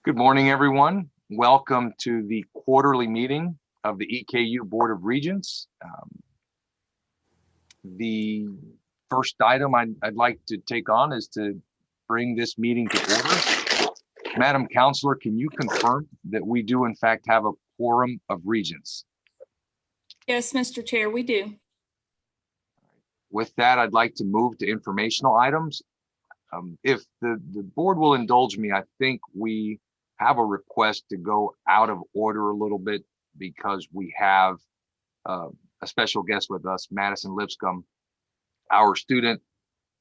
Good morning, everyone. Welcome to the quarterly meeting of the EKU Board of Regents. The first item I'd like to take on is to bring this meeting to order. Madam Counselor, can you confirm that we do in fact have a quorum of regents? Yes, Mr. Chair, we do. With that, I'd like to move to informational items. If the board will indulge me, I think we have a request to go out of order a little bit because we have a special guest with us, Madison Lipscomb, our student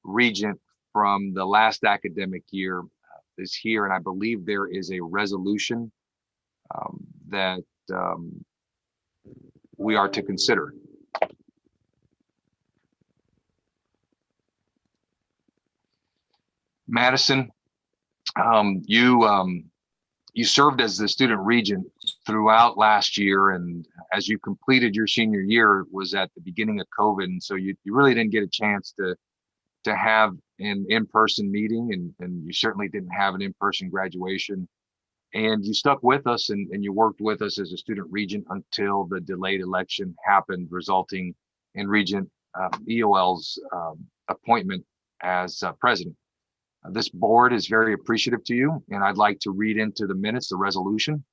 regent from the last academic year is here, and I believe there is a resolution that we are to consider. Madison, you served as the student regent throughout last year, and as you completed your senior year was at the beginning of COVID, and so you really didn't get a chance to have an in-person meeting, and you certainly didn't have an in-person graduation. And you stuck with us and you worked with us as a student regent until the delayed election happened, resulting in Regent EOL's appointment as president. This board is very appreciative to you, and I'd like to read into the minutes the resolution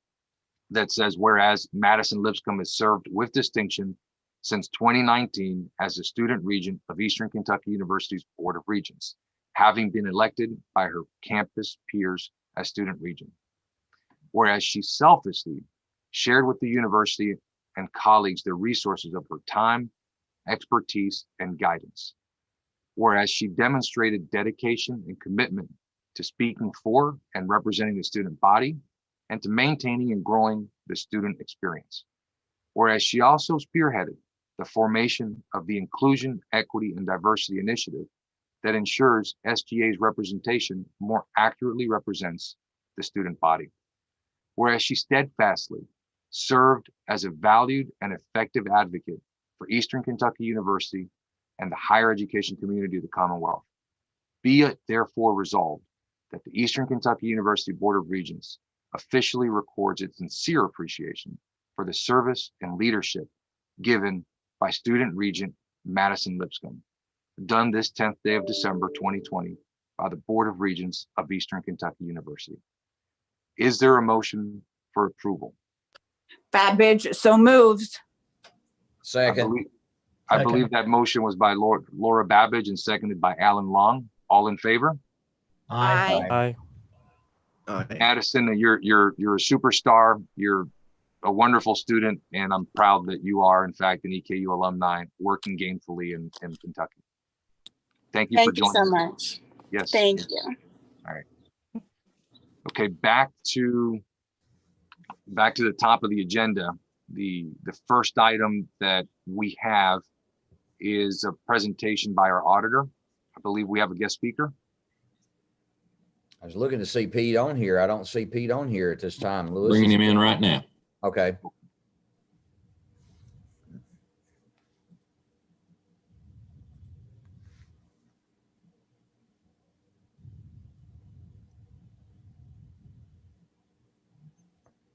that says, whereas Madison Lipscomb has served with distinction since 2019 as the student regent of Eastern Kentucky University's Board of Regents, having been elected by her campus peers as student regent. Whereas she selflessly shared with the university and colleagues the resources of her time, expertise, and guidance. Whereas she demonstrated dedication and commitment to speaking for and representing the student body and to maintaining and growing the student experience. Whereas she also spearheaded the formation of the Inclusion, Equity, and Diversity Initiative that ensures SGA's representation more accurately represents the student body. Whereas she steadfastly served as a valued and effective advocate for Eastern Kentucky University and the higher education community of the Commonwealth. Be it therefore resolved that the Eastern Kentucky University Board of Regents officially records its sincere appreciation for the service and leadership given by student regent Madison Lipscomb, done this 10th day of December 2020 by the Board of Regents of Eastern Kentucky University. Is there a motion for approval? Babbage, so moved. Second. I believe that motion was by Laura Babbage and seconded by Alan Long. All in favor? Aye. Aye. Madison, you're a superstar. You're a wonderful student, and I'm proud that you are, in fact, an EKU alumni working gainfully in Kentucky. Thank you for joining. Thank you so much. Yes. Thank yes. you. All right. Okay, back to the top of the agenda. The first item that we have is a presentation by our auditor. I believe we have a guest speaker. I was looking to see Pete on here. I don't see Pete on here at this time. Lewis, Bringing him in right now. Okay.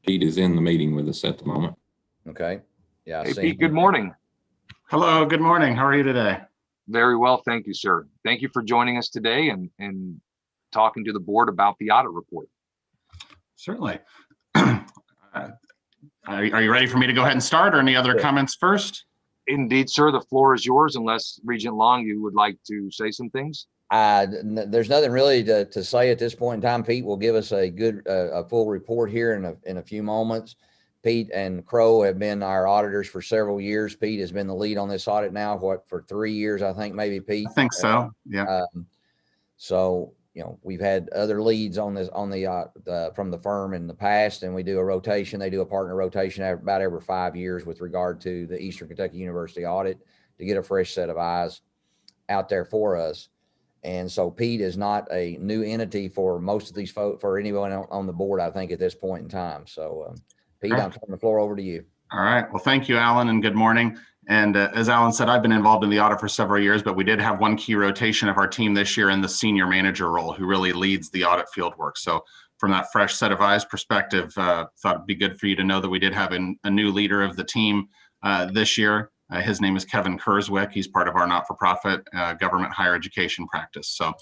Pete is in the meeting with us at the moment. Okay. Yeah. I Hey, see Pete, him. good morning. Hello, good morning. How are you today? Very well, thank you, sir. Thank you for joining us today and talking to the board about the audit report. Certainly. Are you ready for me to go ahead and start, or any other comments first? Indeed, sir, the floor is yours, unless Regent Long, you would like to say some things. There's nothing really to say at this point in time. Pete will give us a full report here in a few moments. Pete and Crow have been our auditors for several years. Pete has been the lead on this audit now, for 3 years, I think, maybe, Pete? I think so, yeah. So, we've had other leads on this, from the firm in the past, and we do a rotation. They do a partner rotation about every 5 years with regard to the Eastern Kentucky University audit to get a fresh set of eyes out there for us. And so Pete is not a new entity for most of these folks, for anyone on the board, I think, at this point in time. So, Pete, I'm turning the floor over to you. All right. Well, thank you, Alan, and good morning. And as Alan said, I've been involved in the audit for several years, but we did have one key rotation of our team this year in the senior manager role, who really leads the audit field work. So from that fresh set of eyes perspective, thought it'd be good for you to know that we did have a new leader of the team this year. His name is Kevin Kurzwick. He's part of our not-for-profit government higher education practice. So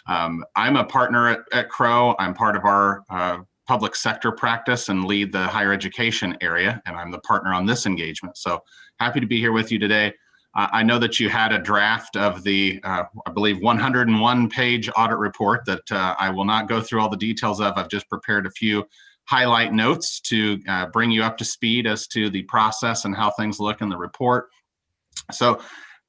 I'm a partner at Crow. I'm part of our public sector practice and lead the higher education area, and I'm the partner on this engagement. So happy to be here with you today. I know that you had a draft of the, I believe, 101-page audit report that I will not go through all the details of. I've just prepared a few highlight notes to bring you up to speed as to the process and how things look in the report. So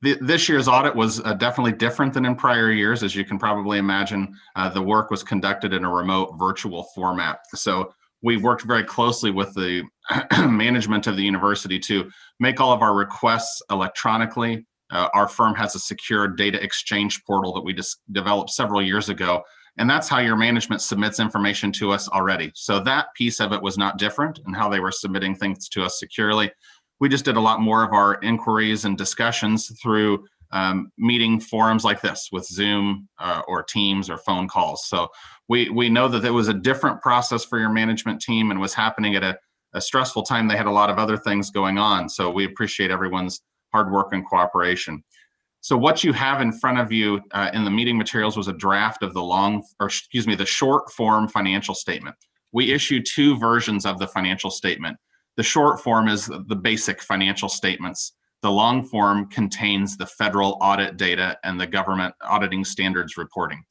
this year's audit was definitely different than in prior years. As you can probably imagine, the work was conducted in a remote virtual format. So we worked very closely with the management of the university to make all of our requests electronically. Our firm has a secure data exchange portal that we just developed several years ago, and that's how your management submits information to us already. So that piece of it was not different in how they were submitting things to us securely. We just did a lot more of our inquiries and discussions through meeting forums like this with Zoom or Teams or phone calls. So we know that it was a different process for your management team and was happening at a stressful time. They had a lot of other things going on. So we appreciate everyone's hard work and cooperation. So what you have in front of you in the meeting materials was a draft of the short form financial statement. We issued two versions of the financial statement. The short form is the basic financial statements. The long form contains the federal audit data and the government auditing standards reporting.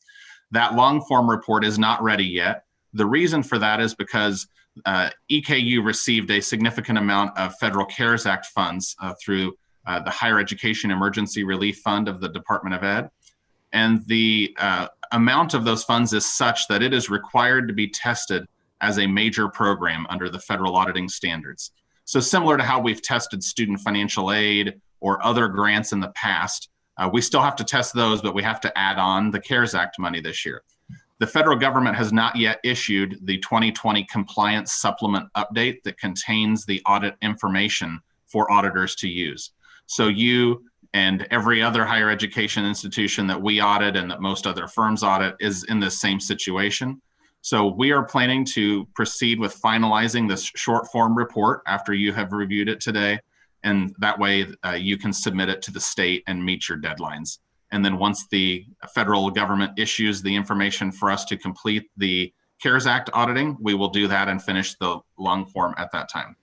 That long form report is not ready yet. The reason for that is because EKU received a significant amount of federal CARES Act funds through the Higher Education Emergency Relief Fund of the Department of Ed. And the amount of those funds is such that it is required to be tested as a major program under the federal auditing standards. So similar to how we've tested student financial aid or other grants in the past, we still have to test those, but we have to add on the CARES Act money this year. The federal government has not yet issued the 2020 compliance supplement update that contains the audit information for auditors to use. So you and every other higher education institution that we audit and that most other firms audit is in this same situation. So we are planning to proceed with finalizing this short form report after you have reviewed it today. And that way you can submit it to the state and meet your deadlines. And then once the federal government issues the information for us to complete the CARES Act auditing, we will do that and finish the long form at that time.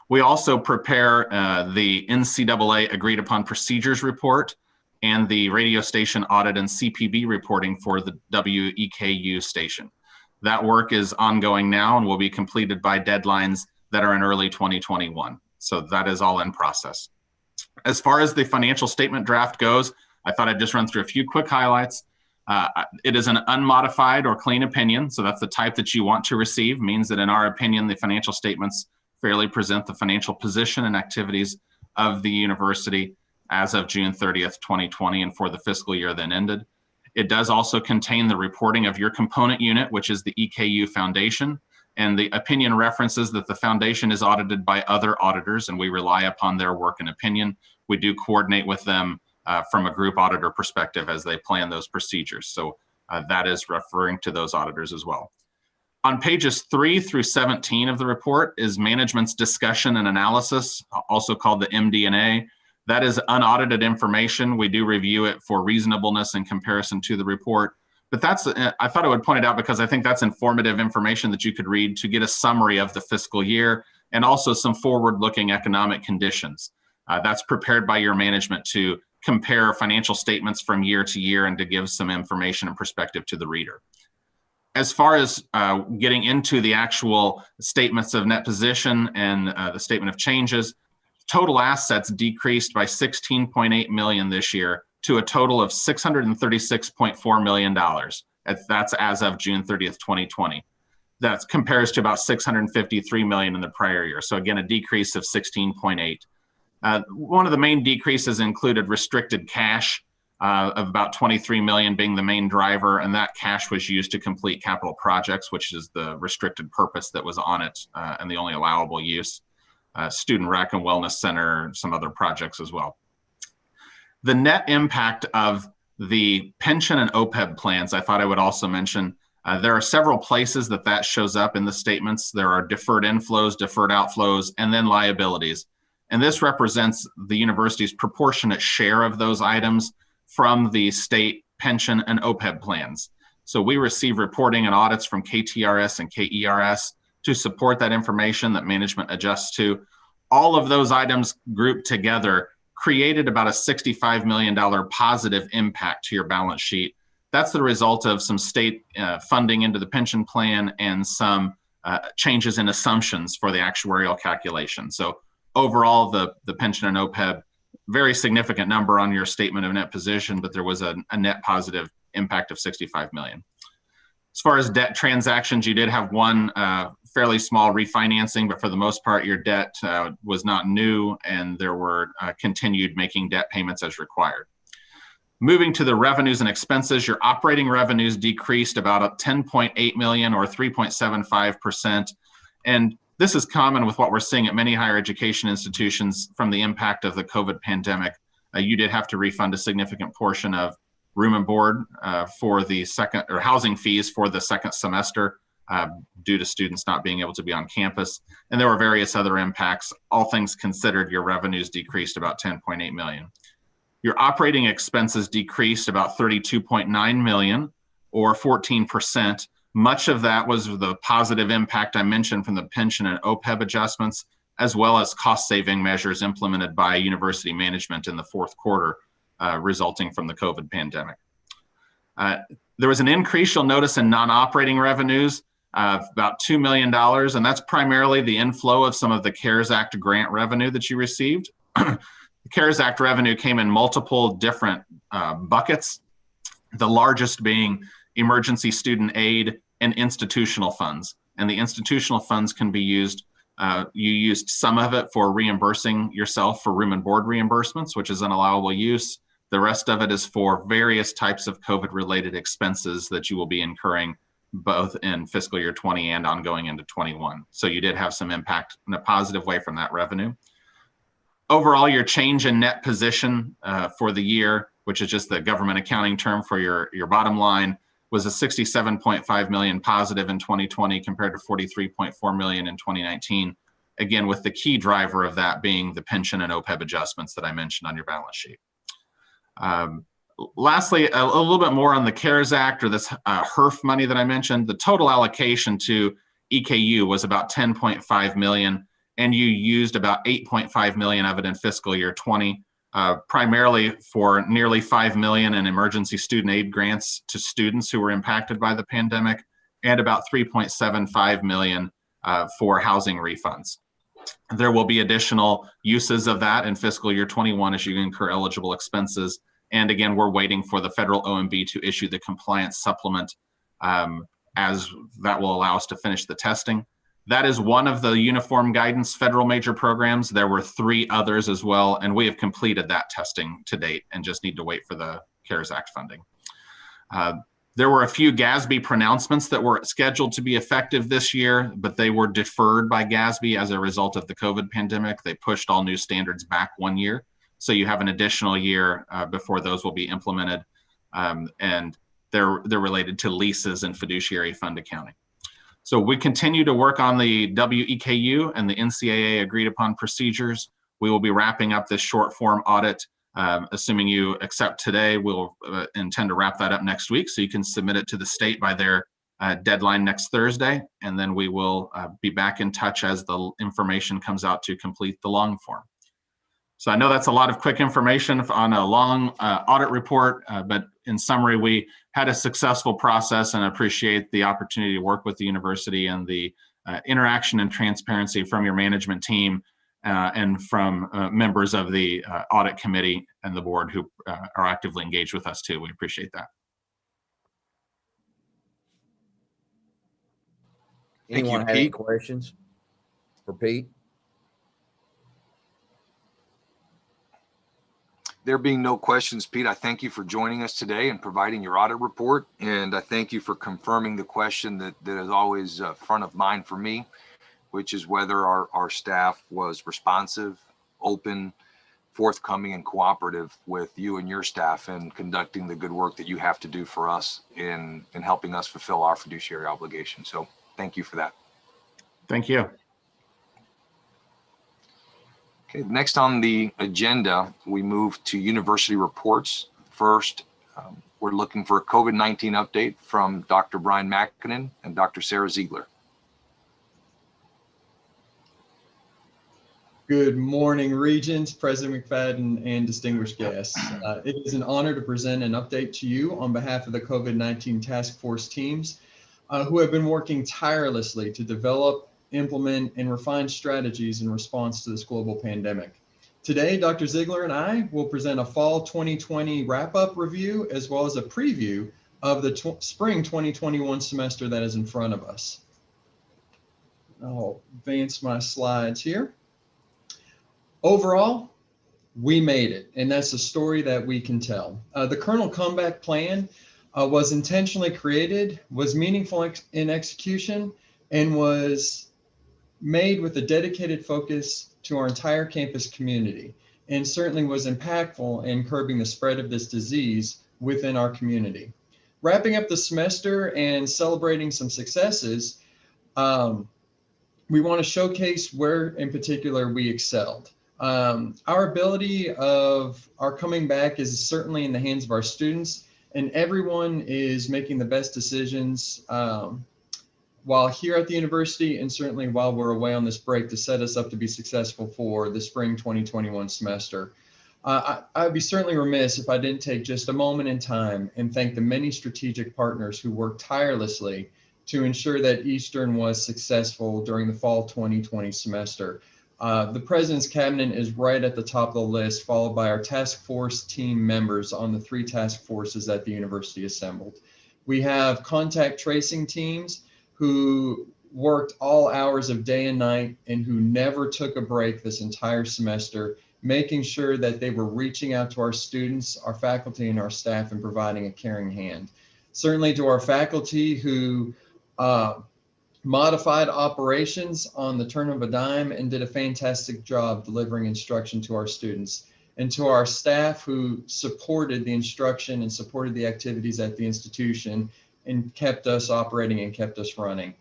We also prepare the NCAA agreed upon procedures report and the radio station audit and CPB reporting for the WEKU station. That work is ongoing now and will be completed by deadlines that are in early 2021. So that is all in process. As far as the financial statement draft goes, I thought I'd just run through a few quick highlights. It is an unmodified or clean opinion. So that's the type that you want to receive, means that in our opinion, the financial statements fairly present the financial position and activities of the university as of June 30th, 2020, and for the fiscal year then ended. It does also contain the reporting of your component unit, which is the EKU Foundation, and the opinion references that the foundation is audited by other auditors, and we rely upon their work and opinion. We do coordinate with them from a group auditor perspective as they plan those procedures. So that is referring to those auditors as well. On pages 3 through 17 of the report is management's discussion and analysis, also called the MD&A. That is unaudited information. We do review it for reasonableness in comparison to the report. But that's, I thought I would point it out because I think that's informative information that you could read to get a summary of the fiscal year and also some forward-looking economic conditions. That's prepared by your management to compare financial statements from year to year and to give some information and perspective to the reader. As far as getting into the actual statements of net position and the statement of changes, total assets decreased by $16.8 million this year to a total of $636.4 million. That's as of June 30th, 2020. That compares to about $653 million in the prior year. So again, a decrease of 16.8. One of the main decreases included restricted cash of about $23 million being the main driver, and that cash was used to complete capital projects, which is the restricted purpose that was on it and the only allowable use. Student Rec and Wellness Center, and some other projects as well. The net impact of the pension and OPEB plans, I thought I would also mention, There are several places that shows up in the statements. There are deferred inflows, deferred outflows, and then liabilities. And this represents the university's proportionate share of those items from the state pension and OPEB plans. So we receive reporting and audits from KTRS and KERS to support that information that management adjusts to. All of those items grouped together created about a $65 million positive impact to your balance sheet. That's the result of some state funding into the pension plan and some changes in assumptions for the actuarial calculation. So overall, the pension and OPEB, very significant number on your statement of net position, but there was a net positive impact of $65 million. As far as debt transactions, you did have one fairly small refinancing, but for the most part, your debt was not new, and there were continued making debt payments as required. Moving to the revenues and expenses, your operating revenues decreased about $10.8 million or 3.75%. And this is common with what we're seeing at many higher education institutions from the impact of the COVID pandemic. You did have to refund a significant portion of room and board for the second, or housing fees for the second semester due to students not being able to be on campus. And there were various other impacts. All things considered, your revenues decreased about $10.8 million. Your operating expenses decreased about $32.9 million or 14%. Much of that was the positive impact I mentioned from the pension and OPEB adjustments, as well as cost-saving measures implemented by university management in the fourth quarter, resulting from the COVID pandemic. There was an increase, you'll notice, in non-operating revenues of about $2 million, and that's primarily the inflow of some of the CARES Act grant revenue that you received. The CARES Act revenue came in multiple different buckets, the largest being emergency student aid and institutional funds. And the institutional funds can be used, you used some of it for reimbursing yourself for room and board reimbursements, which is an allowable use. The rest of it is for various types of COVID-related expenses that you will be incurring both in fiscal year 20 and ongoing into 21. So you did have some impact in a positive way from that revenue. Overall, your change in net position for the year, which is just the government accounting term for your bottom line, was a $67.5 million positive in 2020 compared to $43.4 million in 2019. Again, with the key driver of that being the pension and OPEB adjustments that I mentioned on your balance sheet. Lastly, a little bit more on the CARES Act, or this HERF money that I mentioned. The total allocation to EKU was about $10.5 million, and you used about $8.5 million of it in fiscal year 20, primarily for nearly $5 million in emergency student aid grants to students who were impacted by the pandemic, and about $3.75 million for housing refunds. There will be additional uses of that in fiscal year 21 as you incur eligible expenses. And again, we're waiting for the federal OMB to issue the compliance supplement as that will allow us to finish the testing. That is one of the uniform guidance federal major programs. There were 3 others as well, and we have completed that testing to date and just need to wait for the CARES Act funding. There were a few GASB pronouncements that were scheduled to be effective this year, but they were deferred by GASB as a result of the COVID pandemic. They pushed all new standards back 1 year. So you have an additional year before those will be implemented, and they're related to leases and fiduciary fund accounting. So we continue to work on the WEKU and the NCAA agreed upon procedures. We will be wrapping up this short form audit. Assuming you accept today, we'll intend to wrap that up next week so you can submit it to the state by their deadline next Thursday. And then we will be back in touch as the information comes out to complete the long form. So I know that's a lot of quick information on a long audit report, but in summary, we had a successful process and appreciate the opportunity to work with the university and the interaction and transparency from your management team and from members of the audit committee and the board who are actively engaged with us too. We appreciate that. Anyone have any questions for Pete? There being no questions, Pete, I thank you for joining us today and providing your audit report. And I thank you for confirming the question that is always front of mind for me, which is whether our staff was responsive, open, forthcoming and cooperative with you and your staff in conducting the good work that you have to do for us in helping us fulfill our fiduciary obligation. So thank you for that. Thank you. Okay, next on the agenda, we move to university reports. First, we're looking for a COVID-19 update from Dr. Brian Makinen and Dr. Sarah Ziegler. Good morning, Regents, President McFadden, and distinguished guests. It is an honor to present an update to you on behalf of the COVID-19 task force teams who have been working tirelessly to develop, implement, and refine strategies in response to this global pandemic. Today, Dr. Ziegler and I will present a fall 2020 wrap-up review as well as a preview of the spring 2021 semester that is in front of us. I'll advance my slides here. Overall, we made it, and that's a story that we can tell. The Kernel Comeback Plan was intentionally created, was meaningful in execution, and was made with a dedicated focus to our entire campus community, and certainly was impactful in curbing the spread of this disease within our community. Wrapping up the semester and celebrating some successes, we want to showcase where in particular we excelled. Our ability of our coming back is certainly in the hands of our students, and everyone is making the best decisions while here at the university and certainly while we're away on this break to set us up to be successful for the spring 2021 semester. I'd be certainly remiss if I didn't take just a moment in time and thank the many strategic partners who worked tirelessly to ensure that Eastern was successful during the fall 2020 semester. The President's Cabinet is right at the top of the list, followed by our task force team members on the 3 task forces that the university assembled. We have contact tracing teams who worked all hours of day and night and who never took a break this entire semester, making sure that they were reaching out to our students, our faculty, and our staff and providing a caring hand. Certainly to our faculty who modified operations on the turn of a dime and did a fantastic job delivering instruction to our students, and to our staff who supported the instruction and supported the activities at the institution and kept us operating and kept us running.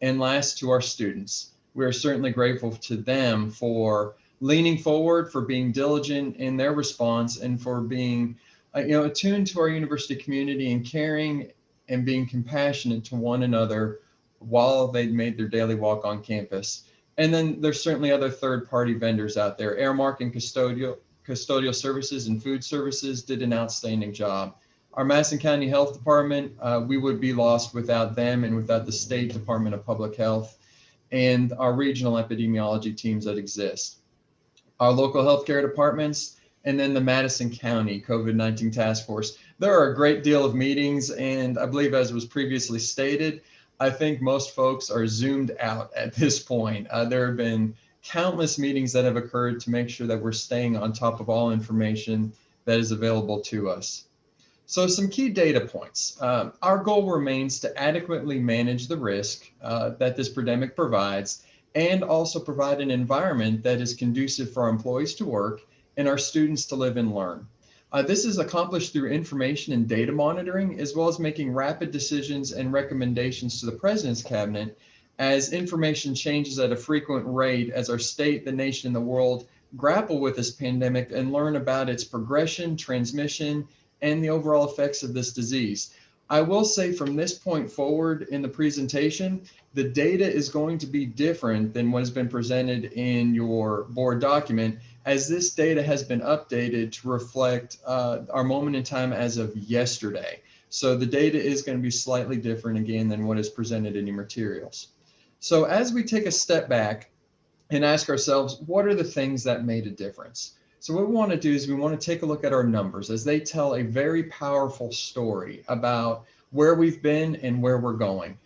And last, to our students. We are certainly grateful to them for leaning forward, for being diligent in their response, and for being attuned to our university community and caring and being compassionate to one another while they made their daily walk on campus. And then there's certainly other third-party vendors out there. Airmark and custodial services and food services did an outstanding job. Our Madison County Health Department, we would be lost without them and without the State Department of Public Health and our regional epidemiology teams that exist. Our local healthcare departments, and then the Madison County COVID-19 Task Force. There are a great deal of meetings, and I believe, as was previously stated, I think most folks are zoomed out at this point. There have been countless meetings that have occurred to make sure that we're staying on top of all information that is available to us. So some key data points. Our goal remains to adequately manage the risk that this pandemic provides, and also provide an environment that is conducive for our employees to work and our students to live and learn. This is accomplished through information and data monitoring, as well as making rapid decisions and recommendations to the President's Cabinet as information changes at a frequent rate as our state, the nation, and the world grapple with this pandemic and learn about its progression, transmission, and the overall effects of this disease. I will say from this point forward in the presentation, the data is going to be different than what has been presented in your board document, as this data has been updated to reflect our moment in time as of yesterday. So the data is going to be slightly different again than what is presented in your materials. So as we take a step back and ask ourselves, what are the things that made a difference? So what we want to do is we want to take a look at our numbers as they tell a very powerful story about where we've been and where we're going.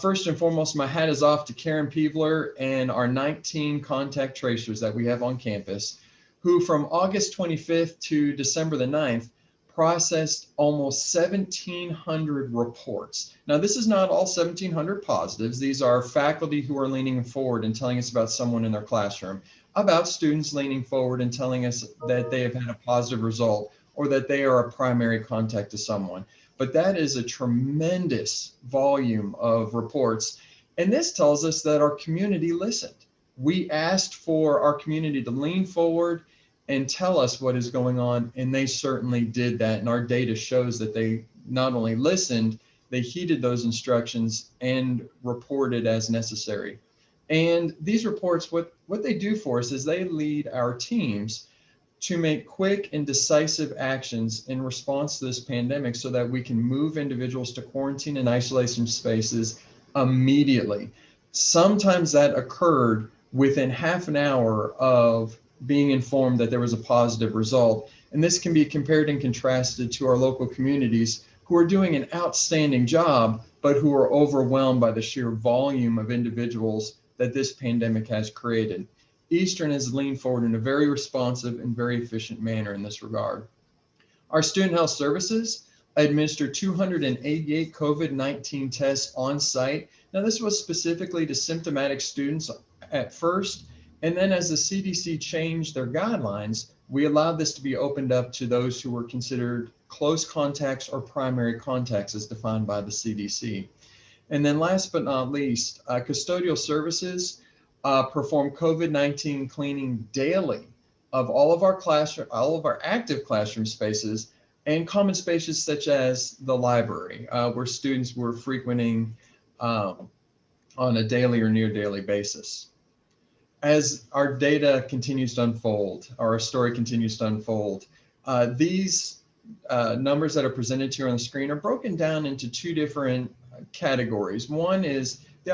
First and foremost, my hat is off to Karen Peebler and our 19 contact tracers that we have on campus, who from August 25th to December the 9th processed almost 1,700 reports. Now, this is not all 1,700 positives. These are faculty who are leaning forward and telling us about someone in their classroom. about students leaning forward and telling us that they have had a positive result or that they are a primary contact to someone. But that is a tremendous volume of reports. And this tells us that our community listened. We asked for our community to lean forward and tell us what is going on, and they certainly did that. And our data shows that they not only listened, they heeded those instructions and reported as necessary. And these reports, what they do for us is they lead our teams to make quick and decisive actions in response to this pandemic so that we can move individuals to quarantine and isolation spaces immediately. Sometimes that occurred within half an hour of being informed that there was a positive result. And this can be compared and contrasted to our local communities who are doing an outstanding job, but who are overwhelmed by the sheer volume of individuals that this pandemic has created. Eastern has leaned forward in a very responsive and very efficient manner in this regard. Our student health services administered 288 COVID-19 tests on site. Now, this was specifically to symptomatic students at first, and then as the CDC changed their guidelines, we allowed this to be opened up to those who were considered close contacts or primary contacts as defined by the CDC. And then last but not least, custodial services perform COVID-19 cleaning daily of all of our active classroom spaces and common spaces such as the library, where students were frequenting on a daily or near daily basis. As our data continues to unfold, our story continues to unfold, these numbers that are presented here on the screen are broken down into two different categories. One is the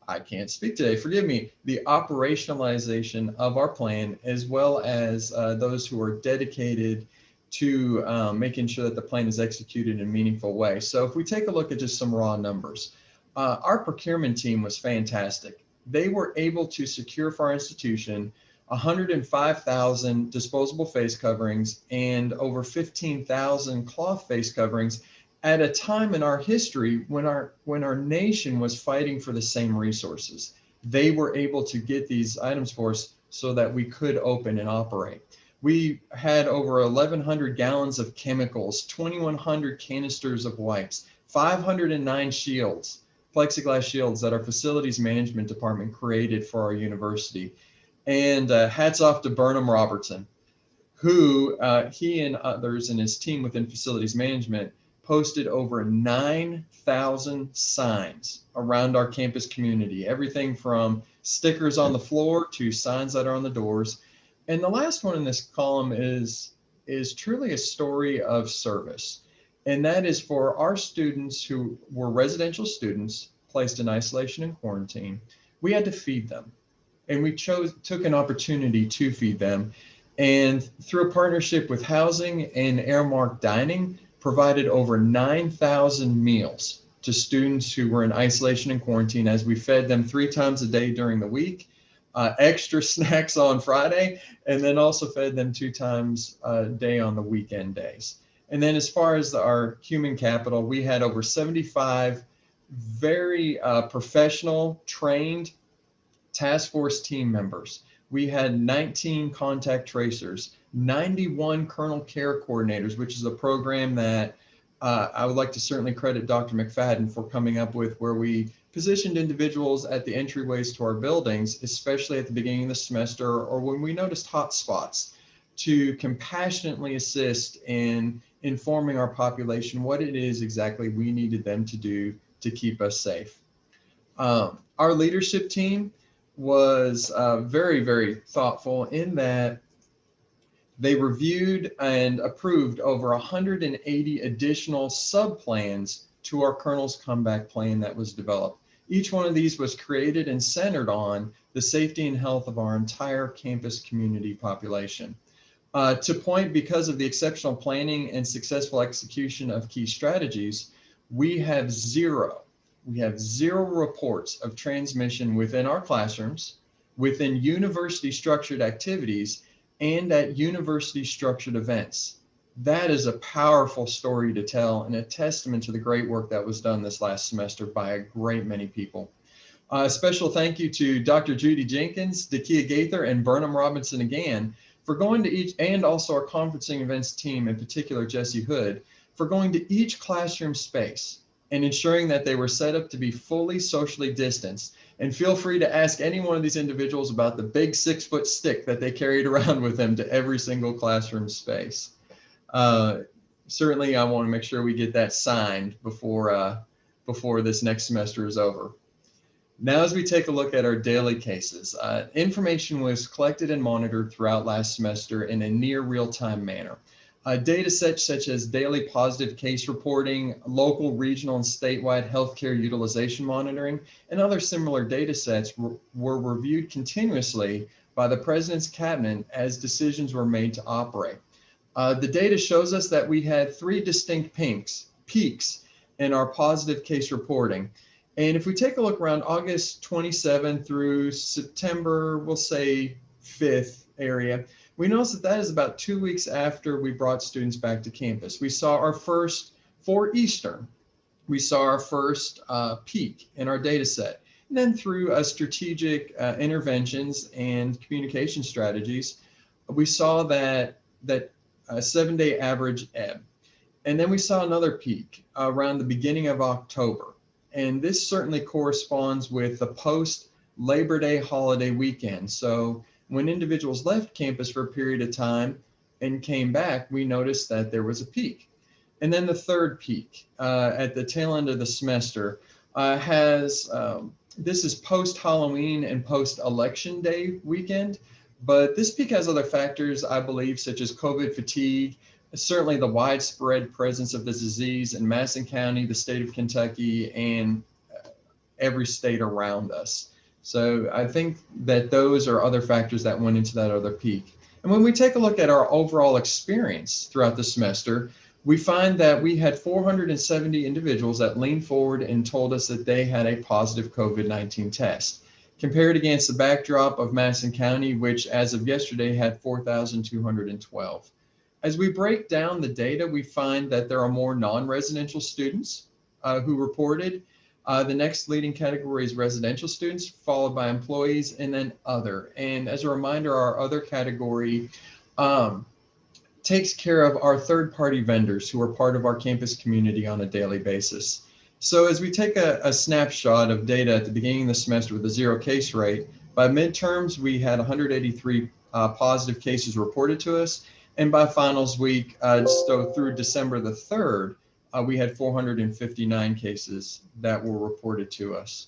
I can't speak today, forgive me, the operationalization of our plan, as well as those who are dedicated to making sure that the plan is executed in a meaningful way. So if we take a look at just some raw numbers, our procurement team was fantastic. They were able to secure for our institution 105,000 disposable face coverings and over 15,000 cloth face coverings at a time in our history when our nation was fighting for the same resources. They were able to get these items for us so that we could open and operate. We had over 1,100 gallons of chemicals, 2,100 canisters of wipes, 509 shields, plexiglass shields that our facilities management department created for our university. And hats off to Burnham Robertson, who he and others in his team within facilities management posted over 9,000 signs around our campus community, everything from stickers on the floor to signs that are on the doors. And the last one in this column is truly a story of service. And that is for our students who were residential students placed in isolation and quarantine. We had to feed them, and we took an opportunity to feed them. And through a partnership with Housing and Airmark Dining, provided over 9,000 meals to students who were in isolation and quarantine as we fed them 3 times a day during the week, extra snacks on Friday, and then also fed them 2 times a day on the weekend days. And then as far as our human capital, we had over 75 very professional, trained task force team members. We had 19 contact tracers, 91 kernel care coordinators, which is a program that I would like to certainly credit Dr. McFadden for coming up with, where we positioned individuals at the entryways to our buildings, especially at the beginning of the semester or when we noticed hot spots, to compassionately assist in informing our population what it is exactly we needed them to do to keep us safe. Our leadership team was very, very thoughtful in that they reviewed and approved over 180 additional sub-plans to our Colonel's Comeback Plan that was developed. Each one of these was created and centered on the safety and health of our entire campus community population. To point, because of the exceptional planning and successful execution of key strategies, we have zero reports of transmission within our classrooms, within university structured activities, and at university structured events. That is a powerful story to tell and a testament to the great work that was done this last semester by a great many people. Special thank you to Dr. Judy Jenkins, Dakia Gaither, and Burnham Robinson again for going to each, and also our conferencing events team, in particular Jesse Hood, for going to each classroom space and ensuring that they were set up to be fully socially distanced. And feel free to ask any one of these individuals about the big 6-foot stick that they carried around with them to every single classroom space. Certainly, I want to make sure we get that signed before this next semester is over. Now, as we take a look at our daily cases, information was collected and monitored throughout last semester in a near real-time manner. Data sets such as daily positive case reporting, local, regional, and statewide healthcare utilization monitoring, and other similar data sets were reviewed continuously by the President's Cabinet as decisions were made to operate. The data shows us that we had 3 distinct peaks in our positive case reporting. And if we take a look around August 27th through September, we'll say 5th area, we notice that that is about 2 weeks after we brought students back to campus. We saw our first, for Eastern, we saw our first peak in our data set. And then through strategic interventions and communication strategies, we saw that 7-day average ebb. And then we saw another peak around the beginning of October. And this certainly corresponds with the post-Labor Day holiday weekend. So when individuals left campus for a period of time and came back, we noticed that there was a peak. And then the third peak at the tail end of the semester this is post-Halloween and post-Election Day weekend. But this peak has other factors, I believe, such as COVID fatigue, certainly the widespread presence of the disease in Madison County, the state of Kentucky, and every state around us. So I think that those are other factors that went into that other peak. And when we take a look at our overall experience throughout the semester, we find that we had 470 individuals that leaned forward and told us that they had a positive COVID-19 test, compared against the backdrop of Madison County, which as of yesterday had 4,212. As we break down the data, we find that there are more non-residential students who reported. The next leading category is residential students, followed by employees, and then other. And as a reminder, our other category takes care of our third-party vendors who are part of our campus community on a daily basis. So as we take a snapshot of data at the beginning of the semester with a 0 case rate, by midterms, we had 183 positive cases reported to us. And by finals week, so through December the 3rd, we had 459 cases that were reported to us.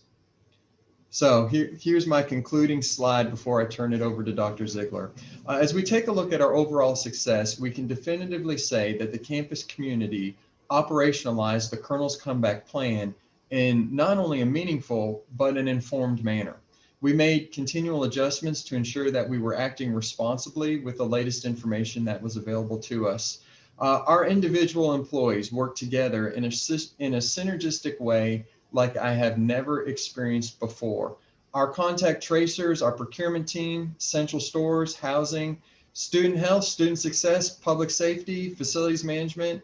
So here's my concluding slide before I turn it over to Dr. Ziegler. As we take a look at our overall success, we can definitively say that the campus community operationalized the Colonel's Comeback Plan in not only a meaningful, but an informed manner. We made continual adjustments to ensure that we were acting responsibly with the latest information that was available to us. Our individual employees worked together in a synergistic way like I have never experienced before. Our contact tracers, our procurement team, central stores, housing, student health, student success, public safety, facilities management,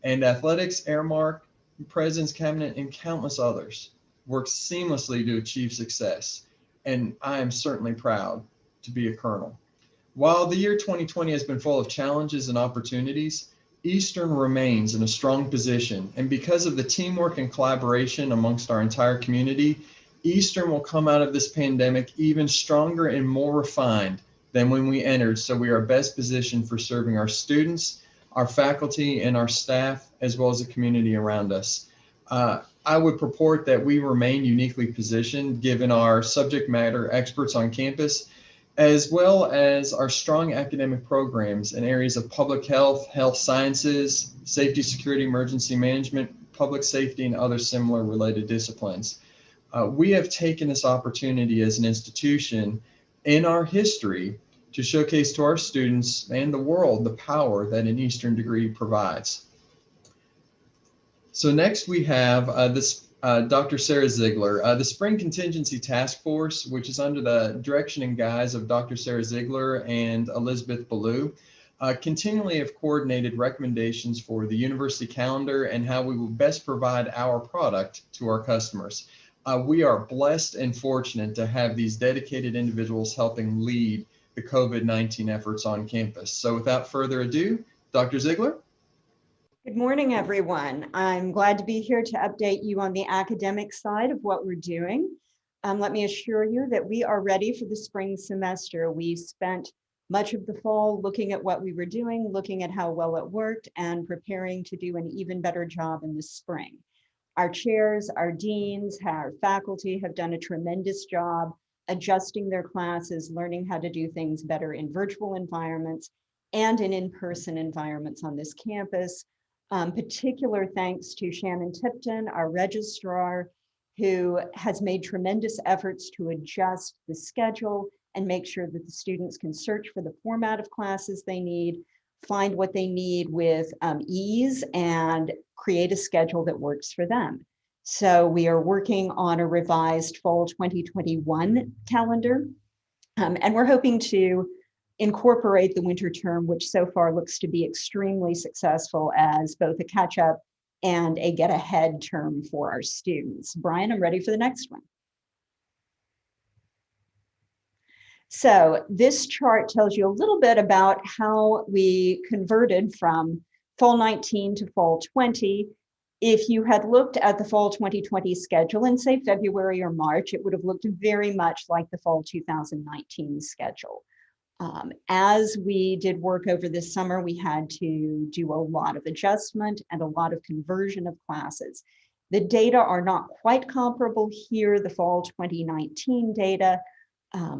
and athletics, Airmark, President's Cabinet, and countless others worked seamlessly to achieve success. And I am certainly proud to be a Colonel. While the year 2020 has been full of challenges and opportunities, Eastern remains in a strong position. And because of the teamwork and collaboration amongst our entire community, Eastern will come out of this pandemic even stronger and more refined than when we entered. So we are best positioned for serving our students, our faculty, and our staff, as well as the community around us. I would purport that we remain uniquely positioned given our subject matter experts on campus, as well as our strong academic programs in areas of public health, health sciences, safety, security, emergency management, public safety, and other similar related disciplines. We have taken this opportunity as an institution in our history to showcase to our students and the world the power that an Eastern degree provides. So next we have Dr. Sarah Ziegler. The Spring Contingency Task Force, which is under the direction and guise of Dr. Sarah Ziegler and Elizabeth Ballou, continually have coordinated recommendations for the university calendar and how we will best provide our product to our customers. We are blessed and fortunate to have these dedicated individuals helping lead the COVID-19 efforts on campus. So without further ado, Dr. Ziegler. Good morning, everyone. I'm glad to be here to update you on the academic side of what we're doing. Let me assure you that we are ready for the spring semester. We spent much of the fall looking at what we were doing, looking at how well it worked, and preparing to do an even better job in the spring. Our chairs, our deans, our faculty have done a tremendous job adjusting their classes, learning how to do things better in virtual environments and in in-person environments on this campus. Particular thanks to Shannon Tipton, our registrar, who has made tremendous efforts to adjust the schedule and make sure that the students can search for the format of classes they need, find what they need with ease, and create a schedule that works for them. So we are working on a revised fall 2021 calendar, and we're hoping to incorporate the winter term, which so far looks to be extremely successful as both a catch-up and a get-ahead term for our students. Brian, I'm ready for the next one. So this chart tells you a little bit about how we converted from fall 19 to fall 20. If you had looked at the fall 2020 schedule in, say, February or March, it would have looked very much like the fall 2019 schedule. As we did work over this summer, we had to do a lot of adjustment and a lot of conversion of classes. The data are not quite comparable here, the fall 2019 data,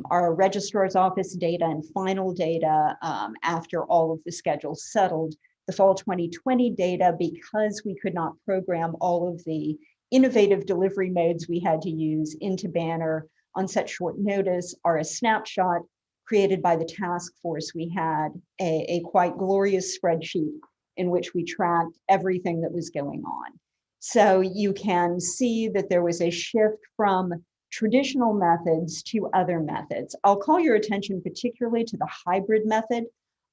our registrar's office data and final data after all of the schedules settled. The fall 2020 data, because we could not program all of the innovative delivery modes we had to use into Banner on such short notice, are a snapshot created by the task force. We had a quite glorious spreadsheet in which we tracked everything that was going on. So you can see that there was a shift from traditional methods to other methods. I'll call your attention particularly to the hybrid method.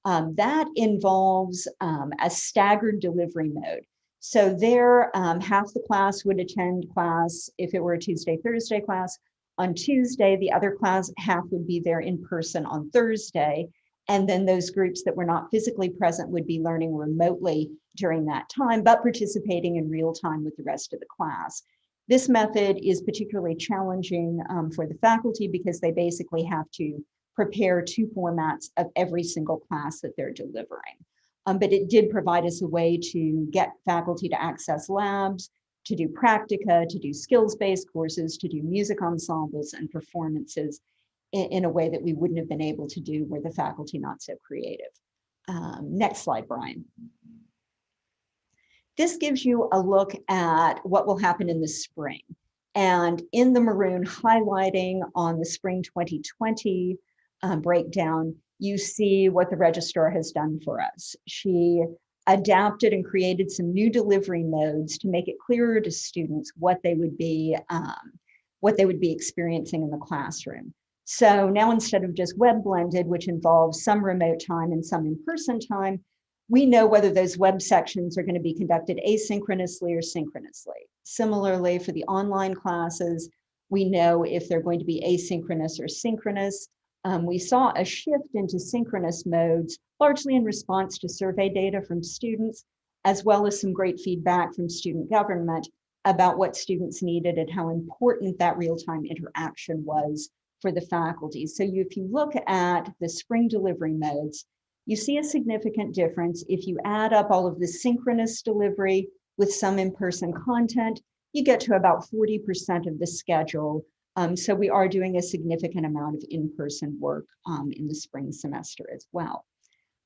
That involves a staggered delivery mode. So there, half the class would attend class if it were a Tuesday, Thursday class. On Tuesday, the other class half would be there in person on Thursday. And then those groups that were not physically present would be learning remotely during that time, but participating in real time with the rest of the class. This method is particularly challenging for the faculty because they basically have to prepare two formats of every single class that they're delivering. But it did provide us a way to get faculty to access labs, to do practica, to do skills-based courses, to do music ensembles and performances in a way that we wouldn't have been able to do were the faculty not so creative. Next slide, Brian. This gives you a look at what will happen in the spring. And in the maroon highlighting on the spring 2020 breakdown, you see what the registrar has done for us. She adapted and created some new delivery modes to make it clearer to students what they would be experiencing in the classroom. So now instead of just web blended, which involves some remote time and some in-person time, we know whether those web sections are going to be conducted asynchronously or synchronously. Similarly, for the online classes, we know if they're going to be asynchronous or synchronous. We saw a shift into synchronous modes, largely in response to survey data from students, as well as some great feedback from student government about what students needed and how important that real-time interaction was for the faculty. So if you look at the spring delivery modes, you see a significant difference. If you add up all of the synchronous delivery with some in-person content, you get to about 40% of the schedule. So we are doing a significant amount of in-person work in the spring semester as well.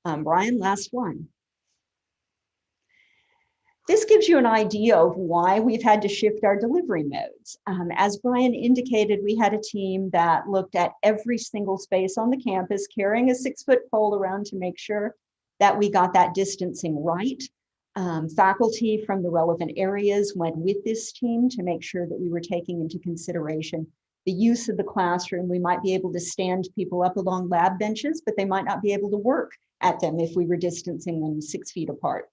Brian, last one. This gives you an idea of why we've had to shift our delivery modes. As Brian indicated, we had a team that looked at every single space on the campus, carrying a 6-foot pole around to make sure that we got that distancing right. Faculty from the relevant areas went with this team to make sure that we were taking into consideration the use of the classroom. We might be able to stand people up along lab benches, but they might not be able to work at them if we were distancing them 6 feet apart.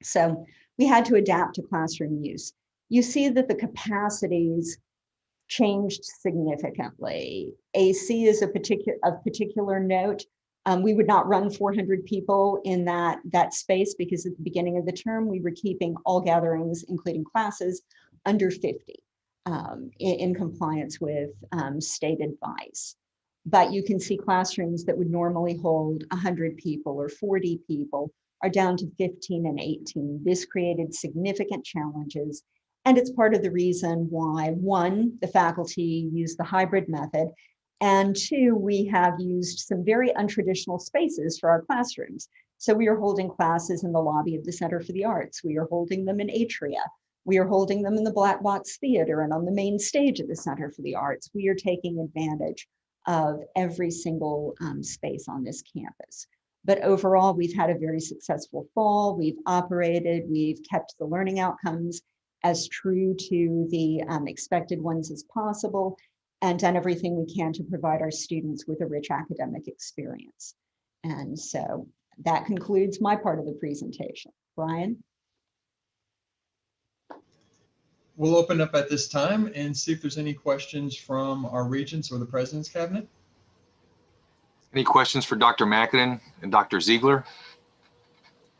So we had to adapt to classroom use. You see that the capacities changed significantly. AC is of particular note. We would not run 400 people in that space because at the beginning of the term, we were keeping all gatherings, including classes, under 50 in compliance with state advice. But you can see classrooms that would normally hold 100 people or 40 people are down to 15 and 18. This created significant challenges. And it's part of the reason why, one, the faculty use the hybrid method, and two, we have used some very untraditional spaces for our classrooms. So we are holding classes in the lobby of the Center for the Arts. We are holding them in atria. We are holding them in the Black Box Theater and on the main stage of the Center for the Arts. We are taking advantage of every single space on this campus. But overall, we've had a very successful fall. We've operated, we've kept the learning outcomes as true to the expected ones as possible, and done everything we can to provide our students with a rich academic experience. And so that concludes my part of the presentation. Brian? We'll open up at this time and see if there's any questions from our regents or the President's Cabinet. Any questions for Dr. Mackinnon and Dr. Ziegler?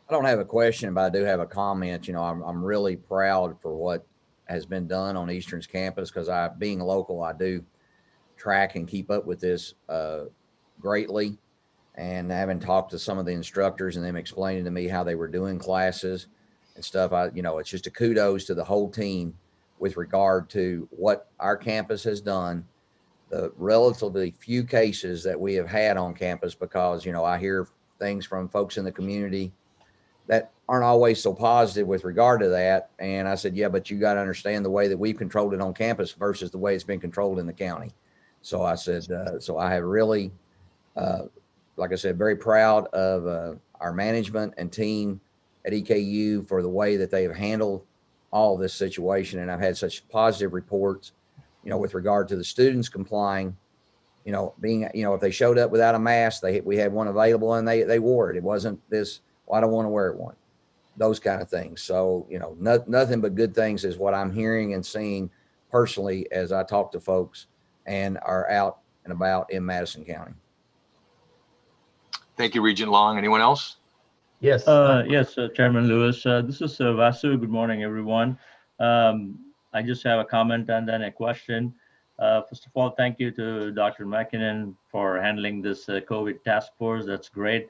I don't have a question, but I do have a comment. You know, I'm really proud for what has been done on Eastern's campus, because being local, I do track and keep up with this greatly. And having talked to some of the instructors and them explaining to me how they were doing classes and stuff, it's just a kudos to the whole team with regard to what our campus has done, the relatively few cases that we have had on campus, because, I hear things from folks in the community that aren't always so positive with regard to that. And I said, yeah, but you got to understand the way that we've controlled it on campus versus the way it's been controlled in the county. So I said, so I have really, like I said, very proud of our management and team at EKU for the way that they have handled all this situation. And I've had such positive reports, with regard to the students complying, being, if they showed up without a mask, we had one available and they wore it. It wasn't this, well, I don't want to wear one, those kind of things. So, nothing but good things is what I'm hearing and seeing personally as I talk to folks and are out and about in Madison County. Thank you, Regent Long. Anyone else? Yes. Yes, Chairman Lewis. This is Vasu. Good morning, everyone. I just have a comment and then a question. First of all, thank you to Dr. Mackinnon for handling this COVID task force. That's great.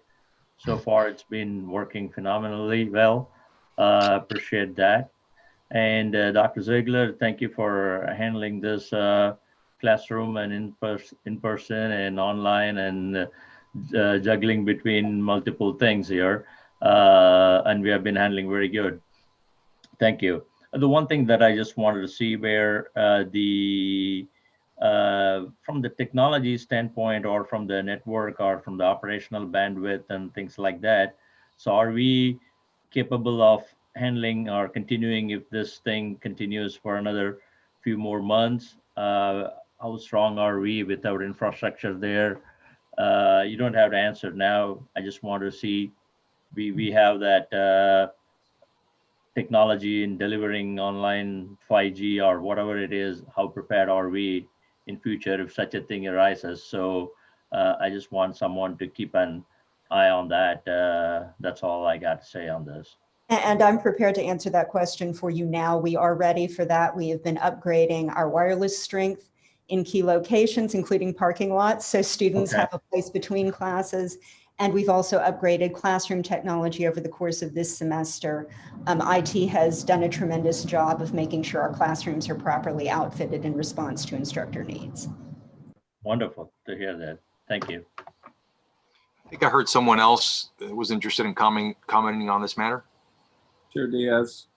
So far, it's been working phenomenally well. Appreciate that. And Dr. Ziegler, thank you for handling this classroom and in person and online and juggling between multiple things here. And we have been handling very good. Thank you. The one thing that I just wanted to see where from the technology standpoint or from the network or from the operational bandwidth and things like that. So are we capable of handling or continuing if this thing continues for another few more months? How strong are we with our infrastructure there? You don't have to answer now. I just want to see we have that technology in delivering online 5G or whatever it is. How prepared are we in future if such a thing arises? So I just want someone to keep an eye on that. That's all I got to say on this. And I'm prepared to answer that question for you now. We are ready for that. We have been upgrading our wireless strength in key locations, including parking lots, so students have a place between classes. And we've also upgraded classroom technology over the course of this semester. IT has done a tremendous job of making sure our classrooms are properly outfitted in response to instructor needs. Wonderful to hear that. Thank you. I think I heard someone else that was interested in commenting on this matter. Chair Diaz.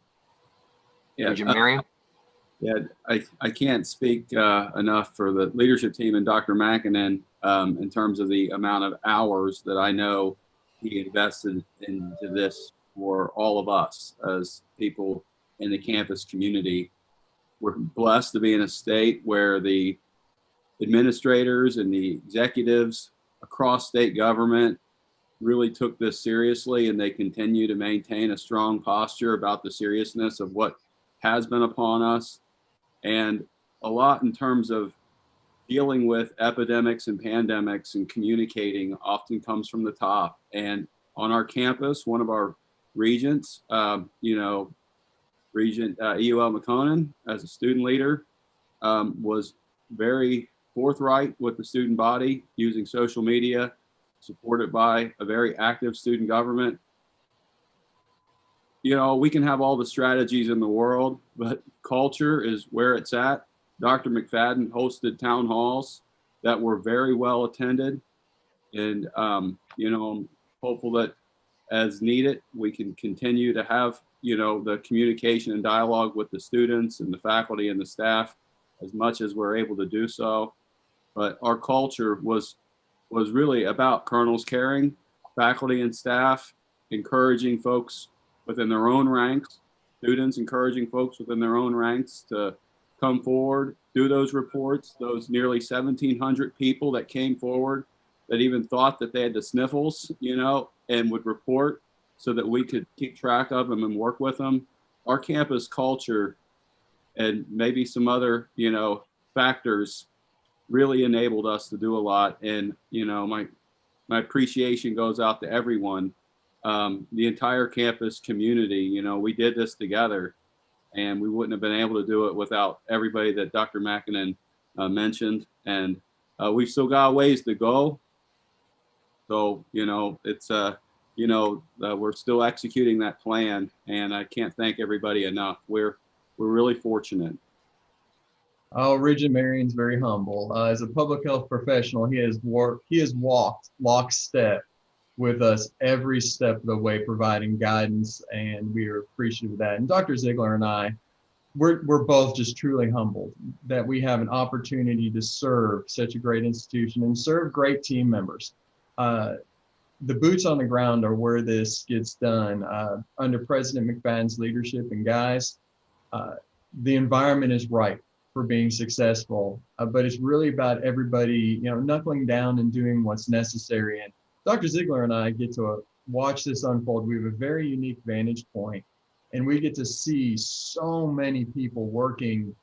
Yeah, Regent Marion. Yeah, I can't speak enough for the leadership team and Dr. Mackinnon in terms of the amount of hours that I know he invested into this for all of us as people in the campus community. We're blessed to be in a state where the administrators and the executives across state government really took this seriously, and they continue to maintain a strong posture about the seriousness of what has been upon us. And a lot in terms of dealing with epidemics and pandemics, and communicating often comes from the top. And on our campus, one of our regents, Regent EUL McConan, as a student leader, was very forthright with the student body, using social media, supported by a very active student government. We can have all the strategies in the world, but culture is where it's at. Dr. McFadden hosted town halls that were very well attended. And, I'm hopeful that as needed, we can continue to have, the communication and dialogue with the students and the faculty and the staff as much as we're able to do so. But our culture was really about colonels caring, faculty and staff encouraging folks within their own ranks, students encouraging folks within their own ranks to come forward, do those reports, those nearly 1,700 people that came forward that even thought that they had the sniffles, and would report so that we could keep track of them and work with them. Our campus culture and maybe some other, factors really enabled us to do a lot. And, my appreciation goes out to everyone, the entire campus community. We did this together, and we wouldn't have been able to do it without everybody that Dr. Mackinnon mentioned. And we've still got a ways to go. So, it's, we're still executing that plan, and I can't thank everybody enough. We're really fortunate. Oh, Regent Marion's very humble. As a public health professional, he has walked lockstep with us every step of the way, providing guidance, and we are appreciative of that. And Dr. Ziegler and I, we're both just truly humbled that we have an opportunity to serve such a great institution and serve great team members. The boots on the ground are where this gets done. Under President McFadden's leadership and guys, the environment is right for being successful, but it's really about everybody, knuckling down and doing what's necessary. And Dr. Ziegler and I get to watch this unfold. We have a very unique vantage point, and we get to see so many people working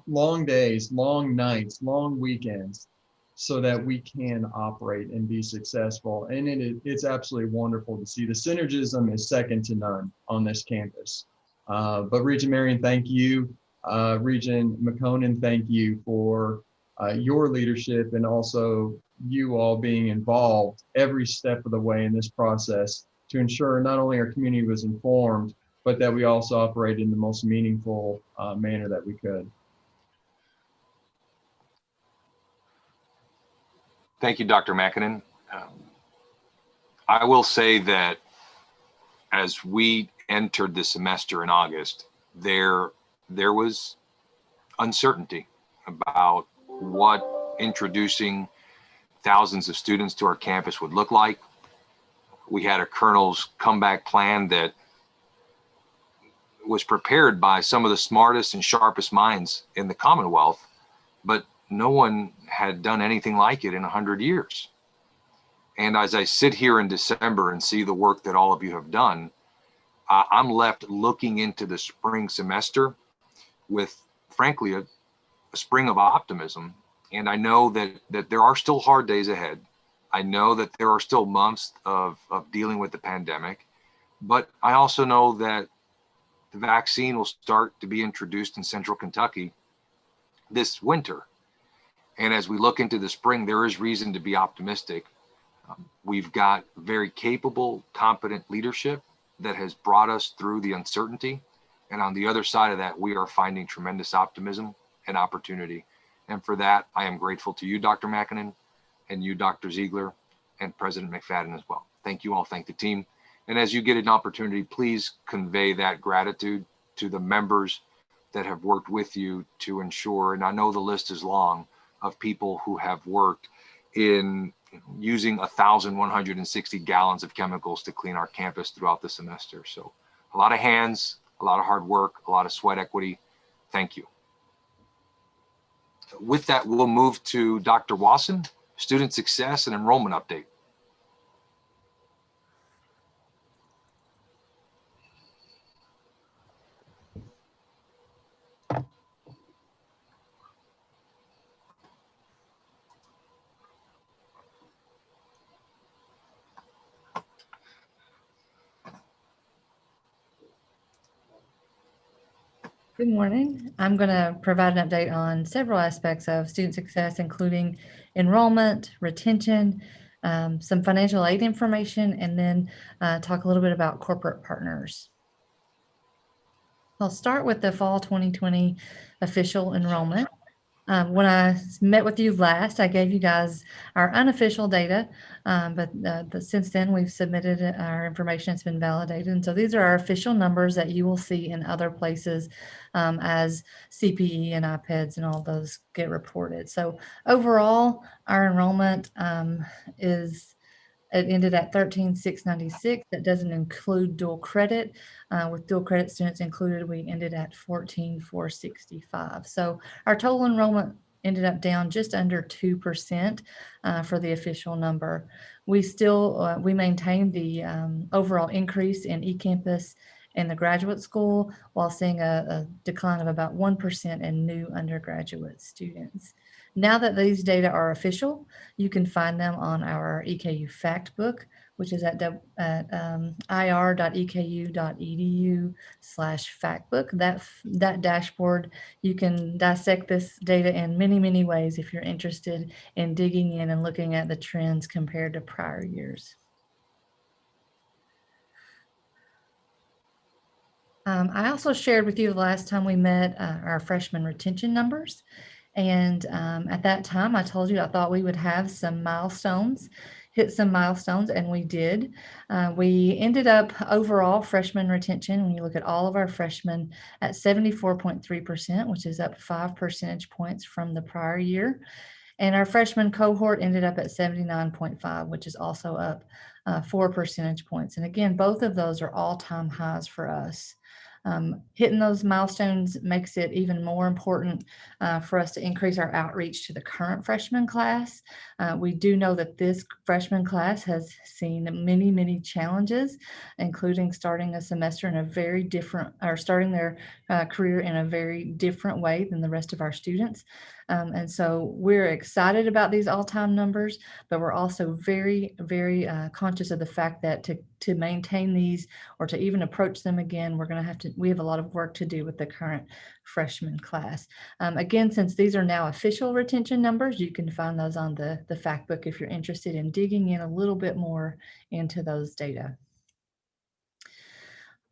long days, long nights, long weekends, so that we can operate and be successful. And it's absolutely wonderful to see. The synergism is second to none on this campus. But Regent Marion, thank you. Regent McConan, thank you for your leadership, and also you all being involved every step of the way in this process to ensure not only our community was informed, but that we also operated in the most meaningful manner that we could. Thank you, Dr. Mackinnon. I will say that as we entered the semester in August, there was uncertainty about what introducing thousands of students to our campus would look like. We had a colonel's comeback plan that was prepared by some of the smartest and sharpest minds in the Commonwealth, but no one had done anything like it in 100 years. And as I sit here in December and see the work that all of you have done, I'm left looking into the spring semester with, frankly, a spring of optimism. And I know that there are still hard days ahead. I know that there are still months of dealing with the pandemic, but I also know that the vaccine will start to be introduced in Central Kentucky this winter. And as we look into the spring, there is reason to be optimistic. We've got very capable, competent leadership that has brought us through the uncertainty. And on the other side of that, we are finding tremendous optimism and opportunity. And for that, I am grateful to you, Dr. Mackinnon, and you, Dr. Ziegler, and President McFadden as well. Thank you all. Thank the team. And as you get an opportunity, please convey that gratitude to the members that have worked with you to ensure, and I know the list is long, of people who have worked in using 1,160 gallons of chemicals to clean our campus throughout the semester. So a lot of hands, a lot of hard work, a lot of sweat equity. Thank you. With that, we'll move to Dr. Wasson, Student Success and Enrollment Update. Good morning. I'm going to provide an update on several aspects of student success, including enrollment, retention, some financial aid information, and then talk a little bit about corporate partners. I'll start with the fall 2020 official enrollment. When I met with you last, I gave you guys our unofficial data, but since then we've submitted our information. It's been validated. And so these are our official numbers that you will see in other places as CPE and iPads and all those get reported. So overall, our enrollment it ended at 13,696. That doesn't include dual credit. With dual credit students included, we ended at 14,465. So our total enrollment ended up down just under 2% for the official number. We still, we maintained the overall increase in eCampus and the graduate school while seeing a decline of about 1% in new undergraduate students. Now that these data are official, you can find them on our EKU fact book, which is at ir.eku.edu/factbook. That dashboard, you can dissect this data in many, many ways if you're interested in digging in and looking at the trends compared to prior years. I also shared with you the last time we met our freshman retention numbers. And at that time, I told you I thought we would have some milestones, hit some milestones, and we did. We ended up overall freshman retention, when you look at all of our freshmen, at 74.3%, which is up 5 percentage points from the prior year. And our freshman cohort ended up at 79.5, which is also up 4 percentage points. And again, both of those are all-time highs for us. Hitting those milestones makes it even more important for us to increase our outreach to the current freshman class. We do know that this freshman class has seen many, many challenges, including starting a semester in a very different, or starting their career in a very different way than the rest of our students. And so we're excited about these all-time numbers, but we're also very, very conscious of the fact that to maintain these or to even approach them again, we have a lot of work to do with the current freshman class. Again, since these are now official retention numbers, you can find those on the fact book if you're interested in digging in a little bit more into those data.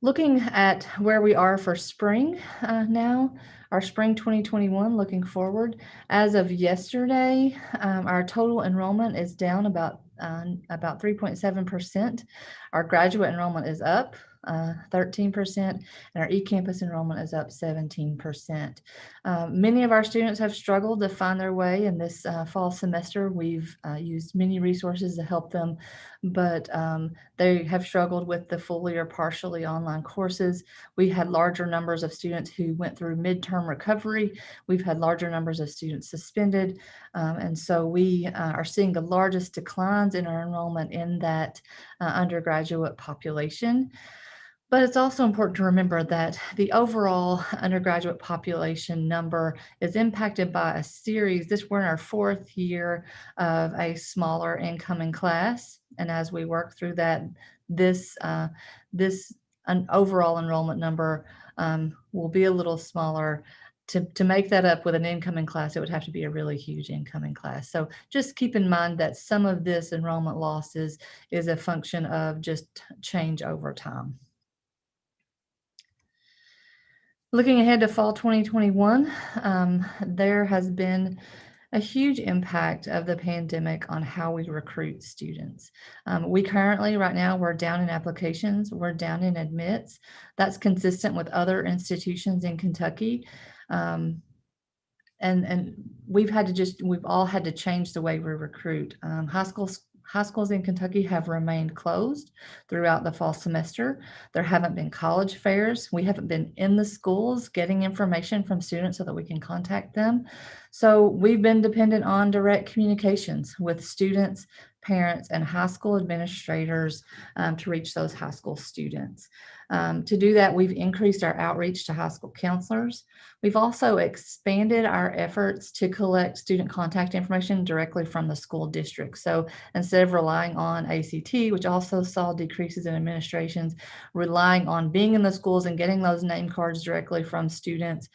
Looking at where we are for spring now, our spring 2021, looking forward, as of yesterday, our total enrollment is down about 3.7%. Our graduate enrollment is up 13%, and our eCampus enrollment is up 17%. Many of our students have struggled to find their way in this fall semester. We've used many resources to help them, but they have struggled with the fully or partially online courses. We had larger numbers of students who went through midterm recovery. We've had larger numbers of students suspended. And so we are seeing the largest declines in our enrollment in that undergraduate population. But it's also important to remember that the overall undergraduate population number is impacted by a series. We're in our 4th year of a smaller incoming class. And as we work through that, this overall enrollment number will be a little smaller. To make that up with an incoming class, it would have to be a really huge incoming class. So just keep in mind that some of this enrollment losses is a function of just change over time. Looking ahead to fall 2021, there has been a huge impact of the pandemic on how we recruit students. We currently, right now, we're down in applications, we're down in admits. That's consistent with other institutions in Kentucky. And we've all had to change the way we recruit. High schools in Kentucky have remained closed throughout the fall semester. There haven't been college fairs. We haven't been in the schools getting information from students so that we can contact them. So we've been dependent on direct communications with students, parents, and high school administrators to reach those high school students. To do that, we've increased our outreach to high school counselors. We've also expanded our efforts to collect student contact information directly from the school district. So instead of relying on ACT, which also saw decreases in administrations, relying on being in the schools and getting those name cards directly from students,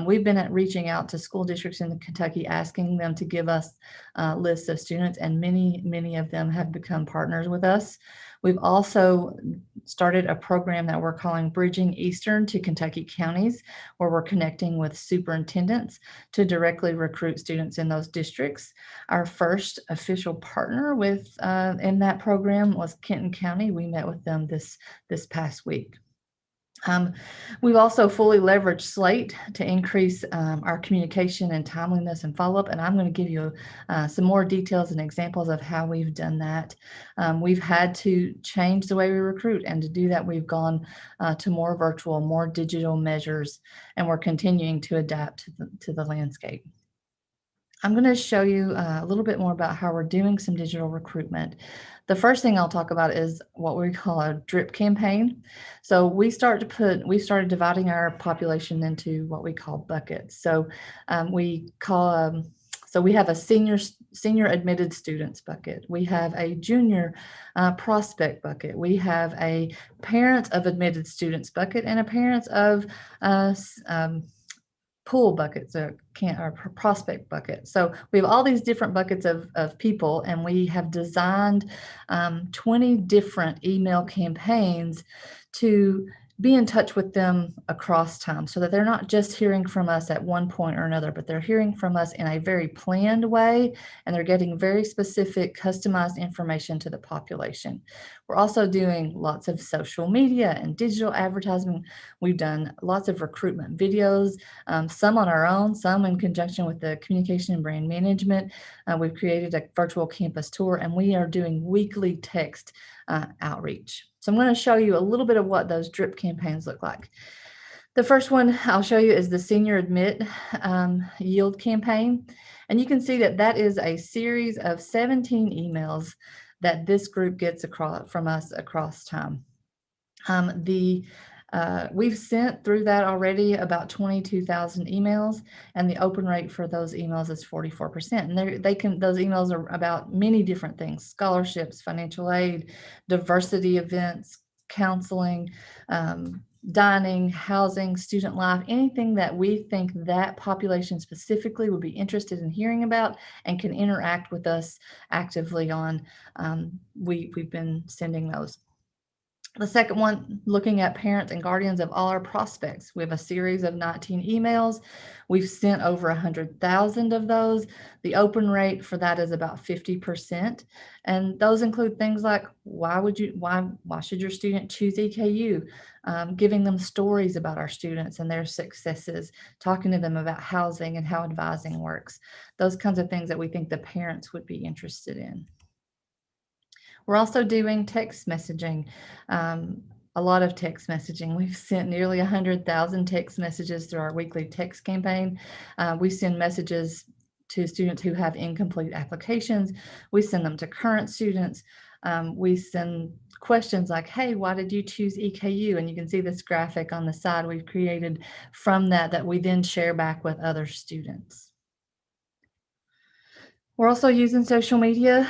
we've been reaching out to school districts in Kentucky, asking them to give us lists of students, and many of them have become partners with us. We've also started a program that we're calling Bridging Eastern to Kentucky Counties, where we're connecting with superintendents to directly recruit students in those districts. Our first official partner in that program was Kenton County. We met with them this past week. We've also fully leveraged Slate to increase our communication and timeliness and follow-up, and I'm going to give you some more details and examples of how we've done that. We've had to change the way we recruit, and to do that, we've gone to more virtual, more digital measures, and we're continuing to adapt to the landscape. I'm going to show you a little bit more about how we're doing some digital recruitment. The first thing I'll talk about is what we call a drip campaign. So we started dividing our population into what we call buckets. So we have a senior admitted students bucket. We have a junior prospect bucket. We have a parents of admitted students bucket, and a parents of pool buckets or prospect bucket. So we have all these different buckets of people, and we have designed 20 different email campaigns to be in touch with them across time, so that they're not just hearing from us at one point or another, but they're hearing from us in a very planned way, and they're getting very specific, customized information to the population. We're also doing lots of social media and digital advertising. We've done lots of recruitment videos, some on our own, some in conjunction with the communication and brand management. We've created a virtual campus tour, and we are doing weekly text outreach. So I'm going to show you a little bit of what those drip campaigns look like. The first one I'll show you is the Senior Admit Yield campaign. And you can see that is a series of 17 emails that this group gets from us across time. We've sent through that already about 22,000 emails, and the open rate for those emails is 44%. And those emails are about many different things: scholarships, financial aid, diversity events, counseling, dining, housing, student life, anything that we think that population specifically would be interested in hearing about and can interact with us actively on. We've been sending those. The second one, looking at parents and guardians of all our prospects. We have a series of 19 emails. We've sent over 100,000 of those. The open rate for that is about 50%. And those include things like, why should your student choose EKU? Giving them stories about our students and their successes, talking to them about housing and how advising works. Those kinds of things that we think the parents would be interested in. We're also doing text messaging, a lot of text messaging. We've sent nearly 100,000 text messages through our weekly text campaign. We send messages to students who have incomplete applications. We send them to current students. We send questions like, hey, why did you choose EKU? And you can see this graphic on the side we've created from that we then share back with other students. We're also using social media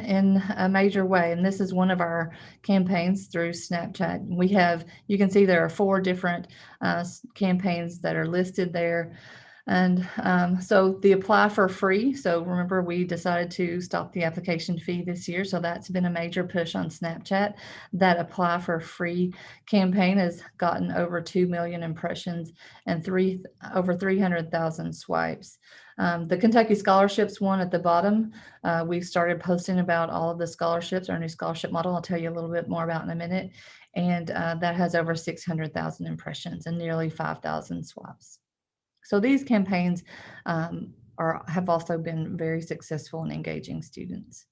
in a major way, and this is one of our campaigns through Snapchat. You can see there are 4 different campaigns that are listed there. And so the apply for free. So remember, we decided to stop the application fee this year. So that's been a major push on Snapchat. That apply for free campaign has gotten over 2 million impressions and over 300,000 swipes. The Kentucky Scholarships one at the bottom, we've started posting about all of the scholarships, our new scholarship model. I'll tell you a little bit more about in a minute. And that has over 600,000 impressions and nearly 5,000 swipes. So these campaigns have also been very successful in engaging students.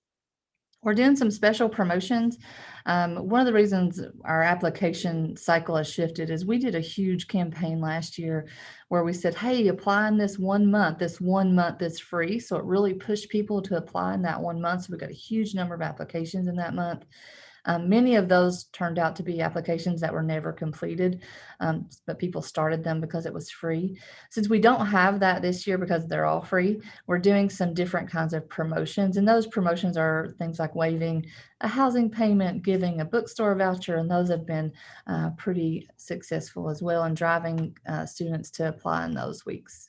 We're doing some special promotions. One of the reasons our application cycle has shifted is we did a huge campaign last year where we said, hey, apply in this 1 month. This 1 month is free. So it really pushed people to apply in that 1 month. So we got a huge number of applications in that month. Many of those turned out to be applications that were never completed, but people started them because it was free. Since we don't have that this year because they're all free, we're doing some different kinds of promotions. And those promotions are things like waiving a housing payment, giving a bookstore voucher, and those have been pretty successful as well in driving students to apply in those weeks.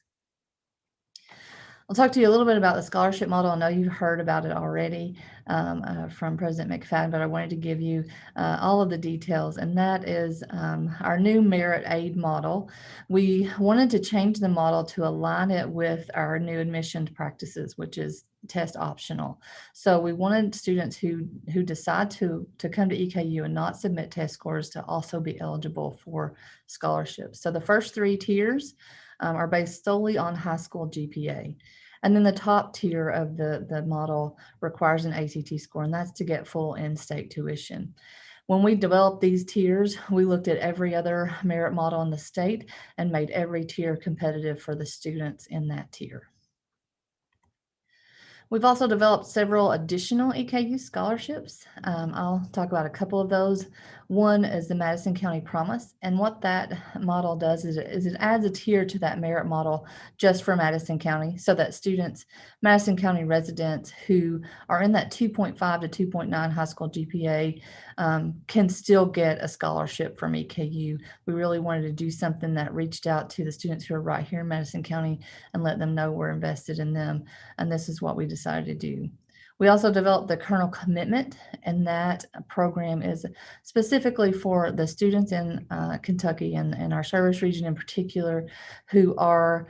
I'll talk to you a little bit about the scholarship model. I know you've heard about it already from President McFadden, but I wanted to give you all of the details, and that is our new merit aid model. We wanted to change the model to align it with our new admission practices, which is test optional. So we wanted students who decide to come to EKU and not submit test scores to also be eligible for scholarships. So the first 3 tiers are based solely on high school GPA. And then the top tier of the model requires an ACT score, and that's to get full in-state tuition. When we developed these tiers, we looked at every other merit model in the state and made every tier competitive for the students in that tier. We've also developed several additional EKU scholarships. I'll talk about a couple of those. One is the Madison County Promise, and what that model does is it adds a tier to that merit model just for Madison County, so that students, Madison County residents who are in that 2.5 to 2.9 high school GPA can still get a scholarship from EKU. We really wanted to do something that reached out to the students who are right here in Madison County and let them know we're invested in them, and this is what we decided to do. We also developed the Kernel Commitment, and that program is specifically for the students in Kentucky and our service region in particular who are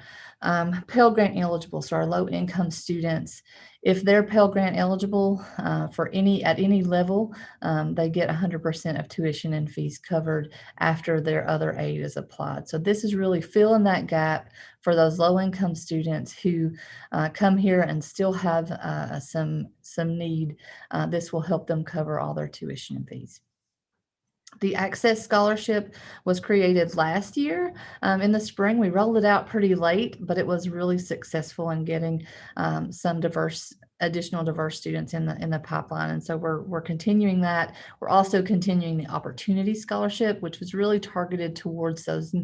Pell Grant eligible, so our low income students. If they're Pell Grant eligible at any level, they get 100% of tuition and fees covered after their other aid is applied. So this is really filling that gap for those low income students who come here and still have some need. This will help them cover all their tuition and fees. The Access Scholarship was created last year in the spring. We rolled it out pretty late, but it was really successful in getting some additional diverse students in the pipeline. And so we're continuing that. We're also continuing the Opportunity Scholarship, which was really targeted towards those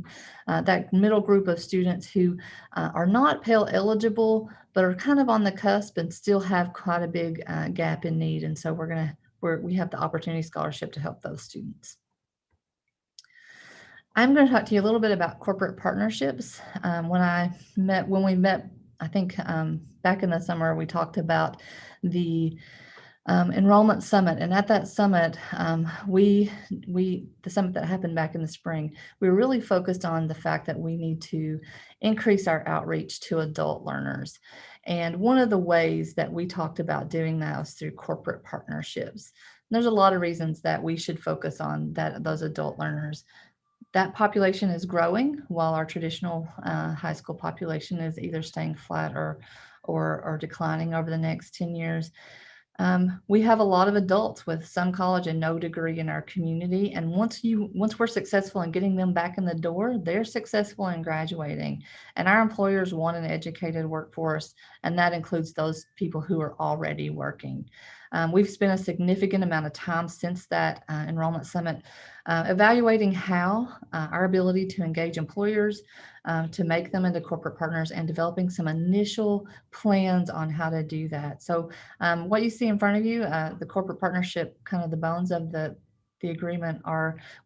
that middle group of students who are not Pell eligible, but are kind of on the cusp and still have quite a big gap in need. And so we have the Opportunity Scholarship to help those students. I'm going to talk to you a little bit about corporate partnerships. When we met, I think back in the summer, we talked about the enrollment summit, and at that summit, the summit that happened back in the spring, we were really focused on the fact that we need to increase our outreach to adult learners. And one of the ways that we talked about doing that was through corporate partnerships. And there's a lot of reasons that we should focus on those adult learners. That population is growing while our traditional high school population is either staying flat or declining over the next 10 years. We have a lot of adults with some college and no degree in our community. And once we're successful in getting them back in the door, they're successful in graduating. And our employers want an educated workforce, and that includes those people who are already working. We've spent a significant amount of time since that enrollment summit evaluating how our ability to engage employers, to make them into corporate partners, and developing some initial plans on how to do that. So what you see in front of you, the corporate partnership, kind of the bones of the agreement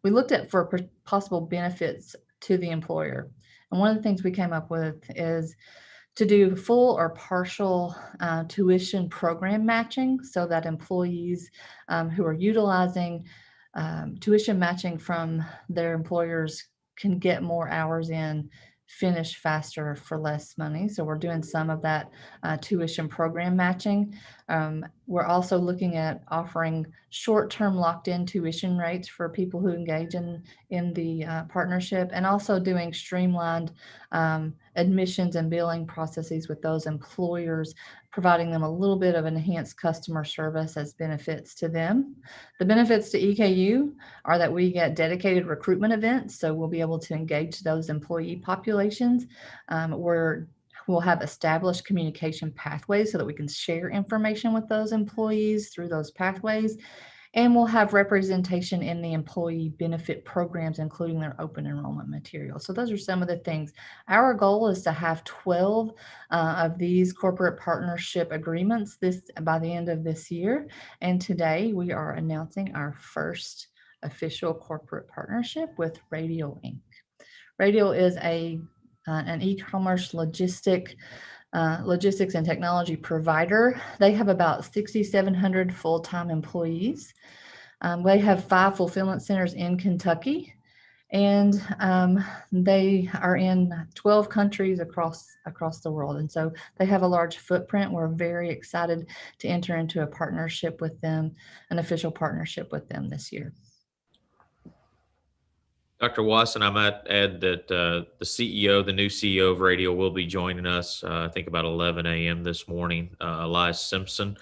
we looked at for possible benefits to the employer. And one of the things we came up with is to do full or partial tuition program matching, so that employees who are utilizing tuition matching from their employers can get more hours in, finish faster for less money. So we're doing some of that tuition program matching. We're also looking at offering short-term locked-in tuition rates for people who engage in the partnership, and also doing streamlined admissions and billing processes with those employers, providing them a little bit of enhanced customer service as benefits to them. The benefits to EKU are that we get dedicated recruitment events, so we'll be able to engage those employee populations. We'll have established communication pathways so that we can share information with those employees through those pathways. And we'll have representation in the employee benefit programs, including their open enrollment material. So those are some of the things. Our goal is to have 12 of these corporate partnership agreements by the end of this year. And today we are announcing our first official corporate partnership with Radial Inc. Radial is an e-commerce logistics and technology provider. They have about 6,700 full-time employees. They have 5 fulfillment centers in Kentucky, and they are in 12 countries across the world. And so they have a large footprint. We're very excited to enter into a partnership with them, an official partnership with them this year. Dr. Wasson, I might add that the new CEO of Radial will be joining us, I think about 11 a.m. this morning, Elias Simpson.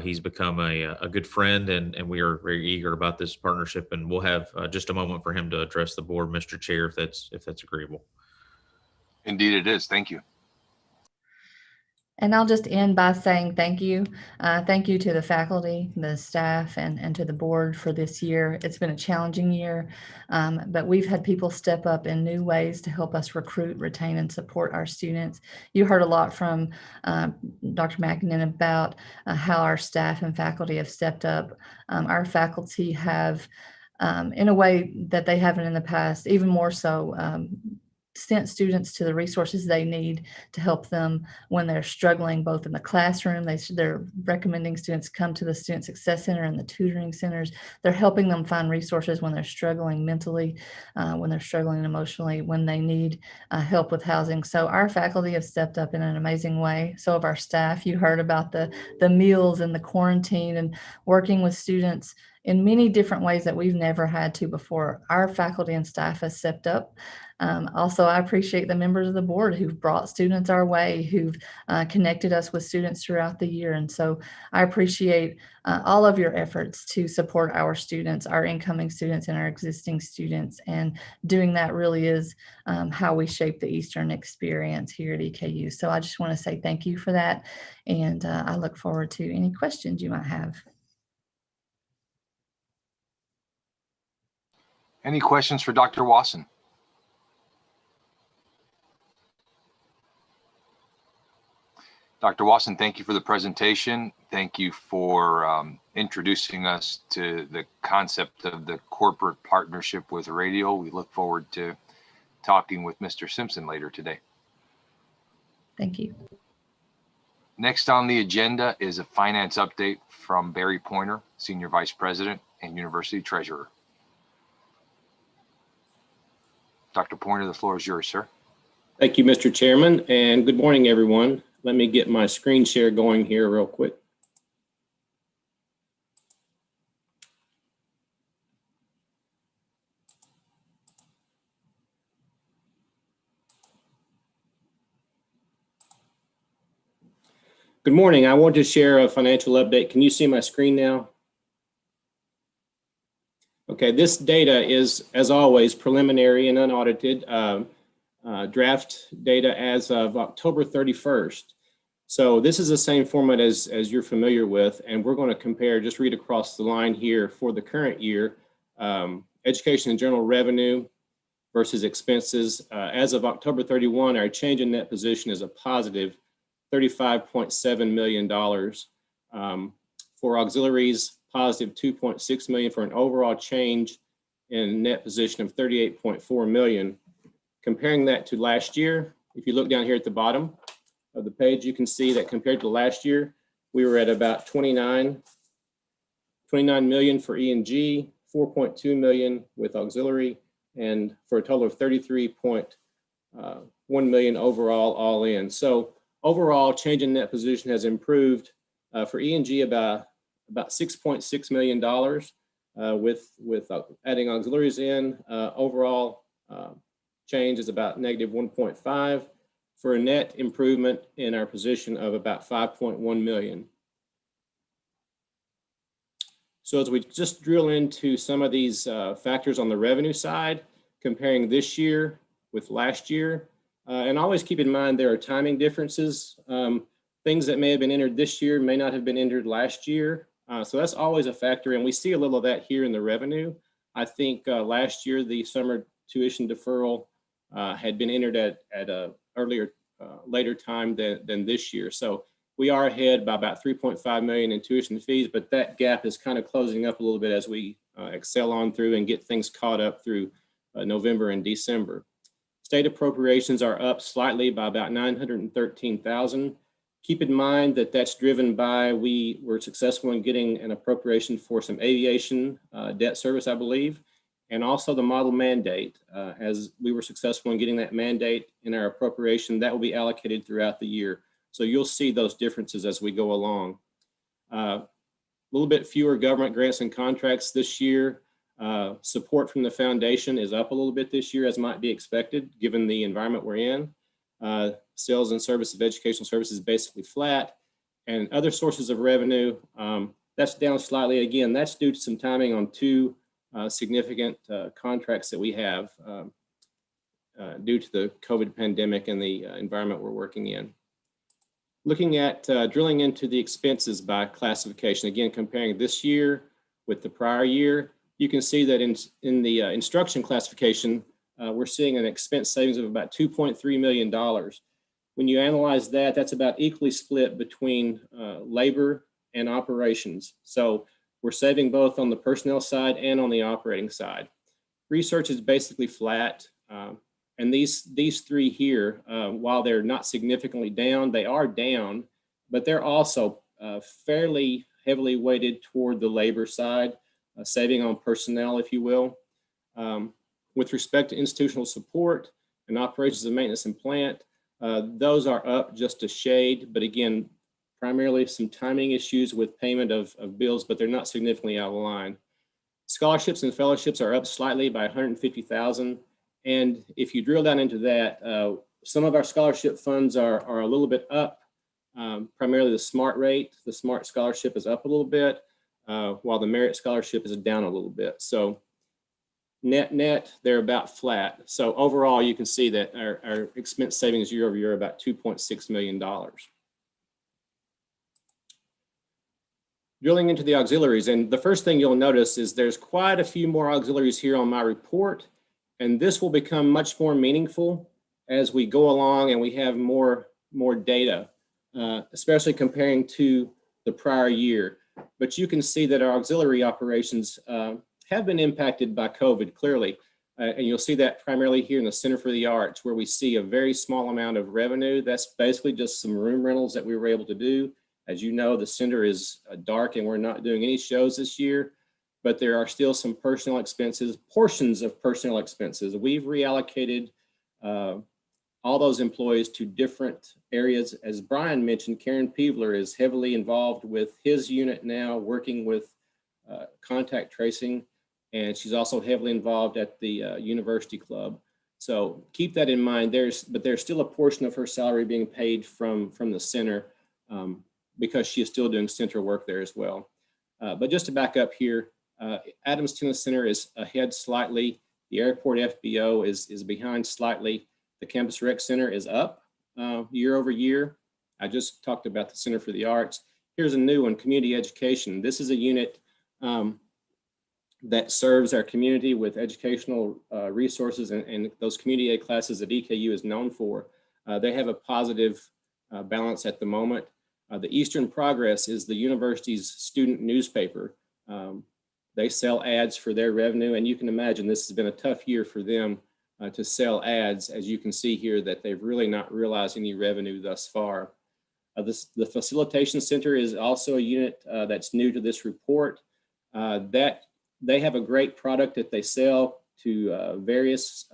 He's become a good friend, and we are very eager about this partnership, and we'll have just a moment for him to address the board, Mr. Chair, if that's agreeable. Indeed it is. Thank you. And I'll just end by saying thank you. Thank you to the faculty, the staff, and to the board for this year. It's been a challenging year, but we've had people step up in new ways to help us recruit, retain, and support our students. You heard a lot from Dr. Mackinnon about how our staff and faculty have stepped up. Our faculty have, in a way that they haven't in the past, even more so, sent students to the resources they need to help them when they're struggling, both in the classroom. They're recommending students come to the Student Success Center and the tutoring centers. They're helping them find resources when they're struggling mentally, when they're struggling emotionally, when they need help with housing. So our faculty have stepped up in an amazing way. So have our staff. You heard about the meals and the quarantine and working with students in many different ways that we've never had to before. Our faculty and staff has stepped up. Also, I appreciate the members of the board who've brought students our way, who've connected us with students throughout the year. And so I appreciate all of your efforts to support our students, our incoming students, and our existing students. And doing that really is how we shape the Eastern experience here at EKU. So I just want to say thank you for that. And I look forward to any questions you might have. Any questions for Dr. Wasson? Dr. Wasson, thank you for the presentation. Thank you for introducing us to the concept of the corporate partnership with Radial. We look forward to talking with Mr. Simpson later today. Thank you. Next on the agenda is a finance update from Barry Pointer, Senior Vice President and University Treasurer. Dr. Pointer, the floor is yours, sir. Thank you, Mr. Chairman, and good morning, everyone. Let me get my screen share going here real quick. Good morning. I want to share a financial update. Can you see my screen now? Okay, this data is, as always, preliminary and unaudited. Draft data as of October 31st. So this is the same format as you're familiar with, and we're going to compare, just read across the line here for the current year, education and general revenue versus expenses. As of October 31, our change in net position is a positive $35.7 million. For auxiliaries, positive $2.6 million, for an overall change in net position of $38.4 million. Comparing that to last year, if you look down here at the bottom of the page, you can see that compared to last year, we were at about 29 million for E&G, 4.2 million with auxiliary, and for a total of 33.1 million overall, all in. So overall, change in net position has improved for E&G about $6.6 million with adding auxiliaries in. Overall change is about negative 1.5 for a net improvement in our position of about 5.1 million. So as we just drill into some of these factors on the revenue side, comparing this year with last year, and always keep in mind there are timing differences. Things that may have been entered this year may not have been entered last year. So that's always a factor, and we see a little of that here in the revenue. I think last year the summer tuition deferral had been entered at a later time than this year. So we are ahead by about 3.5 million in tuition fees, but that gap is kind of closing up a little bit as we excel on through and get things caught up through November and December. State appropriations are up slightly by about 913,000. Keep in mind that that's driven by, we were successful in getting an appropriation for some aviation debt service, I believe, and also the model mandate. As we were successful in getting that mandate in our appropriation, that will be allocated throughout the year. So you'll see those differences as we go along. A little bit fewer government grants and contracts this year. Support from the foundation is up a little bit this year, as might be expected, given the environment we're in. Sales and service of educational services basically flat, and other sources of revenue, that's down slightly. Again, that's due to some timing on two significant contracts that we have due to the COVID pandemic and the environment we're working in. Looking at drilling into the expenses by classification, again, comparing this year with the prior year, you can see that in the instruction classification, we're seeing an expense savings of about $2.3 million. When you analyze that, that's about equally split between labor and operations. So we're saving both on the personnel side and on the operating side. Research is basically flat. And these three here, while they're not significantly down, they are down, but they're also fairly heavily weighted toward the labor side, saving on personnel, if you will. With respect to institutional support and operations and maintenance and plant, those are up just a shade, but again, primarily some timing issues with payment of bills, but they're not significantly out of line. Scholarships and fellowships are up slightly by 150,000. And if you drill down into that, some of our scholarship funds are a little bit up, primarily the SMART rate. The SMART scholarship is up a little bit, while the Merit scholarship is down a little bit. So net, they're about flat. So overall, you can see that our expense savings year over year are about $2.6 million. Drilling into the auxiliaries, and the first thing you'll notice is there's quite a few more auxiliaries here on my report, and this will become much more meaningful as we go along and we have more data, especially comparing to the prior year. But you can see that our auxiliary operations have been impacted by COVID, clearly. And you'll see that primarily here in the Center for the Arts, where we see a very small amount of revenue. That's basically just some room rentals that we were able to do. As you know, the center is dark and we're not doing any shows this year, but there are still some personnel expenses, portions of personnel expenses. We've reallocated all those employees to different areas. As Brian mentioned, Karen Peevler is heavily involved with his unit now, working with contact tracing, and she's also heavily involved at the University Club. So keep that in mind. But there's still a portion of her salary being paid from the center because she is still doing center work there as well. But just to back up here, Adams Tennis Center is ahead slightly. The airport FBO is behind slightly. The Campus Rec Center is up year over year. I just talked about the Center for the Arts. Here's a new one, Community Education. This is a unit that serves our community with educational resources and those community aid classes that EKU is known for. They have a positive balance at the moment. The Eastern Progress is the university's student newspaper. They sell ads for their revenue, and you can imagine this has been a tough year for them to sell ads, as you can see here that they've really not realized any revenue thus far. The Facilitation Center is also a unit that's new to this report. That they have a great product that they sell to various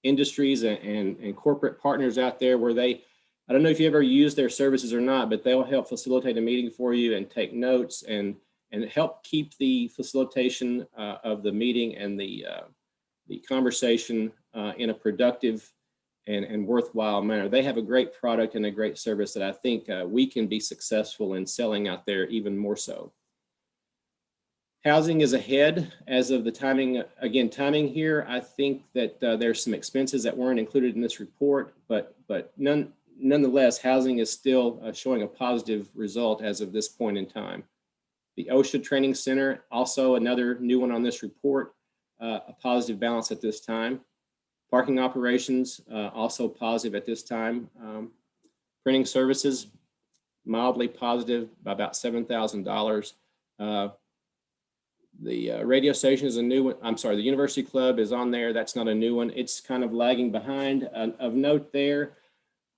industries and corporate partners out there where I don't know if you ever use their services or not, but they'll help facilitate a meeting for you and take notes and help keep the facilitation of the meeting and the conversation in a productive and worthwhile manner. They have a great product and a great service that I think we can be successful in selling out there even more so. Housing is ahead as of the timing. Again, timing here, I think that there's some expenses that weren't included in this report, but none nonetheless, housing is still showing a positive result as of this point in time. The OSHA Training Center, also another new one on this report, a positive balance at this time. Parking operations, also positive at this time. Printing services, mildly positive by about $7,000. The radio station is a new one. I'm sorry, the University Club is on there. That's not a new one. It's kind of lagging behind. Of note there,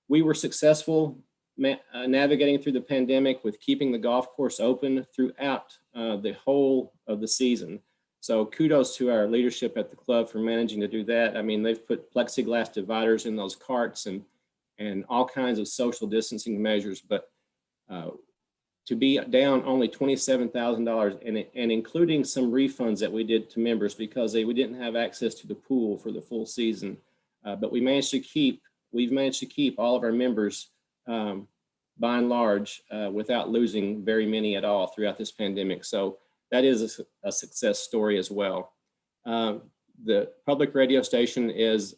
we were successful navigating through the pandemic with keeping the golf course open throughout the whole of the season. So kudos to our leadership at the club for managing to do that. I mean, they've put plexiglass dividers in those carts and all kinds of social distancing measures, but to be down only $27,000 and including some refunds that we did to members because we didn't have access to the pool for the full season. But we've managed to keep all of our members by and large without losing very many at all throughout this pandemic. So that is a success story as well. The public radio station is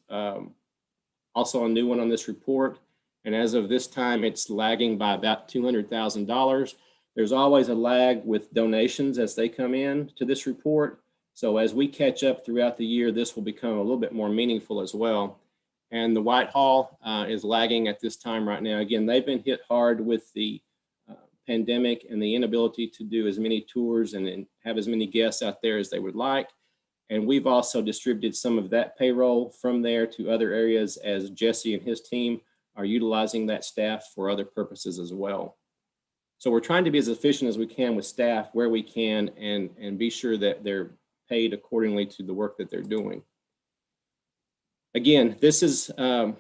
also a new one on this report. And as of this time, it's lagging by about $200,000. There's always a lag with donations as they come in to this report. So as we catch up throughout the year, this will become a little bit more meaningful as well. And the Whitehall is lagging at this time right now. Again, they've been hit hard with the pandemic and the inability to do as many tours and have as many guests out there as they would like. And we've also distributed some of that payroll from there to other areas as Jesse and his team are utilizing that staff for other purposes as well. So we're trying to be as efficient as we can with staff where we can and be sure that they're paid accordingly to the work that they're doing. Again, this is for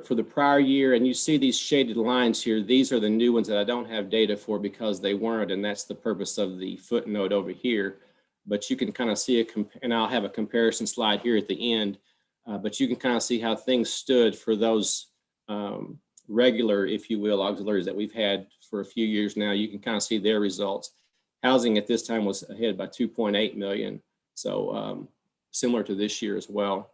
the prior year, and you see these shaded lines here. These are the new ones that I don't have data for because they weren't, and that's the purpose of the footnote over here. But you can kind of see and I'll have a comparison slide here at the end. But you can kind of see how things stood for those regular, if you will, auxiliaries that we've had for a few years now. You can kind of see their results. Housing at this time was ahead by 2.8 million. So similar to this year as well.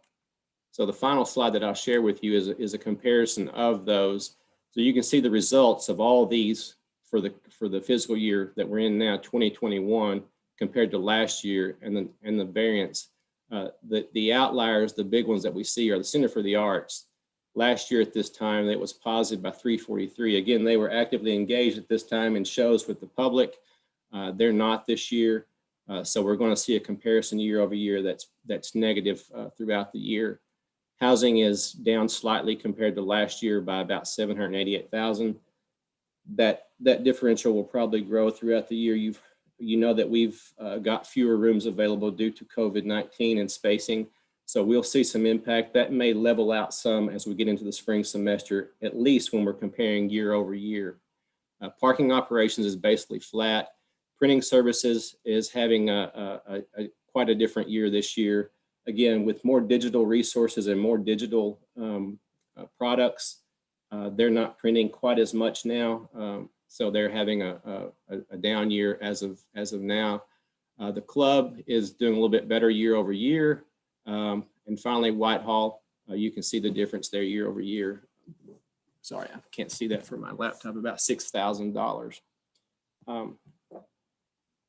So the final slide that I'll share with you is a comparison of those. So you can see the results of all these for the fiscal year that we're in now, 2021, compared to last year, and the variance. The outliers, the big ones that we see are the Center for the Arts. Last year at this time, it was positive by 343. Again, they were actively engaged at this time in shows with the public. They're not this year. So we're going to see a comparison year over year that's negative throughout the year. Housing is down slightly compared to last year by about 788,000. That differential will probably grow throughout the year. You know that we've got fewer rooms available due to COVID-19 and spacing. So we'll see some impact. That may level out some as we get into the spring semester, at least when we're comparing year over year. Parking operations is basically flat. Printing services is having quite a different year this year. Again, with more digital resources and more digital products, they're not printing quite as much now. So they're having a down year as of now. The club is doing a little bit better year over year. And finally, Whitehall, you can see the difference there year over year. Sorry, I can't see that from my laptop, about $6,000.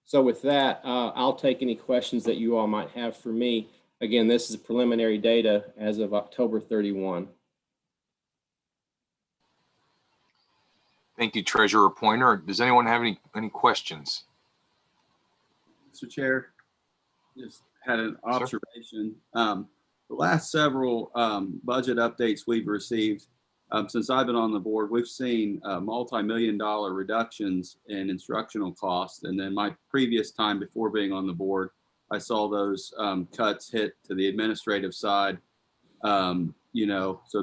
So with that, I'll take any questions that you all might have for me. Again, this is preliminary data as of October 31. Thank you, Treasurer Pointer. Does anyone have any questions? Mr. Chair, just had an observation. The last several budget updates we've received since I've been on the board, we've seen multi-million-dollar reductions in instructional costs. And then my previous time before being on the board, I saw those cuts hit to the administrative side. So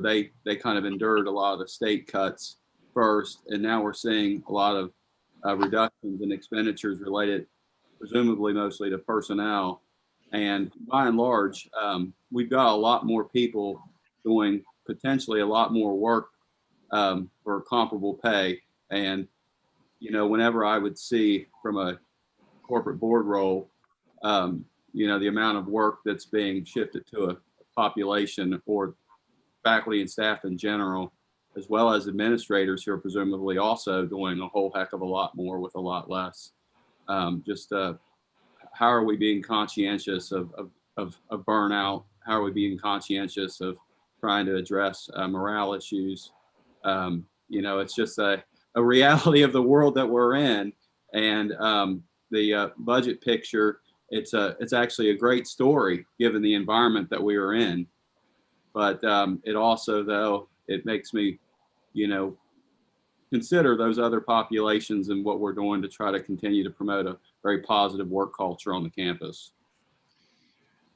they kind of endured a lot of the state cuts first, and now we're seeing a lot of reductions in expenditures related presumably mostly to personnel. And by and large, we've got a lot more people doing potentially a lot more work for comparable pay. And, whenever I would see from a corporate board role, the amount of work that's being shifted to a population or faculty and staff in general, as well as administrators who are presumably also doing a whole heck of a lot more with a lot less. How are we being conscientious of burnout? How are we being conscientious of trying to address morale issues? It's just a reality of the world that we're in. And the budget picture, it's actually a great story given the environment that we are in. But it also, though, it makes me, consider those other populations and what we're doing to try to continue to promote a very positive work culture on the campus.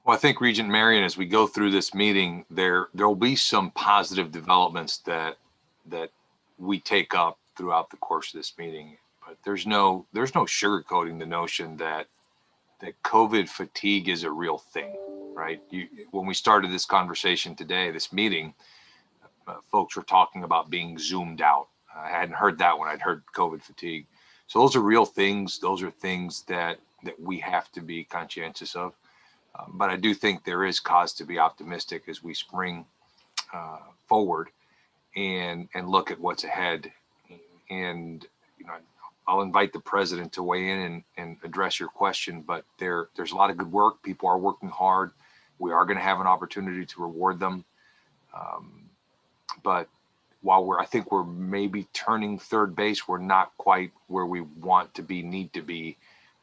Well, I think Regent Marion, as we go through this meeting, there'll be some positive developments that we take up throughout the course of this meeting. But there's no sugarcoating the notion that COVID fatigue is a real thing, right? When we started this conversation today, this meeting, folks were talking about being zoomed out. I hadn't heard that when I'd heard COVID fatigue. So those are real things. Those are things that we have to be conscientious of. But I do think there is cause to be optimistic as we spring forward and look at what's ahead. And I'll invite the president to weigh in and address your question. But there's a lot of good work. People are working hard. We are going to have an opportunity to reward them. But while I think we're maybe turning third base, we're not quite where we want to be, need to be,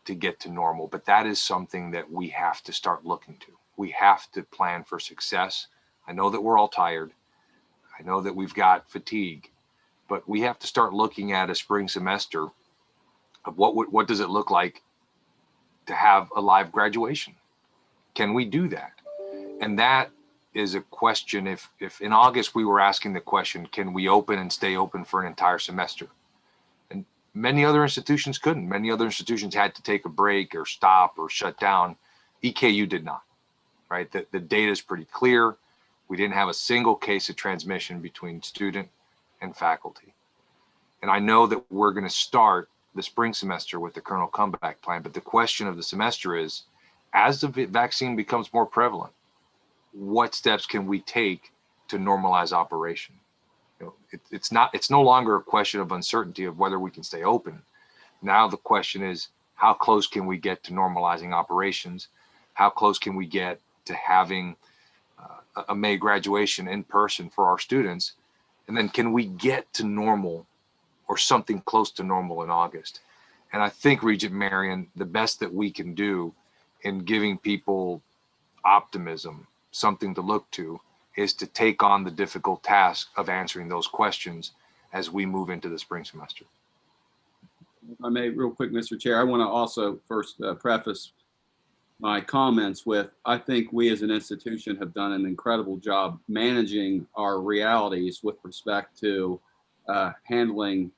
to get to normal. But that is something that we have to start looking to. We have to plan for success. I know that we're all tired. I know that we've got fatigue, but we have to start looking at a spring semester of what does it look like to have a live graduation? Can we do that? And that is a question. If in August we were asking the question, can we open and stay open for an entire semester? And many other institutions couldn't. Many other institutions had to take a break or stop or shut down. EKU did not, right? The data is pretty clear. We didn't have a single case of transmission between student and faculty. And I know that we're going to start the spring semester with the Kernel Comeback Plan, but the question of the semester is, as the vaccine becomes more prevalent, what steps can we take to normalize operation? It's no longer a question of uncertainty of whether we can stay open. Now the question is, how close can we get to normalizing operations? How close can we get to having a May graduation in person for our students? And then can we get to normal or something close to normal in August? And I think, Regent Marion, the best that we can do in giving people optimism, something to look to, is to take on the difficult task of answering those questions as we move into the spring semester. If I may, real quick, Mr. Chair, I want to also first preface my comments with, I think we as an institution have done an incredible job managing our realities with respect to handling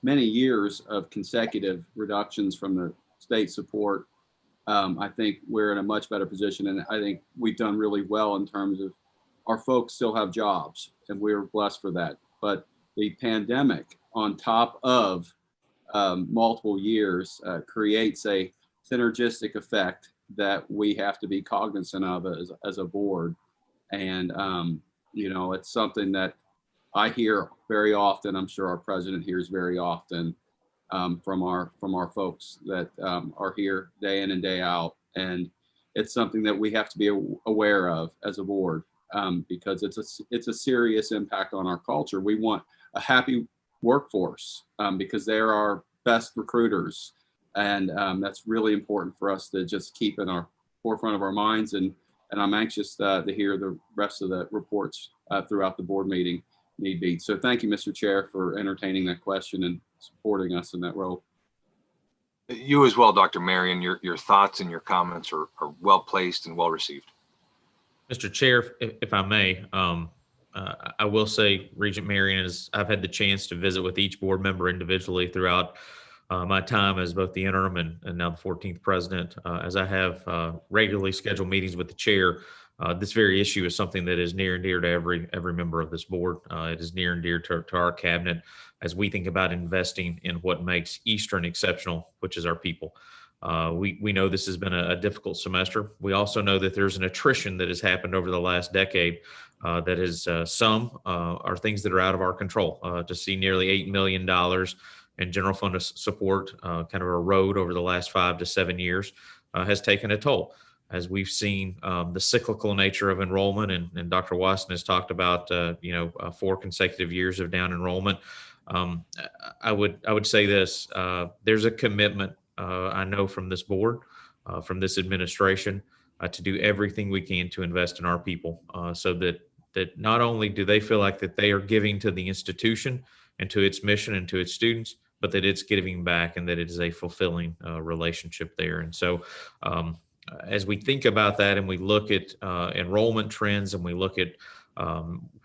many years of consecutive reductions from the state support. I think we're in a much better position, and I think we've done really well in terms of our folks still have jobs, and we're blessed for that. But the pandemic on top of multiple years creates a synergistic effect that we have to be cognizant of as a board. And, it's something that I hear very often. I'm sure our president hears very often from our folks that are here day in and day out. And it's something that we have to be aware of as a board because it's a serious impact on our culture. We want a happy workforce because they're our best recruiters. And that's really important for us to just keep in our forefront of our minds. And I'm anxious to hear the rest of the reports throughout the board meeting need be. So thank you, Mr. Chair, for entertaining that question and supporting us in that role. You as well, Dr. Marion. Your thoughts and your comments are well placed and well received. Mr. Chair, if I may, I will say, Regent Marion, I've had the chance to visit with each board member individually throughout my time as both the interim and now the 14th president, as I have regularly scheduled meetings with the chair. This very issue is something that is near and dear to every member of this board. It is near and dear to our cabinet as we think about investing in what makes Eastern exceptional, which is our people. We know this has been a difficult semester. We also know that there's an attrition that has happened over the last decade that is some are things that are out of our control. To see nearly $8 million in general fund support kind of erode over the last 5 to 7 years has taken a toll. As we've seen the cyclical nature of enrollment, and Dr. Watson has talked about 4 consecutive years of down enrollment. I would say this: there's a commitment I know from this board, from this administration, to do everything we can to invest in our people, so that not only do they feel like that they are giving to the institution and to its mission and to its students, but that it's giving back and that it is a fulfilling relationship there. And so, as we think about that and we look at enrollment trends and we look at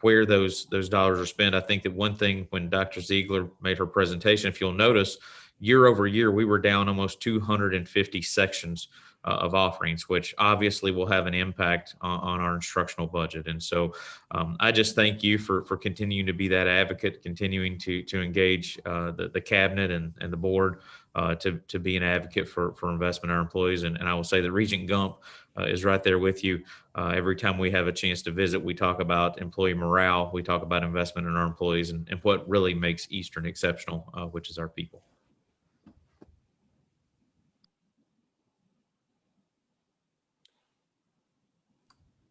where those dollars are spent, I think that one thing, when Dr. Ziegler made her presentation, if you'll notice, year over year, we were down almost 250 sections of offerings, which obviously will have an impact on our instructional budget. And so I just thank you for continuing to be that advocate, continuing to engage the cabinet and the board to be an advocate for investment in our employees. And I will say that Regent Gump is right there with you. Every time we have a chance to visit, we talk about employee morale, we talk about investment in our employees, and what really makes Eastern exceptional, which is our people.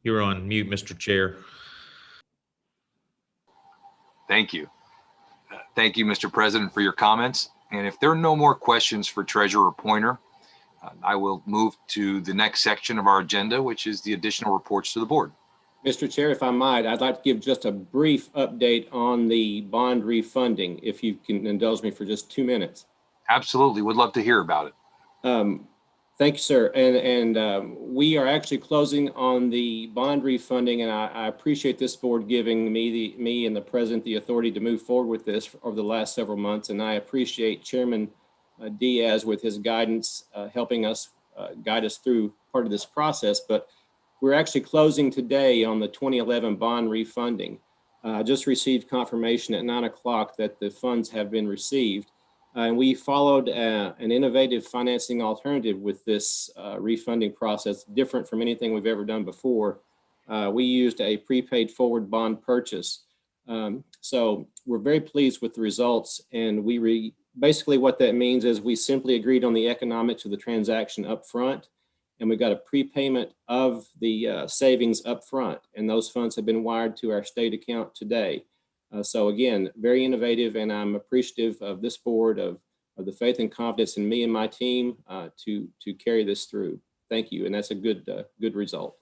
You're on mute, Mr. Chair. Thank you. Thank you, Mr. President, for your comments. And if there are no more questions for Treasurer Pointer, I will move to the next section of our agenda, which is the additional reports to the board. Mr. Chair, if I might, I'd like to give just a brief update on the bond refunding, if you can indulge me for just 2 minutes. Absolutely. Would love to hear about it. Thank you, sir. And we are actually closing on the bond refunding, and I appreciate this board giving me and the president the authority to move forward with this over the last several months. And I appreciate Chairman Diaz with his guidance, helping us guide us through part of this process. But we're actually closing today on the 2011 bond refunding. I just received confirmation at 9 o'clock that the funds have been received. And we followed an innovative financing alternative with this refunding process, different from anything we've ever done before. We used a prepaid forward bond purchase. So we're very pleased with the results. And basically what that means is we simply agreed on the economics of the transaction up front, and we got a prepayment of the savings up front. And those funds have been wired to our state account today. So again, very innovative, and I'm appreciative of this board of the faith and confidence in me and my team to carry this through. Thank you, and that's a good result.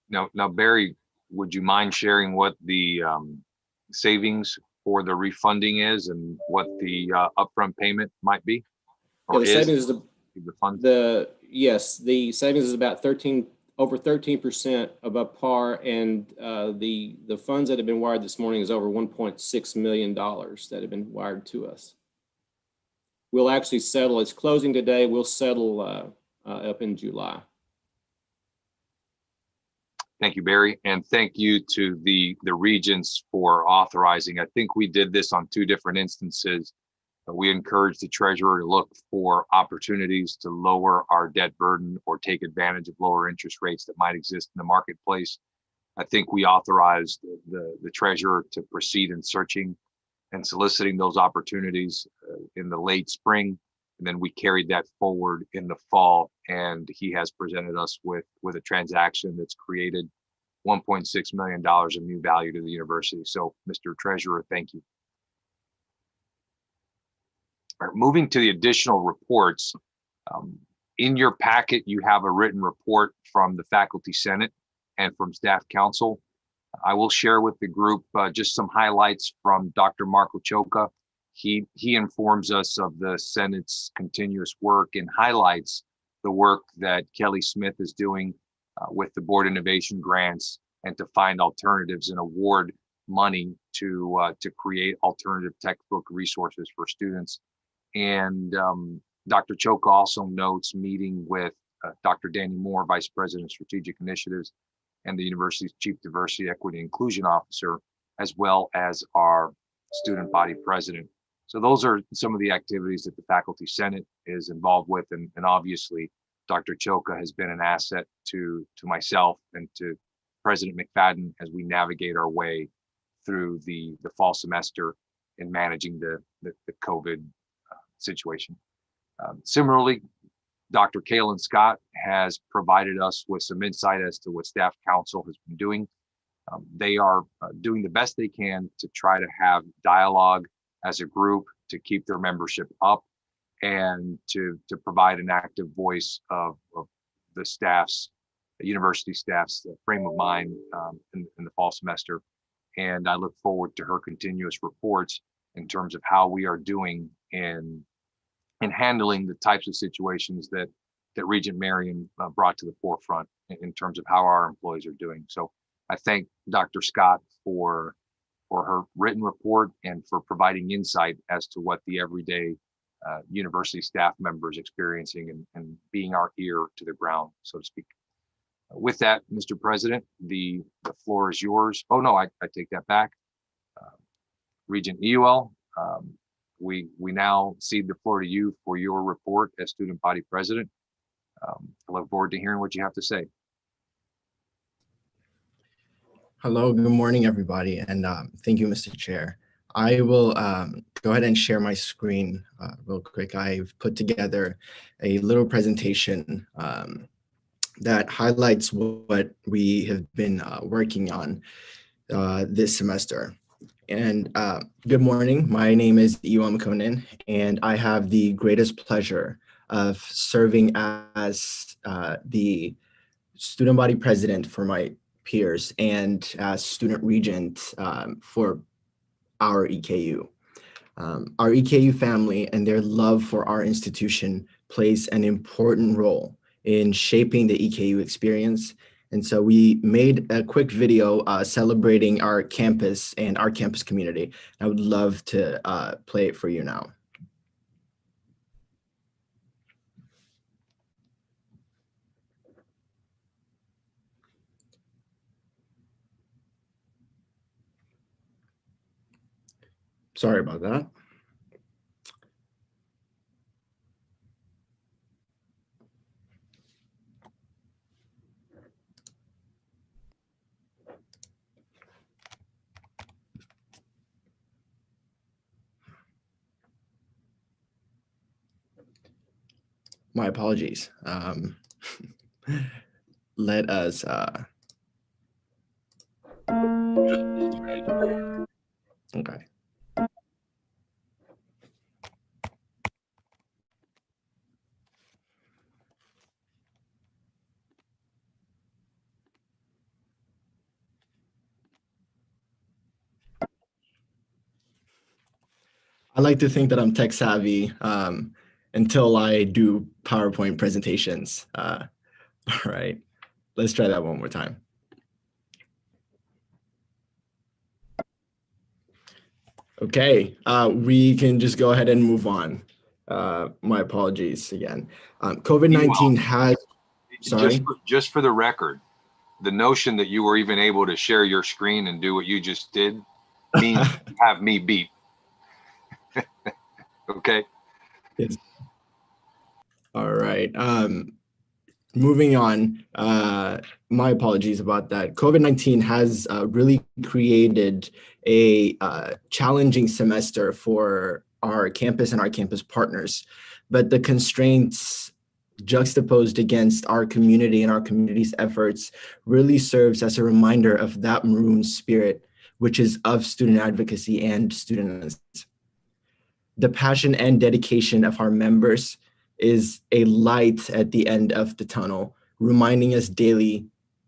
Now, Barry, would you mind sharing what the savings for the refunding is and what the upfront payment might be? Or the savings is the fund? Yes, the savings is about over 13% above par, and the funds that have been wired this morning is over $1.6 million that have been wired to us. We'll actually settle, it's closing today, we'll settle up in July. Thank you, Barry, and thank you to the Regents for authorizing. I think we did this on 2 different instances. We encourage the treasurer to look for opportunities to lower our debt burden or take advantage of lower interest rates that might exist in the marketplace. I think we authorized the treasurer to proceed in searching and soliciting those opportunities in the late spring. And then we carried that forward in the fall, and he has presented us with a transaction that's created $1.6 million of new value to the university. So, Mr. Treasurer, thank you. All right, moving to the additional reports. In your packet, you have a written report from the Faculty Senate and from Staff Council. I will share with the group just some highlights from Dr. Marco Choca. He informs us of the Senate's continuous work and highlights the work that Kelly Smith is doing with the board innovation grants and to find alternatives and award money to create alternative textbook resources for students. And Dr. Choca also notes meeting with Dr. Danny Moore, Vice President of Strategic Initiatives, and the university's Chief Diversity, Equity, and Inclusion Officer, as well as our student body president. So those are some of the activities that the Faculty Senate is involved with, and obviously Dr. Choka has been an asset to myself and to President McFadden as we navigate our way through the fall semester in managing the COVID situation. Similarly, Dr. Kaylin Scott has provided us with some insight as to what staff council has been doing. They are doing the best they can to try to have dialogue as a group to keep their membership up and to provide an active voice of the staff's, the university staff's frame of mind in the fall semester. And I look forward to her continuous reports in terms of how we are doing in handling the types of situations that Regent Marion brought to the forefront in terms of how our employees are doing. So I thank Dr. Scott for her written report and for providing insight as to what the everyday university staff members experiencing and being our ear to the ground, so to speak. With that, Mr. President, the floor is yours. Oh no, I take that back. Regent EUL, we now cede the floor to you for your report as student body president. I look forward to hearing what you have to say. Hello, good morning, everybody, and thank you, Mr. Chair. I will go ahead and share my screen real quick. I've put together a little presentation that highlights what we have been working on this semester. And good morning, my name is Iwan Konin, and I have the greatest pleasure of serving as the student body president for my peers and as student regent for our EKU. Our EKU family and their love for our institution plays an important role in shaping the EKU experience. And so we made a quick video celebrating our campus and our campus community. I would love to play it for you now. Sorry about that. My apologies. Let us okay. I like to think that I'm tech savvy until I do PowerPoint presentations. All right, let's try that one more time. Okay, we can just go ahead and move on. My apologies again. COVID-19 has, sorry? Just for the record, the notion that you were even able to share your screen and do what you just did means you have me beat. Okay. Yes. All right. Moving on. My apologies about that. COVID-19 has really created a challenging semester for our campus and our campus partners, but the constraints juxtaposed against our community and our community's efforts really serves as a reminder of that maroon spirit, which is of student advocacy and students. The passion and dedication of our members is a light at the end of the tunnel, reminding us daily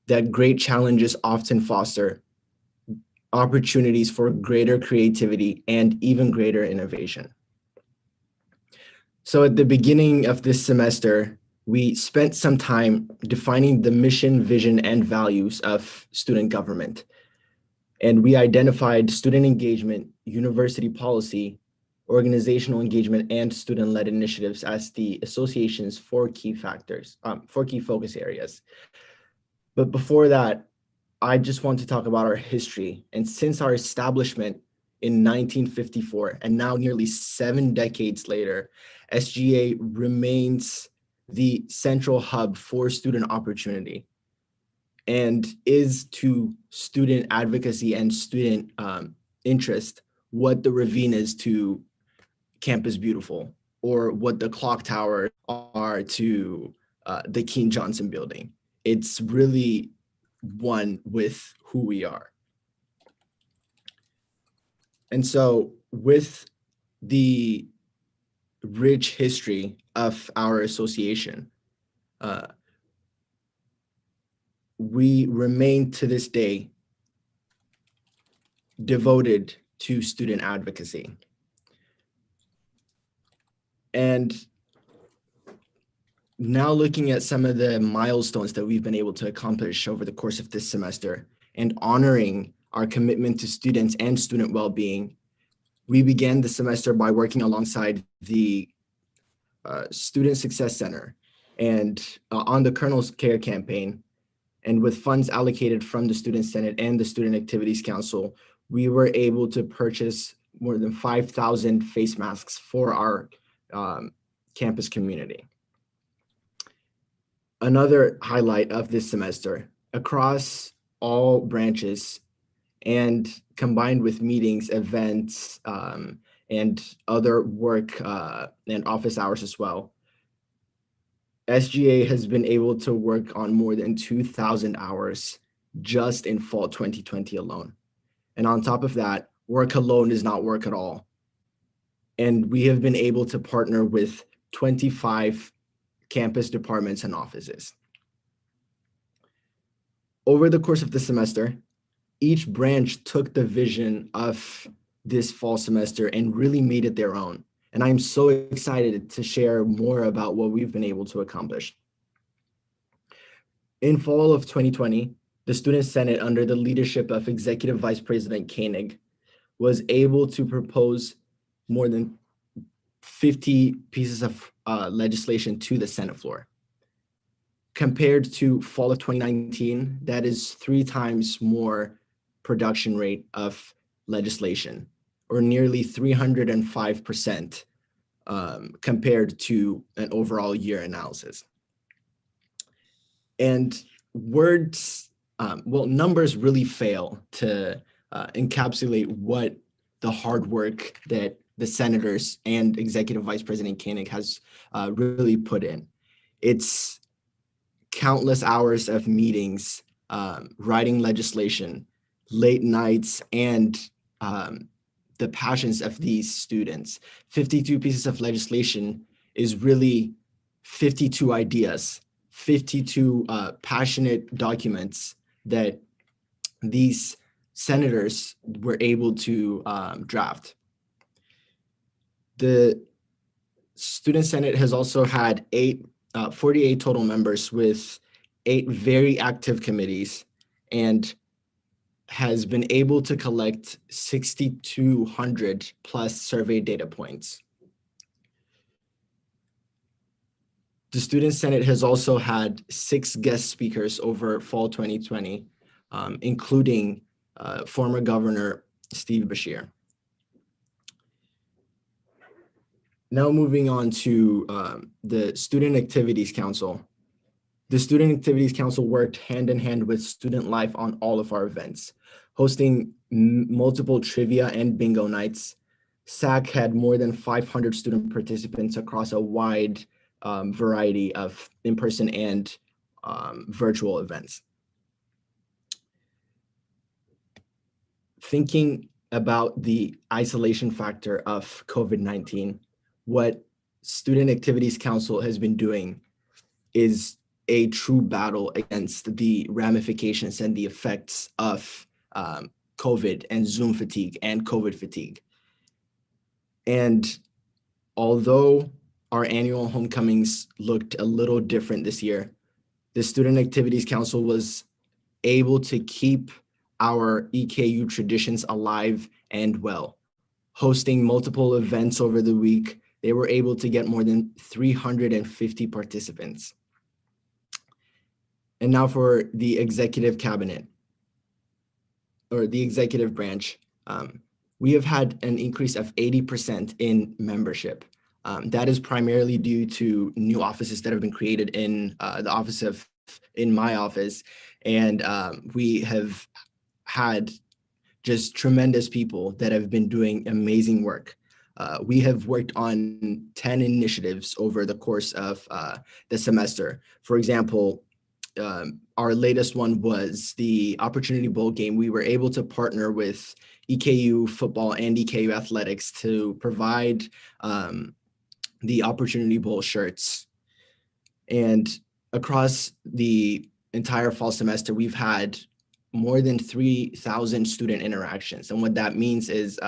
that great challenges often foster opportunities for greater creativity and even greater innovation. So at the beginning of this semester, we spent some time defining the mission, vision, and values of student government. And we identified student engagement, university policy, organizational engagement, and student-led initiatives as the association's four key focus areas. But before that, I just want to talk about our history. And since our establishment in 1954, and now nearly 7 decades later, SGA remains the central hub for student opportunity and is to student advocacy and student interest what the ravine is to Campus Beautiful, or what the clock towers are to the Keene Johnson building. It's really one with who we are. And so with the rich history of our association, we remain to this day devoted to student advocacy. And now looking at some of the milestones that we've been able to accomplish over the course of this semester and honoring our commitment to students and student well-being, we began the semester by working alongside the Student Success Center and on the Colonel's Care campaign. And with funds allocated from the Student Senate and the Student Activities Council, we were able to purchase more than 5,000 face masks for our campus community. Another highlight of this semester, across all branches and combined with meetings, events, and other work and office hours as well, SGA has been able to work on more than 2,000 hours just in fall 2020 alone. And on top of that, work alone is not work at all. And we have been able to partner with 25 campus departments and offices. Over the course of the semester, each branch took the vision of this fall semester and really made it their own. And I'm so excited to share more about what we've been able to accomplish. In fall of 2020, the Student Senate, under the leadership of Executive Vice President Koenig, was able to propose more than 50 pieces of legislation to the Senate floor. Compared to fall of 2019, that is 3 times more production rate of legislation, or nearly 305% compared to an overall year analysis. And numbers really fail to encapsulate what the hard work that the senators and Executive Vice President Koenig has really put in. It's countless hours of meetings, writing legislation, late nights, and the passions of these students. 52 pieces of legislation is really 52 ideas, 52 passionate documents that these senators were able to draft. The Student Senate has also had 48 total members with 8 very active committees, and has been able to collect 6,200 plus survey data points. The Student Senate has also had 6 guest speakers over fall 2020, including former Governor Steve Beshear. Now moving on to the Student Activities Council. The Student Activities Council worked hand in hand with Student Life on all of our events, hosting multiple trivia and bingo nights. SAC had more than 500 student participants across a wide variety of in-person and virtual events. Thinking about the isolation factor of COVID-19, what Student Activities Council has been doing is a true battle against the ramifications and the effects of COVID and Zoom fatigue and COVID fatigue. And although our annual homecomings looked a little different this year, the Student Activities Council was able to keep our EKU traditions alive and well. Hosting multiple events over the week, they were able to get more than 350 participants. And now for the executive cabinet, or the executive branch, we have had an increase of 80% in membership. That is primarily due to new offices that have been created in my office. And we have had just tremendous people that have been doing amazing work. We have worked on 10 initiatives over the course of the semester. For example, our latest one was the Opportunity Bowl game. We were able to partner with EKU football and EKU athletics to provide the Opportunity Bowl shirts. And across the entire fall semester, we've had more than 3,000 student interactions. And what that means is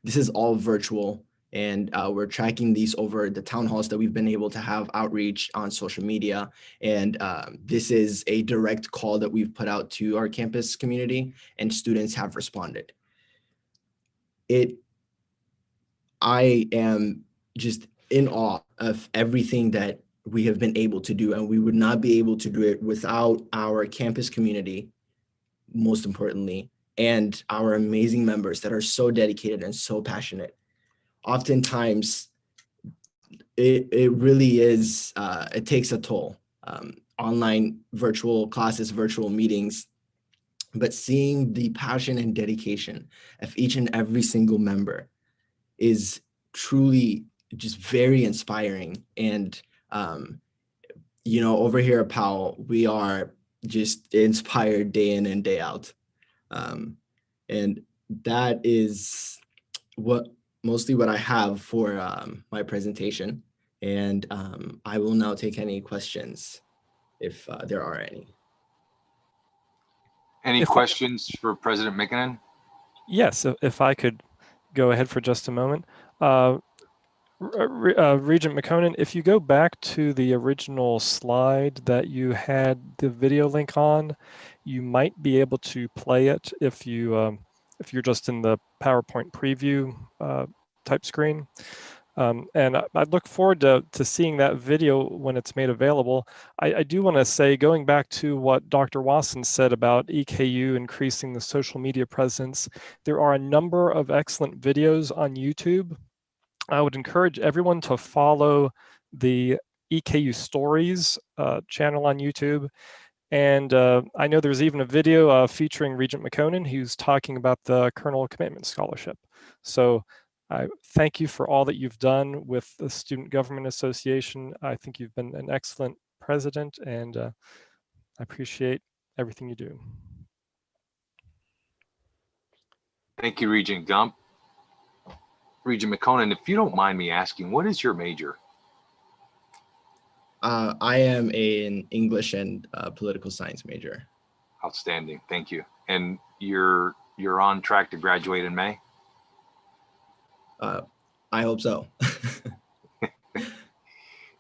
this is all virtual, and we're tracking these over the town halls that we've been able to have outreach on social media. And this is a direct call that we've put out to our campus community, and students have responded. I am just in awe of everything that we have been able to do, and we would not be able to do it without our campus community, most importantly, and our amazing members that are so dedicated and so passionate. Oftentimes, it really is, it takes a toll. Online virtual classes, virtual meetings, but seeing the passion and dedication of each and every single member is truly just very inspiring. And, over here at Powell, we are just inspired day in and day out. And that is mostly what I have for my presentation. And I will now take any questions if there are any. Any questions for President Mikkonen? Yes, if I could go ahead for just a moment. Regent McConan, if you go back to the original slide that you had the video link on, you might be able to play it if you're just in the PowerPoint preview type screen. And I look forward to seeing that video when it's made available. I do want to say, going back to what Dr. Wasson said about EKU increasing the social media presence, there are a number of excellent videos on YouTube. I would encourage everyone to follow the EKU Stories channel on YouTube. And I know there's even a video featuring Regent McConan, who's talking about the Colonel Commitment Scholarship. So I thank you for all that you've done with the Student Government Association. I think you've been an excellent president, and I appreciate everything you do. Thank you, Regent Gump. Regent McConan, if you don't mind me asking, what is your major? I am an English and political science major. Outstanding, thank you. And you're on track to graduate in May? I hope so.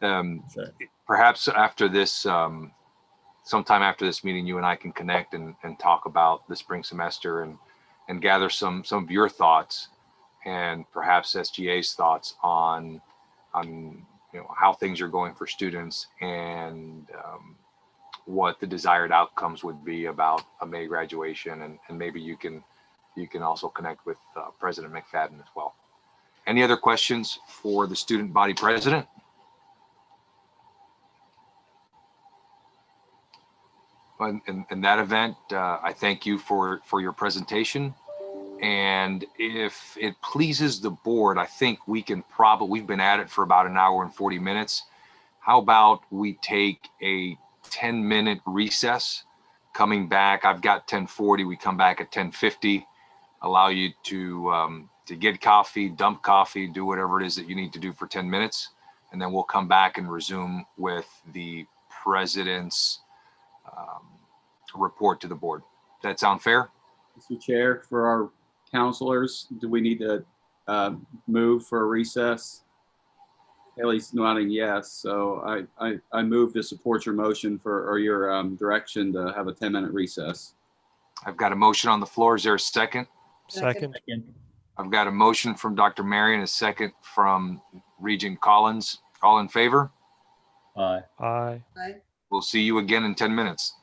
Sure. Perhaps after this, sometime after this meeting, you and I can connect and talk about the spring semester and gather some of your thoughts and perhaps SGA's thoughts on how things are going for students and what the desired outcomes would be about a May graduation, and maybe you can also connect with President McFadden as well. Any other questions for the student body president? In that event, I thank you for your presentation. And if it pleases the board, I think we've been at it for about an hour and 40 minutes. How about we take a 10-minute recess? Coming back, I've got 10:40, we come back at 10:50, allow you to get coffee, dump coffee, do whatever it is that you need to do for 10 minutes. And then we'll come back and resume with the president's report to the board. Does that sound fair? Mr. Chair, for our counselors, do we need to move for a recess? Haley's nodding yes, so I move to support your motion or your direction to have a 10-minute recess. I've got a motion on the floor. Is there a second? Second. I've got a motion from Dr. Marion, a second from Regent Collins. All in favor? Aye. Aye. We'll see you again in 10 minutes.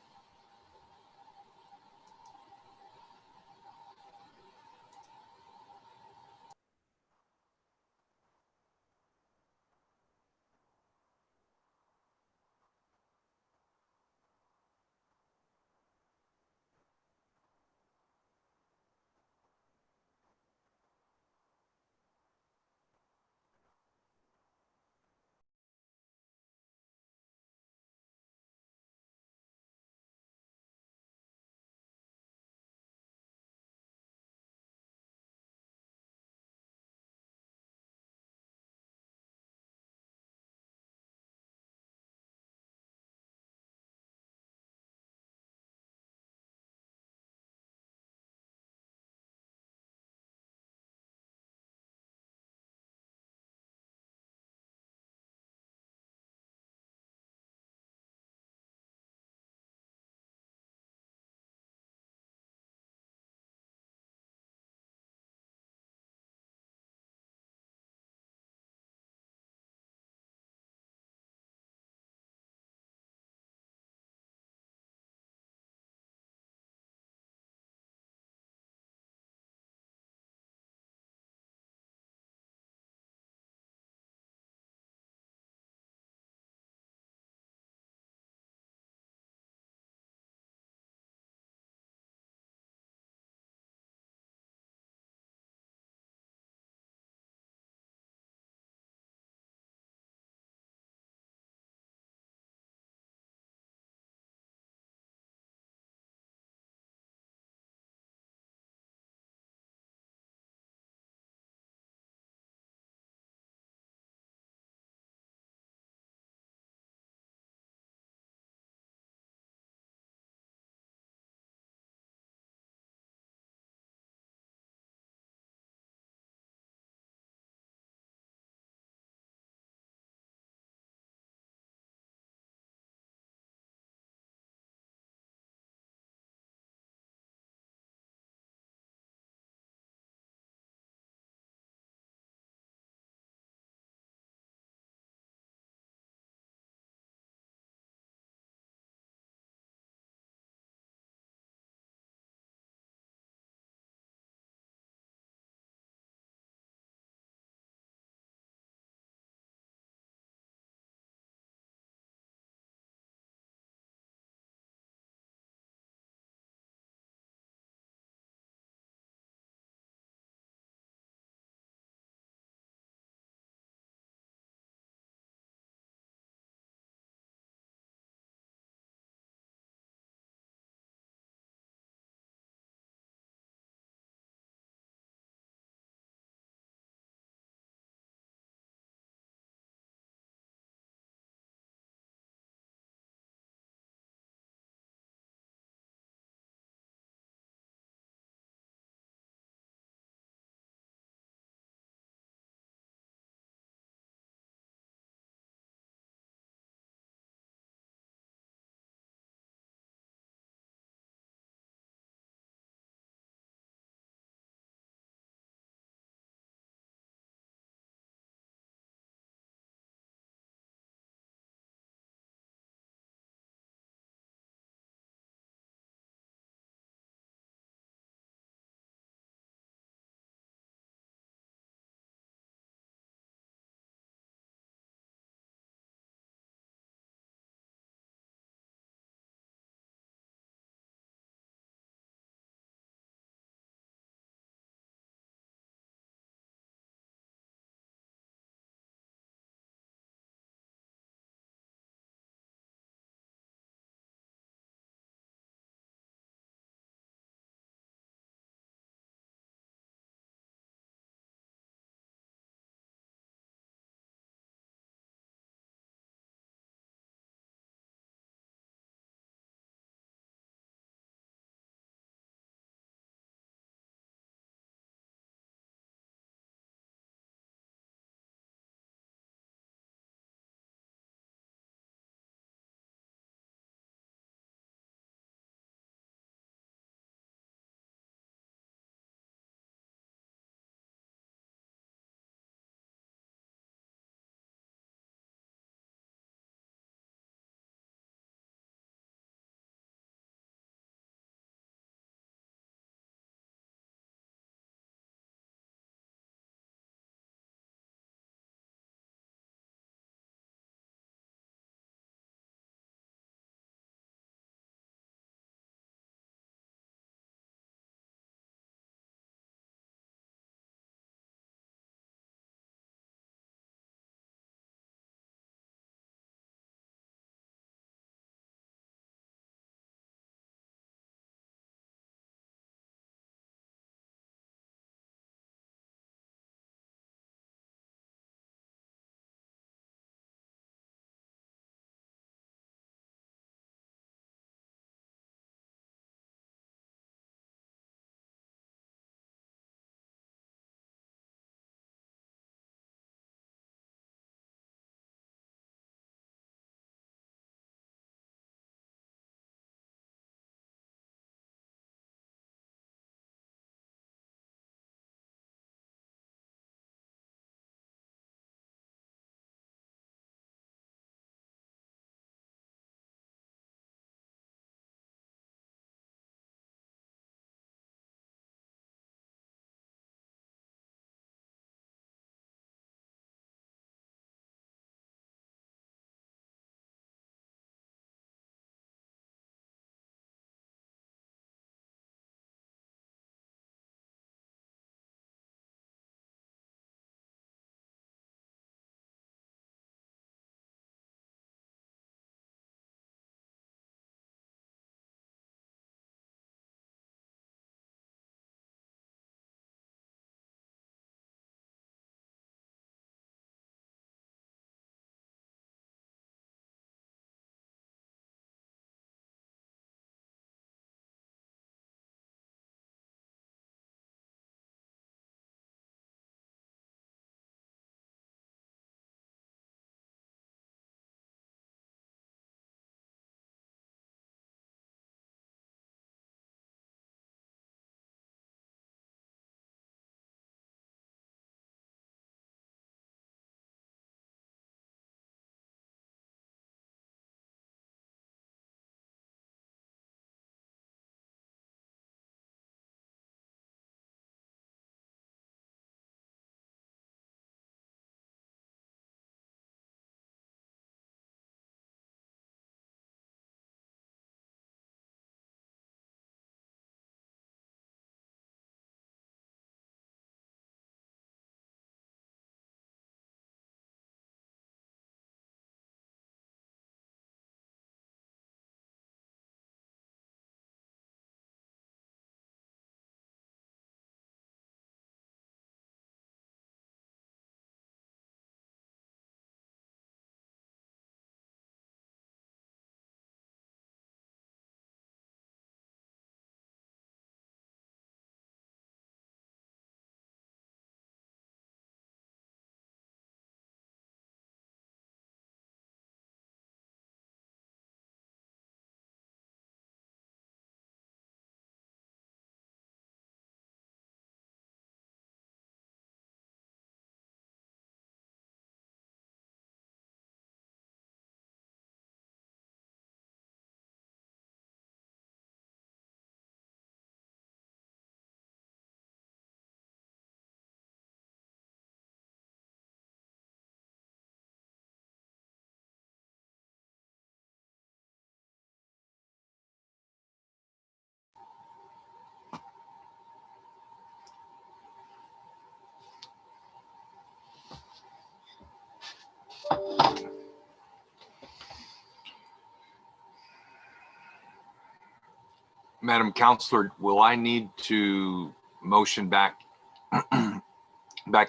Madam Counselor, will I need to motion back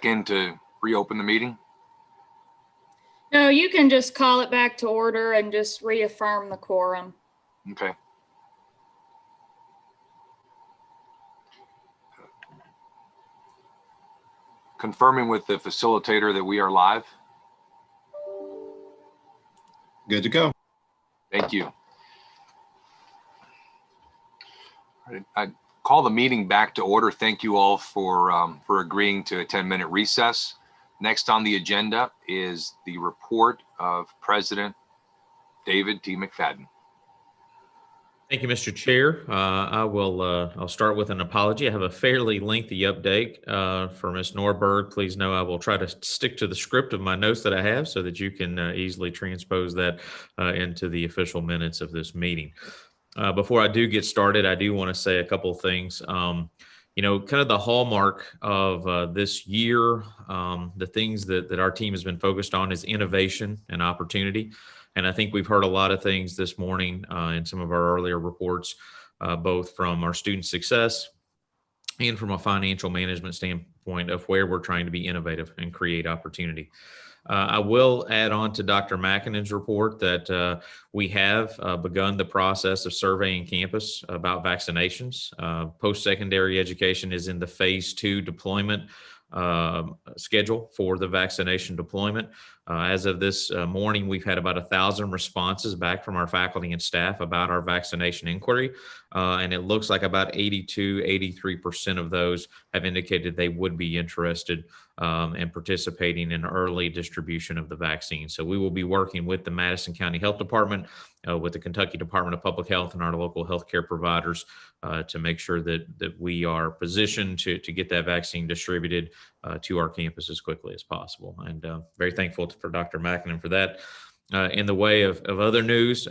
in to reopen the meeting? No, you can just call it back to order and just reaffirm the quorum. Okay. Confirming with the facilitator that we are live. Good to go. Thank you. I call the meeting back to order. Thank you all for agreeing to a 10-minute recess. Next on the agenda is the report of President David T. McFadden. Thank you, Mr. Chair. I'll start with an apology. I have a fairly lengthy update for Ms. Norberg. Please know I will try to stick to the script of my notes that I have so that you can easily transpose that into the official minutes of this meeting. Before I do get started, I do want to say a couple of things. You know, kind of the hallmark of this year, the things that our team has been focused on is innovation and opportunity. And I think we've heard a lot of things this morning in some of our earlier reports, both from our student success and from a financial management standpoint of where we're trying to be innovative and create opportunity. I will add on to Dr. Mackinnon's report that we have begun the process of surveying campus about vaccinations. Post-secondary education is in the phase 2 deployment schedule for the vaccination deployment. As of this morning, we've had about 1,000 responses back from our faculty and staff about our vaccination inquiry. And it looks like about 83% of those have indicated they would be interested in participating in early distribution of the vaccine. So we will be working with the Madison County Health Department, with the Kentucky Department of Public Health and our local healthcare providers to make sure that we are positioned to get that vaccine distributed to our campus as quickly as possible. And very thankful for Dr. Mackinnon for that. In the way of other news,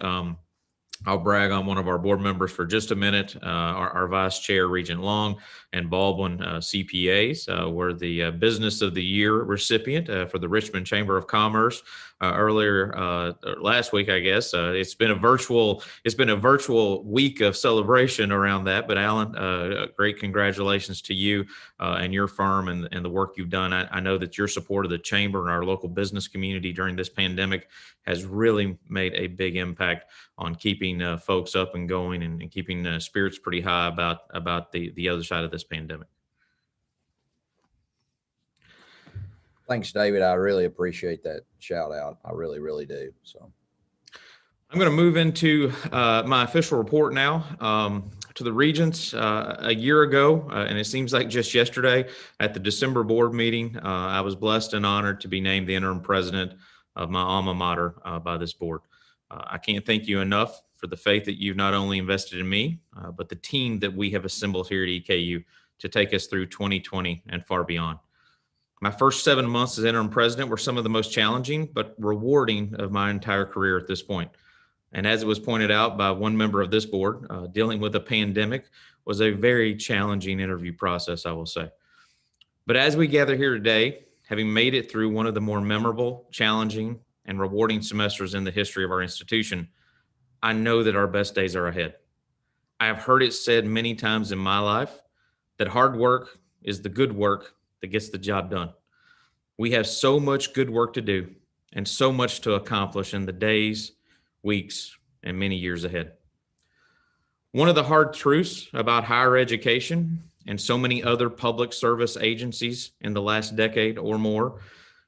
I'll brag on one of our board members for just a minute. Our Vice Chair, Regent Long, and Baldwin CPAs were the Business of the Year recipient for the Richmond Chamber of Commerce earlier last week, I guess. It's been a virtual week of celebration around that. But Alan, great congratulations to you and your firm and the work you've done. I know that your support of the chamber and our local business community during this pandemic has really made a big impact on keeping folks up and going and keeping spirits pretty high about the other side of this pandemic. Thanks, David. I really appreciate that shout out. I really, really do. So I'm going to move into my official report now. To the Regents, a year ago, and it seems like just yesterday at the December board meeting, I was blessed and honored to be named the interim president of my alma mater by this board. I can't thank you enough for the faith that you've not only invested in me, but the team that we have assembled here at EKU to take us through 2020 and far beyond. My first 7 months as interim president were some of the most challenging but rewarding of my entire career at this point. And as it was pointed out by one member of this board, dealing with a pandemic was a very challenging interview process, I will say. But as we gather here today, having made it through one of the more memorable, challenging, and rewarding semesters in the history of our institution, I know that our best days are ahead. I have heard it said many times in my life that hard work is the good work that gets the job done. We have so much good work to do and so much to accomplish in the days, weeks, and many years ahead. One of the hard truths about higher education and so many other public service agencies in the last decade or more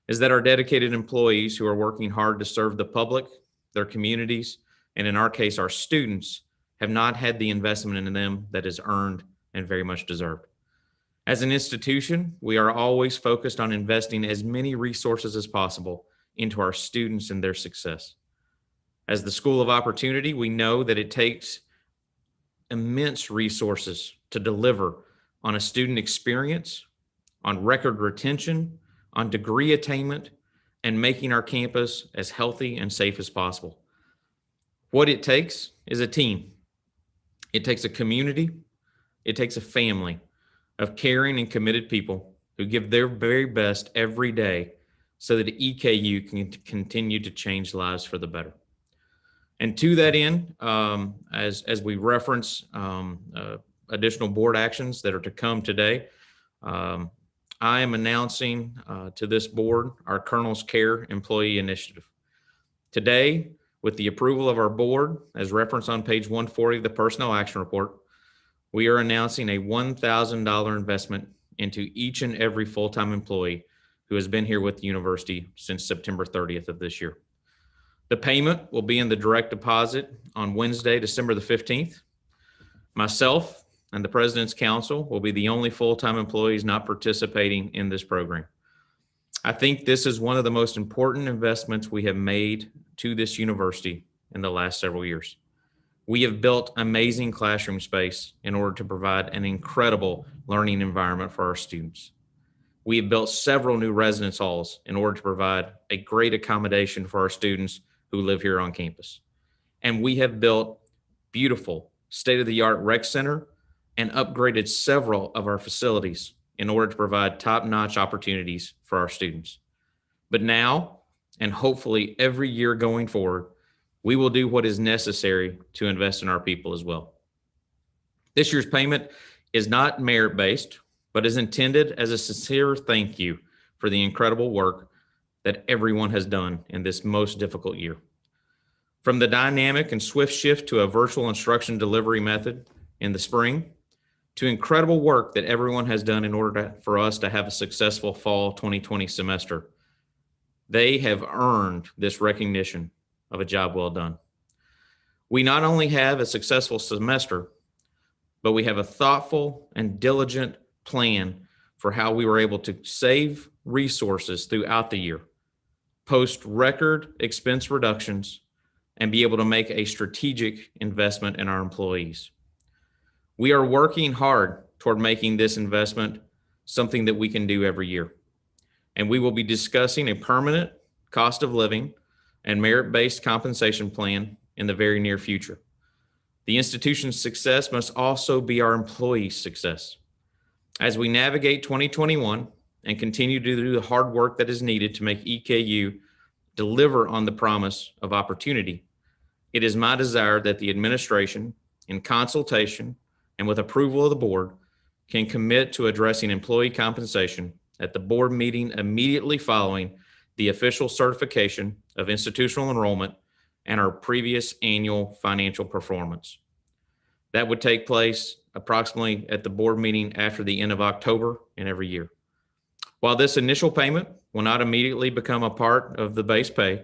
is that our dedicated employees who are working hard to serve the public, their communities, and in our case, our students, have not had the investment in them that is earned and very much deserved. As an institution, we are always focused on investing as many resources as possible into our students and their success. As the School of Opportunity, we know that it takes immense resources to deliver on a student experience, on record retention, on degree attainment, and making our campus as healthy and safe as possible. What it takes is a team. It takes a community. It takes a family of caring and committed people who give their very best every day so that EKU can continue to change lives for the better. And to that end, as we reference additional board actions that are to come today, I am announcing to this board our Colonel's Care Employee Initiative. Today, with the approval of our board, as referenced on page 140 of the Personnel Action Report, we are announcing a $1,000 investment into each and every full-time employee who has been here with the university since September 30th of this year. The payment will be in the direct deposit on Wednesday, December the 15th. Myself and the President's Council will be the only full-time employees not participating in this program. I think this is one of the most important investments we have made to this university in the last several years. We have built amazing classroom space in order to provide an incredible learning environment for our students. We have built several new residence halls in order to provide a great accommodation for our students who live here on campus. And we have built beautiful state-of-the-art rec center and upgraded several of our facilities in order to provide top-notch opportunities for our students. But now, and hopefully every year going forward, we will do what is necessary to invest in our people as well. This year's payment is not merit-based, but is intended as a sincere thank you for the incredible work that everyone has done in this most difficult year. From the dynamic and swift shift to a virtual instruction delivery method in the spring, to incredible work that everyone has done in order for us to have a successful fall 2020 semester, they have earned this recognition of a job well done. We not only have a successful semester, but we have a thoughtful and diligent plan for how we were able to save resources throughout the year, post record expense reductions, and be able to make a strategic investment in our employees. We are working hard toward making this investment something that we can do every year. And we will be discussing a permanent cost of living and merit-based compensation plan in the very near future. The institution's success must also be our employees' success. As we navigate 2021 and continue to do the hard work that is needed to make EKU deliver on the promise of opportunity, it is my desire that the administration, in consultation and with approval of the board, can commit to addressing employee compensation at the board meeting immediately following the official certification of institutional enrollment and our previous annual financial performance. That would take place approximately at the board meeting after the end of October in every year. While this initial payment will not immediately become a part of the base pay,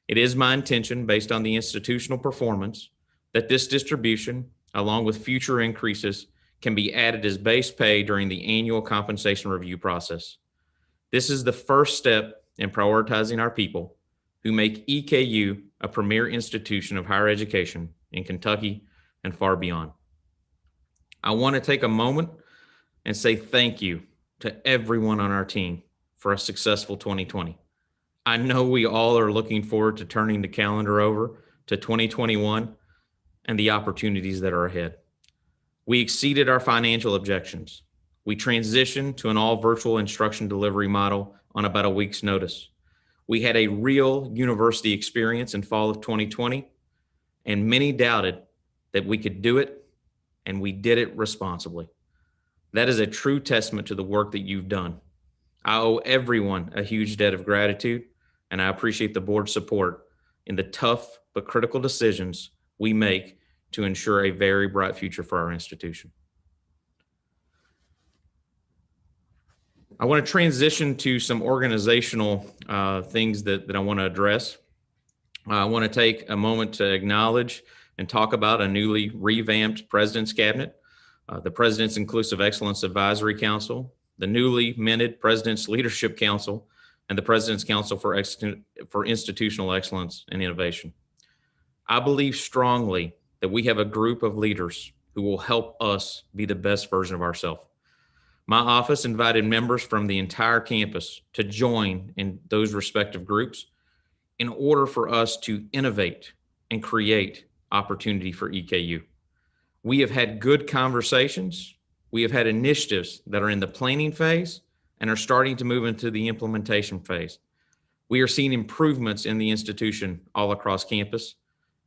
it is my intention, based on the institutional performance, that this distribution, along with future increases, can be added as base pay during the annual compensation review process. This is the first step in prioritizing our people who make EKU a premier institution of higher education in Kentucky and far beyond. I want to take a moment and say thank you to everyone on our team for a successful 2020. I know we all are looking forward to turning the calendar over to 2021 and the opportunities that are ahead. We exceeded our financial objections. We transitioned to an all virtual instruction delivery model on about a week's notice. We had a real university experience in fall of 2020, and many doubted that we could do it, and we did it responsibly. That is a true testament to the work that you've done. I owe everyone a huge debt of gratitude, and I appreciate the board's support in the tough but critical decisions we make to ensure a very bright future for our institution. I want to transition to some organizational things that I want to address. I want to take a moment to acknowledge and talk about a newly revamped President's Cabinet, the President's Inclusive Excellence Advisory Council, the newly minted President's Leadership Council, and the President's Council for Institutional Excellence and Innovation. I believe strongly that we have a group of leaders who will help us be the best version of ourselves. My office invited members from the entire campus to join in those respective groups in order for us to innovate and create opportunity for EKU. We have had good conversations. We have had initiatives that are in the planning phase and are starting to move into the implementation phase. We are seeing improvements in the institution all across campus,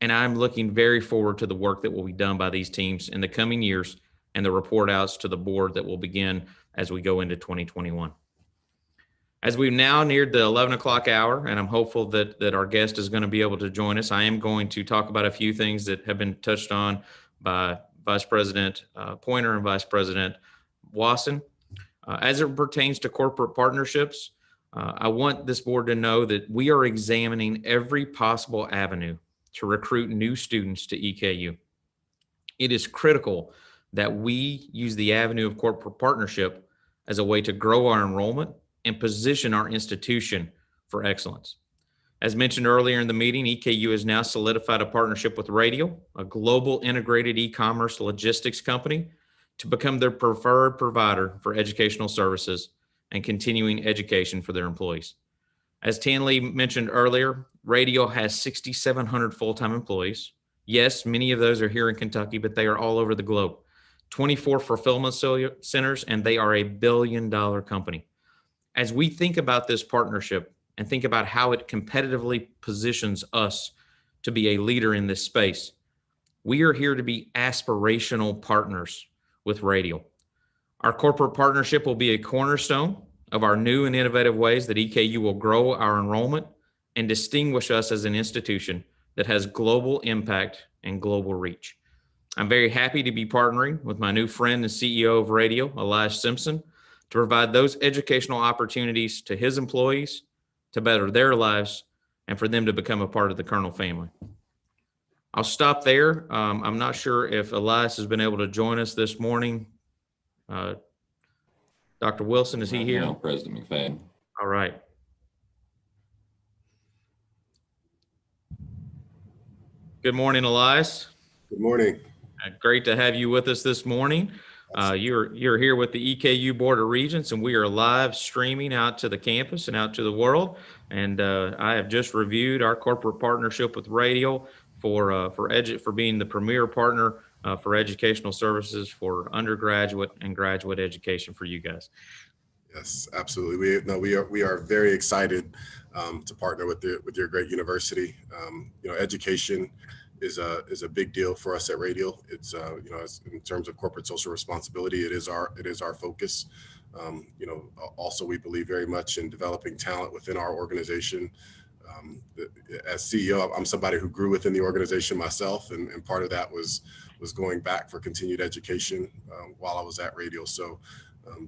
And I'm looking very forward to the work that will be done by these teams in the coming years and the report outs to the board that will begin as we go into 2021. As we've now neared the 11 o'clock hour, and I'm hopeful that our guest is going to be able to join us, I am going to talk about a few things that have been touched on by Vice President Pointer and Vice President Wasson. As it pertains to corporate partnerships, I want this board to know that we are examining every possible avenue to recruit new students to EKU. It is critical that we use the avenue of corporate partnership as a way to grow our enrollment and position our institution for excellence. As mentioned earlier in the meeting, EKU has now solidified a partnership with Radial, a global integrated e-commerce logistics company, to become their preferred provider for educational services and continuing education for their employees. As Tanley mentioned earlier, Radial has 6,700 full-time employees. Yes, many of those are here in Kentucky, but they are all over the globe. 24 fulfillment centers, and they are a $1 billion company. As we think about this partnership and think about how it competitively positions us to be a leader in this space, we are here to be aspirational partners with Radial. Our corporate partnership will be a cornerstone of our new and innovative ways that EKU will grow our enrollment and distinguish us as an institution that has global impact and global reach. I'm very happy to be partnering with my new friend and CEO of Radial, Elias Simpson, to provide those educational opportunities to his employees to better their lives and for them to become a part of the Kernel family. I'll stop there. I'm not sure if Elias has been able to join us this morning. Dr. Wilson, is he here? No, President McFadden. All right. Good morning, Elias. Good morning. Great to have you with us this morning. You're here with the EKU Board of Regents, and we are live streaming out to the campus and out to the world. And I have just reviewed our corporate partnership with Radial for being the premier partner for educational services for undergraduate and graduate education for you guys. Yes, absolutely. We are very excited to partner with your great university. Education is a big deal for us at Radial. It's in terms of corporate social responsibility, it is our focus. Also we believe very much in developing talent within our organization. As CEO, I'm somebody who grew within the organization myself, and part of that was going back for continued education while I was at Radial. So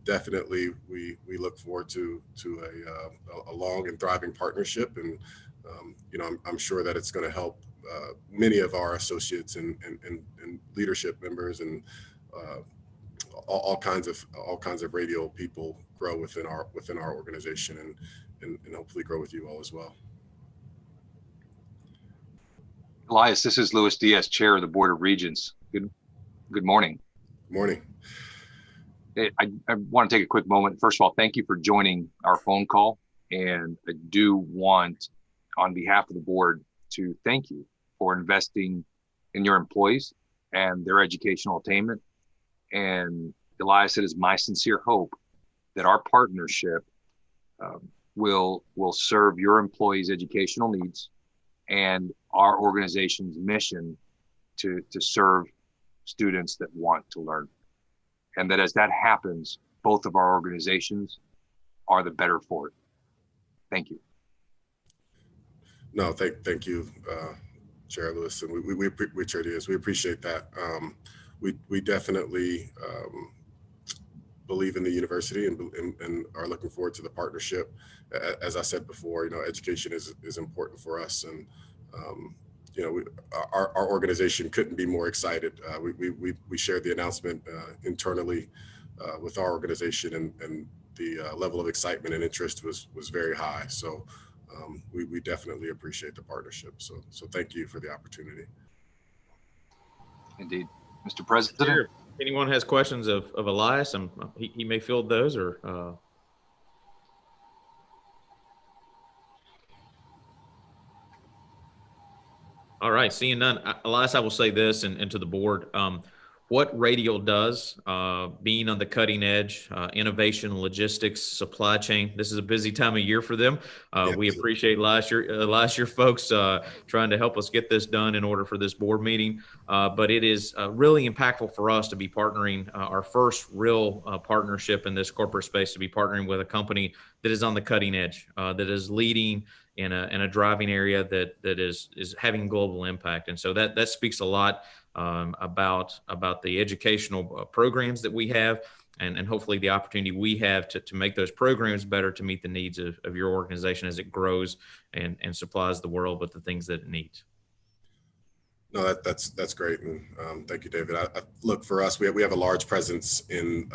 definitely we look forward to a long and thriving partnership, and I'm sure that it's going to help many of our associates and leadership members and all kinds of Radial people grow within our organization and hopefully grow with you all as well. Elias, this is Louis Diaz, Chair of the Board of Regents. Good morning. Good morning. I want to take a quick moment. First of all, thank you for joining our phone call. And I do want, on behalf of the board, to thank you for investing in your employees and their educational attainment. And Elias, it is my sincere hope that our partnership will serve your employees' educational needs and our organization's mission to serve students that want to learn. And that as that happens, both of our organizations are the better for it. Thank you. No, thank you, Chair Lewis, and we Chair Diaz, we appreciate that. We definitely believe in the university and are looking forward to the partnership. As I said before, education is important for us, and our organization couldn't be more excited. We shared the announcement internally with our organization, and the level of excitement and interest was very high. So we definitely appreciate the partnership. So thank you for the opportunity. Indeed. Mr. President. Sure. If anyone has questions of Elias, he may field those, or all right, seeing none. Elias, I will say this and to the board. what Radial does, being on the cutting edge, innovation, logistics, supply chain. This is a busy time of year for them. We appreciate last year folks trying to help us get this done in order for this board meeting. But it is really impactful for us to be partnering, our first real partnership in this corporate space, to be partnering with a company that is on the cutting edge, that is leading in a driving area that is having global impact. And so that speaks a lot about the educational programs that we have, and hopefully the opportunity we have to make those programs better to meet the needs of your organization as it grows and supplies the world with the things that it needs. No, that's great, and thank you, David. Look, for us, we have a large presence in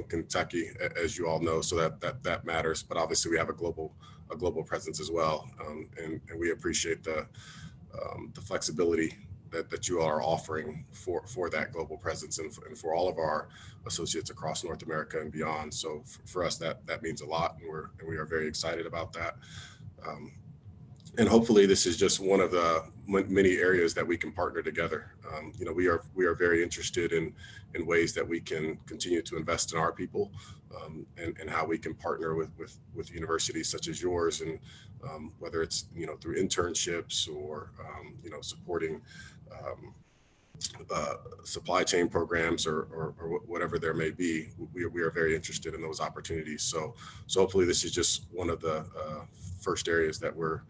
Kentucky, as you all know, so that matters. But obviously, we have a global presence as well, and we appreciate the flexibility that you are offering for that global presence and for all of our associates across North America and beyond. So for us, that means a lot, and we are very excited about that. And hopefully this is just one of the many areas that we can partner together. You know, we are very interested in ways that we can continue to invest in our people, and how we can partner with universities such as yours, and whether it's, you know, through internships or you know, supporting supply chain programs or whatever there may be. We are very interested in those opportunities. So hopefully this is just one of the first areas that we're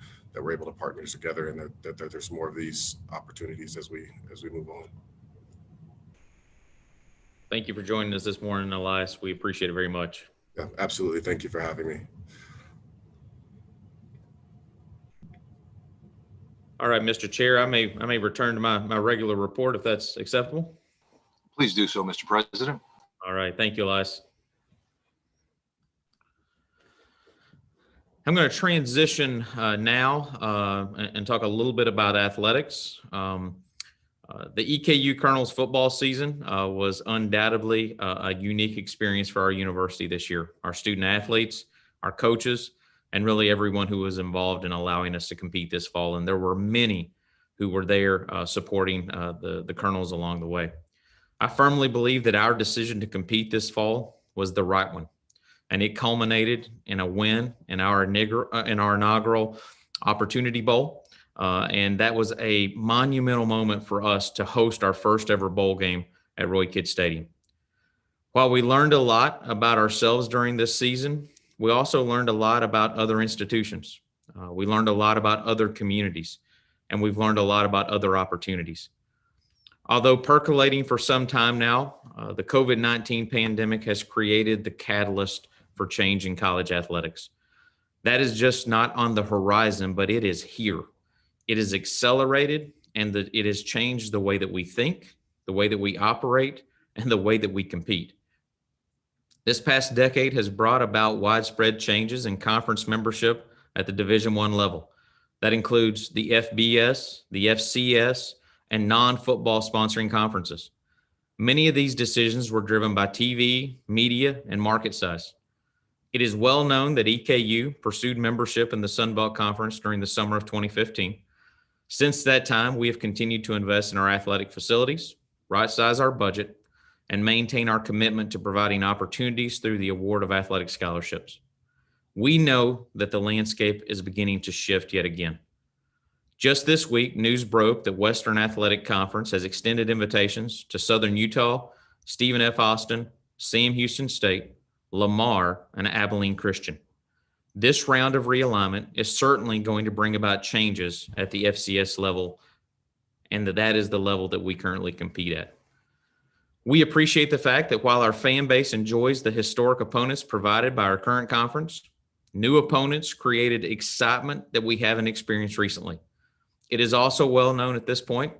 able to partner together, and that there's more of these opportunities as we move on. Thank you for joining us this morning, Elias. We appreciate it very much. Yeah, absolutely. Thank you for having me. All right, Mr. Chair, I may return to my regular report if that's acceptable. Please do so, Mr. President. All right, thank you, Elias. I'm going to transition now and talk a little bit about athletics. The EKU Colonels football season was undoubtedly a unique experience for our university this year. Our student athletes, our coaches, and really everyone who was involved in allowing us to compete this fall. And there were many who were there supporting the Colonels along the way. I firmly believe that our decision to compete this fall was the right one. And it culminated in a win in our inaugural Opportunity Bowl. And that was a monumental moment for us to host our first ever bowl game at Roy Kidd Stadium. While we learned a lot about ourselves during this season, we also learned a lot about other institutions. We learned a lot about other communities, and we've learned a lot about other opportunities. Although percolating for some time now, the COVID-19 pandemic has created the catalyst for change in college athletics. That is just not on the horizon, but it is here. It is accelerated, and it has changed the way that we think, the way that we operate, and the way that we compete. This past decade has brought about widespread changes in conference membership at the Division I level. That includes the FBS, the FCS, and non-football sponsoring conferences. Many of these decisions were driven by TV, media, and market size. It is well known that EKU pursued membership in the Sun Belt Conference during the summer of 2015. Since that time, we have continued to invest in our athletic facilities, right-size our budget, and maintain our commitment to providing opportunities through the award of athletic scholarships. We know that the landscape is beginning to shift yet again. Just this week, news broke that Western Athletic Conference has extended invitations to Southern Utah, Stephen F. Austin, Sam Houston State, Lamar, and Abilene Christian. This round of realignment is certainly going to bring about changes at the FCS level, and that is the level that we currently compete at. We appreciate the fact that while our fan base enjoys the historic opponents provided by our current conference, new opponents created excitement that we haven't experienced recently. It is also well known at this point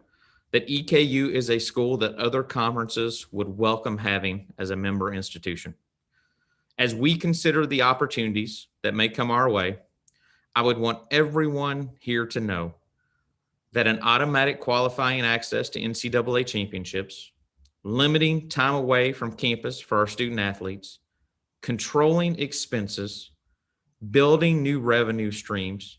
that EKU is a school that other conferences would welcome having as a member institution. As we consider the opportunities that may come our way, I would want everyone here to know that an automatic qualifying access to NCAA championships, limiting time away from campus for our student athletes, controlling expenses, building new revenue streams,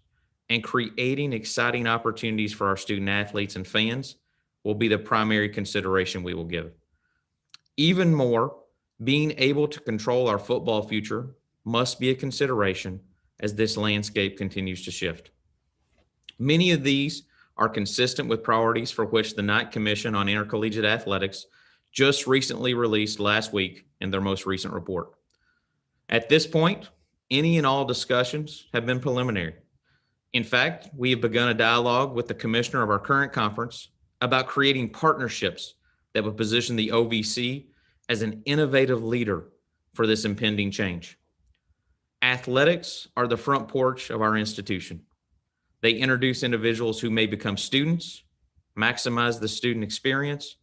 and creating exciting opportunities for our student athletes and fans will be the primary consideration we will give. Even more, being able to control our football future must be a consideration as this landscape continues to shift. Many of these are consistent with priorities for which the Knight Commission on Intercollegiate Athletics just recently released last week in their most recent report. At this point, any and all discussions have been preliminary. In fact, we have begun a dialogue with the commissioner of our current conference about creating partnerships that would position the OVC as an innovative leader for this impending change. Athletics are the front porch of our institution. They introduce individuals who may become students, maximize the student experience,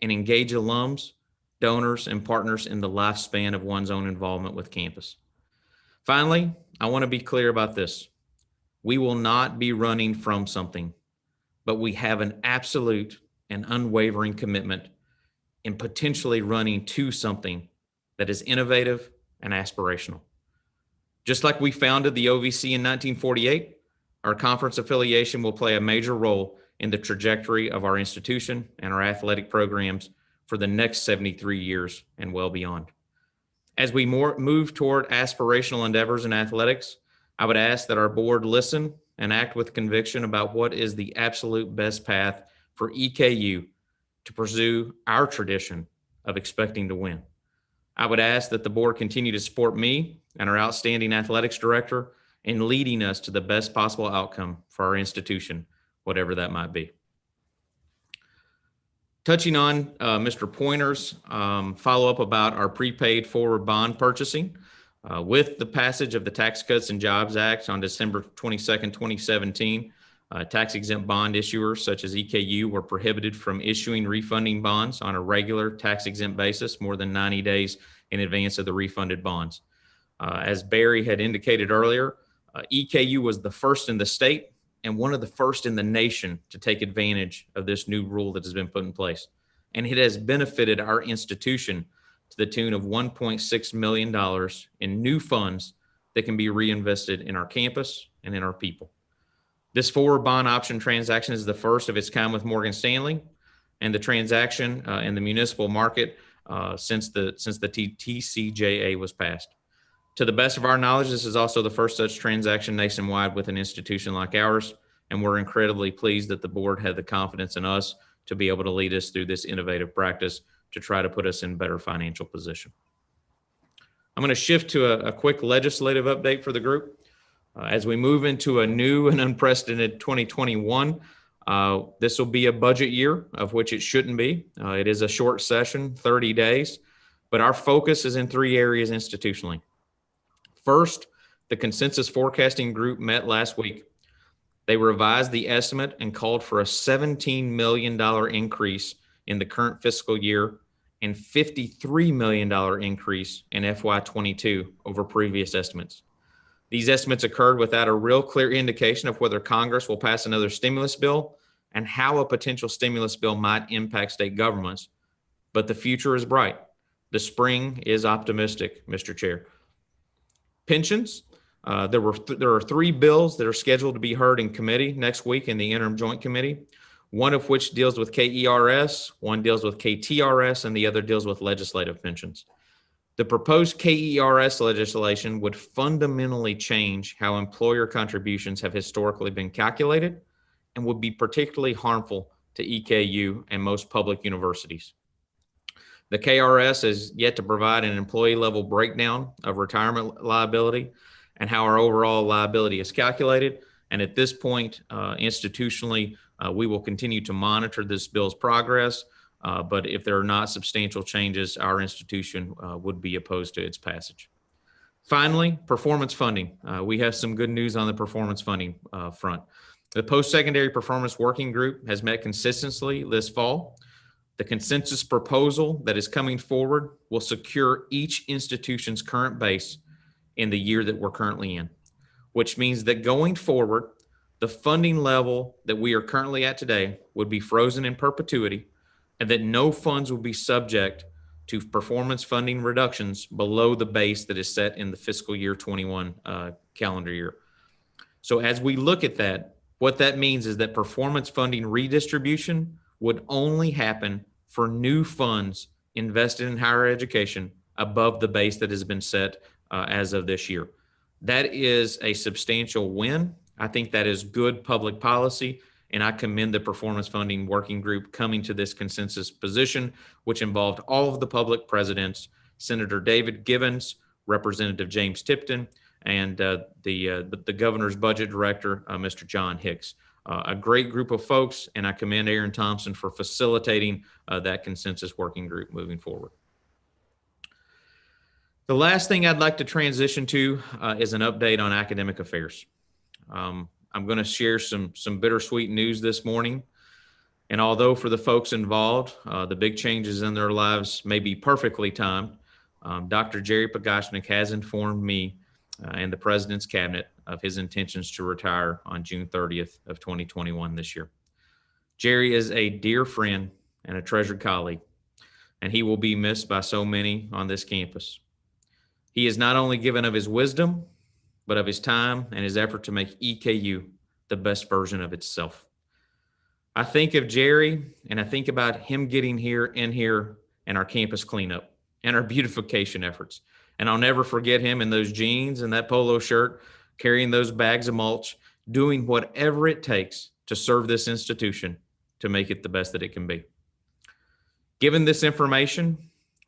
and engage alums, donors, and partners in the lifespan of one's own involvement with campus. Finally, I want to be clear about this. We will not be running from something, but we have an absolute and unwavering commitment in potentially running to something that is innovative and aspirational. Just like we founded the OVC in 1948, our conference affiliation will play a major role in the trajectory of our institution and our athletic programs for the next 73 years and well beyond. As we move toward aspirational endeavors in athletics, I would ask that our board listen and act with conviction about what is the absolute best path for EKU to pursue our tradition of expecting to win. I would ask that the board continue to support me and our outstanding athletics director in leading us to the best possible outcome for our institution, whatever that might be. Touching on Mr. Pointer's follow-up about our prepaid forward bond purchasing, with the passage of the Tax Cuts and Jobs Act on December 22nd, 2017, tax-exempt bond issuers such as EKU were prohibited from issuing refunding bonds on a regular tax-exempt basis more than 90 days in advance of the refunded bonds. As Barry had indicated earlier, EKU was the first in the state and one of the first in the nation to take advantage of this new rule that has been put in place. And it has benefited our institution to the tune of $1.6 million in new funds that can be reinvested in our campus and in our people. This forward bond option transaction is the first of its kind with Morgan Stanley, and the transaction in the municipal market since the TCJA was passed. To the best of our knowledge, this is also the first such transaction nationwide with an institution like ours, and we're incredibly pleased that the board had the confidence in us to be able to lead us through this innovative practice to try to put us in better financial position. I'm going to shift to a quick legislative update for the group. As we move into a new and unprecedented 2021, this will be a budget year, of which it shouldn't be. It is a short session, 30 days, but our focus is in three areas institutionally. First, the consensus forecasting group met last week. They revised the estimate and called for a $17 million increase in the current fiscal year and $53 million increase in FY22 over previous estimates. These estimates occurred without a real clear indication of whether Congress will pass another stimulus bill and how a potential stimulus bill might impact state governments. But the future is bright. The spring is optimistic, Mr. Chair. Pensions. There are three bills that are scheduled to be heard in committee next week in the interim joint committee, one of which deals with KERS, one deals with KTRS, and the other deals with legislative pensions. The proposed KERS legislation would fundamentally change how employer contributions have historically been calculated and would be particularly harmful to EKU and most public universities. The KRS is yet to provide an employee level breakdown of retirement liability and how our overall liability is calculated. And at this point, institutionally, we will continue to monitor this bill's progress. But if there are not substantial changes, our institution would be opposed to its passage. Finally, performance funding. We have some good news on the performance funding front. The post-secondary performance working group has met consistently this fall. The consensus proposal that is coming forward will secure each institution's current base in the year that we're currently in, which means that going forward, the funding level that we are currently at today would be frozen in perpetuity, and that no funds will be subject to performance funding reductions below the base that is set in the fiscal year 21 calendar year. So as we look at that, what that means is that performance funding redistribution would only happen for new funds invested in higher education above the base that has been set as of this year. That is a substantial win. I think that is good public policy, and I commend the performance funding working group coming to this consensus position, which involved all of the public presidents, Senator David Givens, Representative James Tipton, and the governor's budget director, Mr. John Hicks. A great group of folks, and I commend Aaron Thompson for facilitating that consensus working group moving forward. The last thing I'd like to transition to is an update on academic affairs. I'm going to share some bittersweet news this morning. And although for the folks involved, the big changes in their lives may be perfectly timed, Dr. Jerry Pagashnik has informed me and the President's Cabinet of his intentions to retire on June 30th of 2021 this year. Jerry is a dear friend and a treasured colleague, and he will be missed by so many on this campus. He has not only given of his wisdom, but of his time and his effort to make EKU the best version of itself. I think of Jerry and I think about him getting here and our campus cleanup and our beautification efforts. And I'll never forget him in those jeans and that polo shirt, carrying those bags of mulch, doing whatever it takes to serve this institution to make it the best that it can be. Given this information,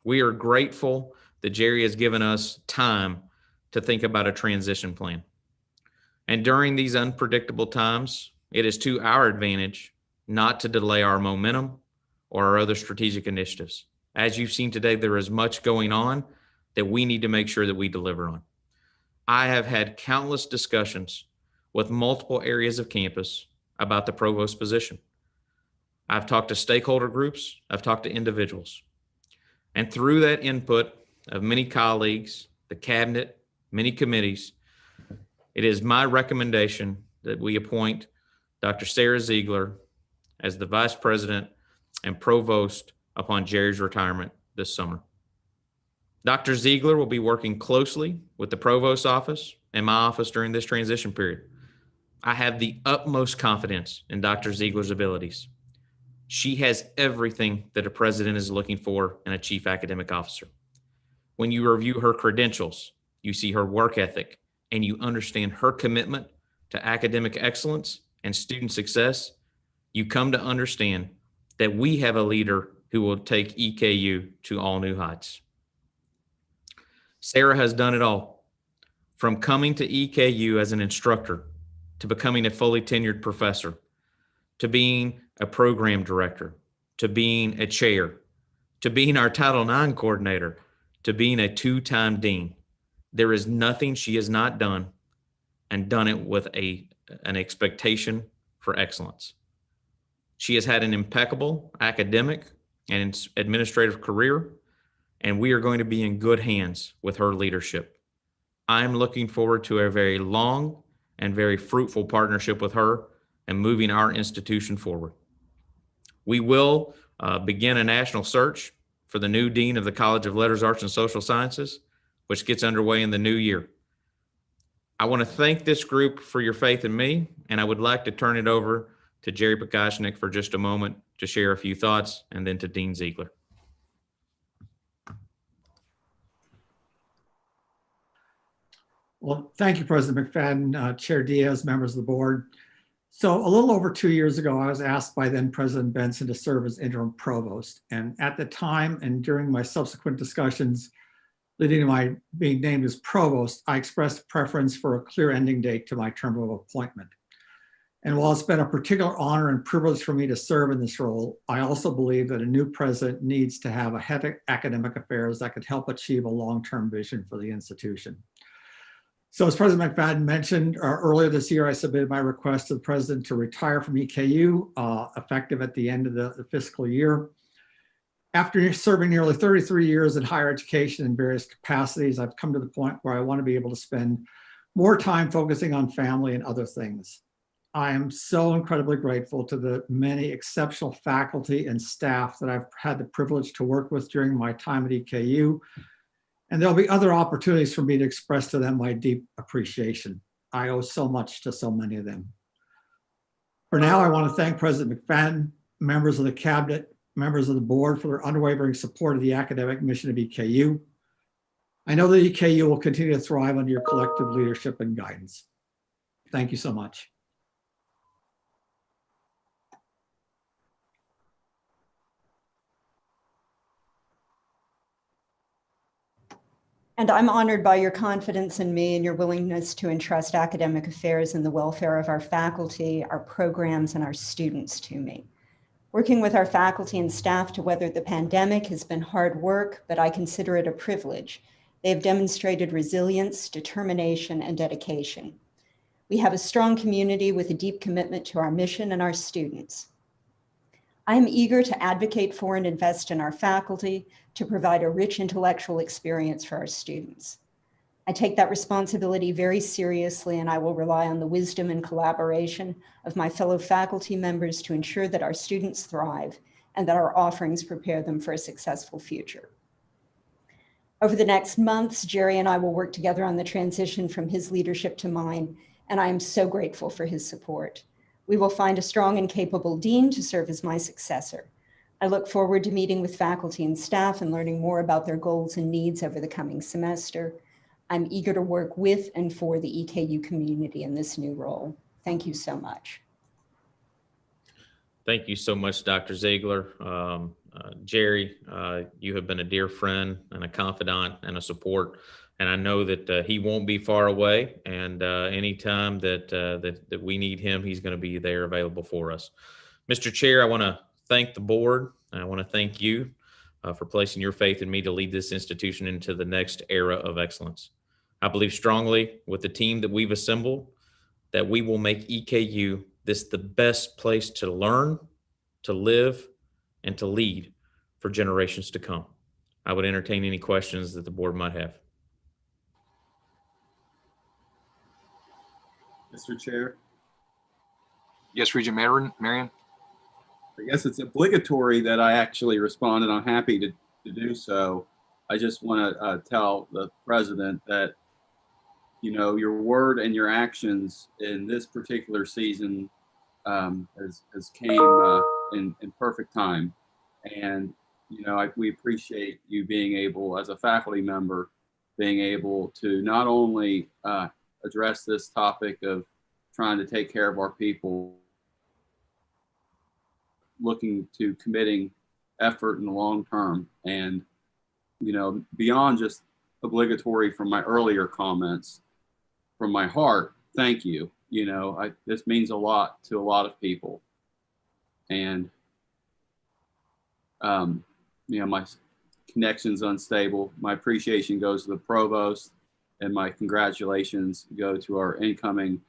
we are grateful that Jerry has given us time to think about a transition plan. And during these unpredictable times, it is to our advantage not to delay our momentum or our other strategic initiatives. As you've seen today, there is much going on that we need to make sure that we deliver on. I have had countless discussions with multiple areas of campus about the provost position. I've talked to stakeholder groups, I've talked to individuals. And through that input of many colleagues, the cabinet, many committees, it is my recommendation that we appoint Dr. Sarah Ziegler as the vice president and provost upon Jerry's retirement this summer. Dr. Ziegler will be working closely with the provost's office and my office during this transition period. I have the utmost confidence in Dr. Ziegler's abilities. She has everything that a president is looking for in a chief academic officer. When you review her credentials, you see her work ethic, and you understand her commitment to academic excellence and student success, you come to understand that we have a leader who will take EKU to all new heights. Sarah has done it all, from coming to EKU as an instructor, to becoming a fully tenured professor, to being a program director, to being a chair, to being our Title IX coordinator, to being a two-time dean. There is nothing she has not done, and done it with an expectation for excellence. She has had an impeccable academic and administrative career, and we are going to be in good hands with her leadership. I'm looking forward to a very long and very fruitful partnership with her and moving our institution forward. We will begin a national search for the new dean of the College of Letters, Arts, and Social Sciences, which gets underway in the new year. I want to thank this group for your faith in me, and I would like to turn it over to Jerry Pagashnik for just a moment to share a few thoughts, and then to Dean Ziegler. Well, thank you, President McFadden, Chair Diaz, members of the board. So a little over 2 years ago, I was asked by then President Benson to serve as interim provost. And at the time and during my subsequent discussions leading to my being named as provost, I expressed preference for a clear ending date to my term of appointment. And while it's been a particular honor and privilege for me to serve in this role, I also believe that a new president needs to have a head of academic affairs that could help achieve a long-term vision for the institution. So as President McFadden mentioned, earlier this year, I submitted my request to the president to retire from EKU, effective at the end of the fiscal year. After serving nearly 33 years in higher education in various capacities, I've come to the point where I want to be able to spend more time focusing on family and other things. I am so incredibly grateful to the many exceptional faculty and staff that I've had the privilege to work with during my time at EKU. And there'll be other opportunities for me to express to them my deep appreciation. I owe so much to so many of them. For now, I want to thank President McFadden, members of the cabinet, members of the board for their unwavering support of the academic mission of EKU. I know that EKU will continue to thrive under your collective leadership and guidance. Thank you so much. And I'm honored by your confidence in me and your willingness to entrust academic affairs and the welfare of our faculty, our programs, and our students to me. Working with our faculty and staff to weather the pandemic has been hard work, but I consider it a privilege. They have demonstrated resilience, determination, and dedication. We have a strong community with a deep commitment to our mission and our students. I am eager to advocate for and invest in our faculty to provide a rich intellectual experience for our students. I take that responsibility very seriously, and I will rely on the wisdom and collaboration of my fellow faculty members to ensure that our students thrive and that our offerings prepare them for a successful future. Over the next months, Jerry and I will work together on the transition from his leadership to mine, and I am so grateful for his support. We will find a strong and capable dean to serve as my successor. I look forward to meeting with faculty and staff and learning more about their goals and needs over the coming semester. I'm eager to work with and for the EKU community in this new role. Thank you so much. Thank you so much, Dr. Ziegler. Jerry, you have been a dear friend and a confidant and a support. And I know that he won't be far away. And anytime that we need him, he's going to be there available for us. Mr. Chair, I want to thank the board. I want to thank you for placing your faith in me to lead this institution into the next era of excellence. I believe strongly with the team that we've assembled that we will make EKU the best place to learn, to live, and to lead for generations to come. I would entertain any questions that the board might have. Mr. Chair. Yes, Regent Marion. I guess it's obligatory that I actually respond, and I'm happy to do so. I just want to tell the president that, you know, your word and your actions in this particular season has came in perfect time. And, you know, we appreciate you being able, as a faculty member, being able to not only address this topic of trying to take care of our people, looking to committing effort in the long term. And, you know, beyond just obligatory from my earlier comments, from my heart, thank you. You know, this means a lot to a lot of people. And, you know, my connection's unstable. My appreciation goes to the provost, and my congratulations go to our incoming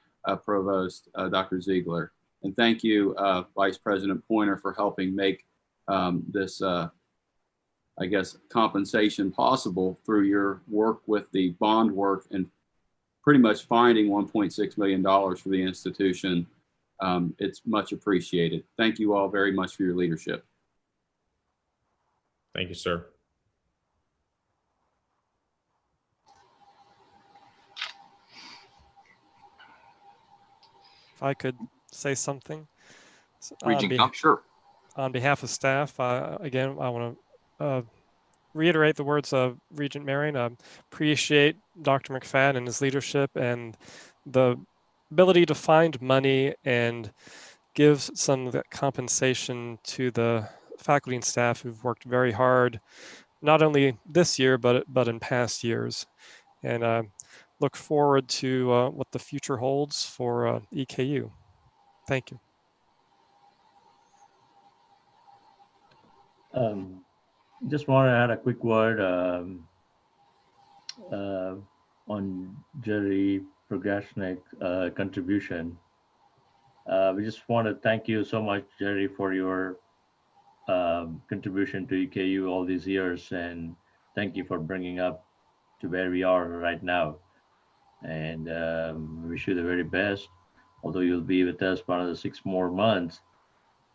provost, Dr. Ziegler. And thank you, Vice President Pointer, for helping make this, I guess, compensation possible through your work with the bond work and pretty much finding $1.6 million for the institution. It's much appreciated. Thank you all very much for your leadership. Thank you, sir. If I could say something. Regent, sure. On behalf of staff, again, I want to reiterate the words of Regent Marion. Appreciate Dr. McFadden and his leadership and the ability to find money and give some of that compensation to the faculty and staff who've worked very hard, not only this year, but in past years. And look forward to what the future holds for EKU. Thank you. Just want to add a quick word on Jerry Prograshnik's contribution. We just want to thank you so much, Jerry, for your contribution to EKU all these years, and thank you for bringing up to where we are right now. And wish you the very best, although you'll be with us for another 6 more months.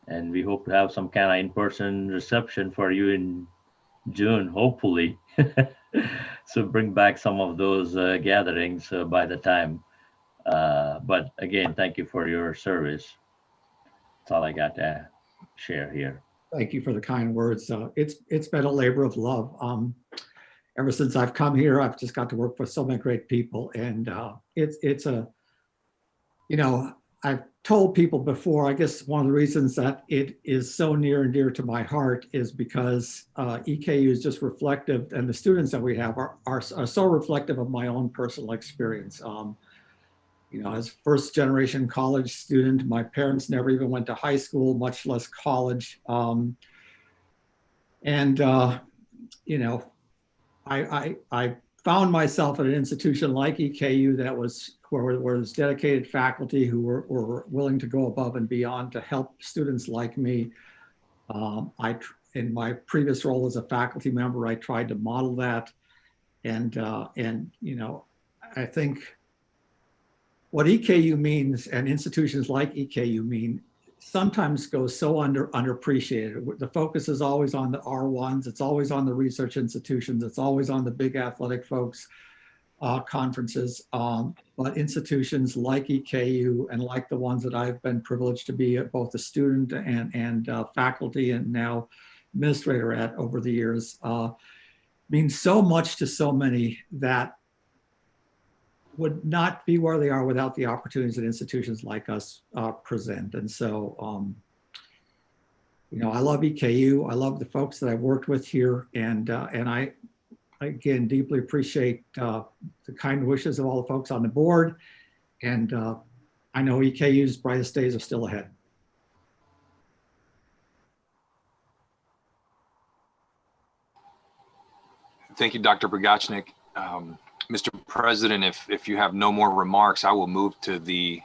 And we hope to have some kind of in-person reception for you in June, hopefully. So bring back some of those gatherings by the time. But again, thank you for your service. That's all I got to share here. Thank you for the kind words. It's been a labor of love. Ever since I've come here, I've just got to work with so many great people, and it's a, you know, I've told people before, I guess one of the reasons that it is so near and dear to my heart is because EKU is just reflective, and the students that we have are so reflective of my own personal experience. You know, as first generation college student, my parents never even went to high school, much less college. You know, I found myself at an institution like EKU that was where there's dedicated faculty who were willing to go above and beyond to help students like me. In my previous role as a faculty member, I tried to model that, and you know, I think what EKU means and institutions like EKU mean sometimes goes so underappreciated. The focus is always on the R1s. It's always on the research institutions. It's always on the big athletic folks conferences. But institutions like EKU and like the ones that I've been privileged to be both a student and faculty and now administrator at over the years mean so much to so many that would not be where they are without the opportunities that institutions like us present. And so, you know, I love EKU. I love the folks that I've worked with here. And I, again, deeply appreciate the kind wishes of all the folks on the board. And I know EKU's brightest days are still ahead. Thank you, Dr. Brigachnik. Mr. President, if you have no more remarks, I will move to the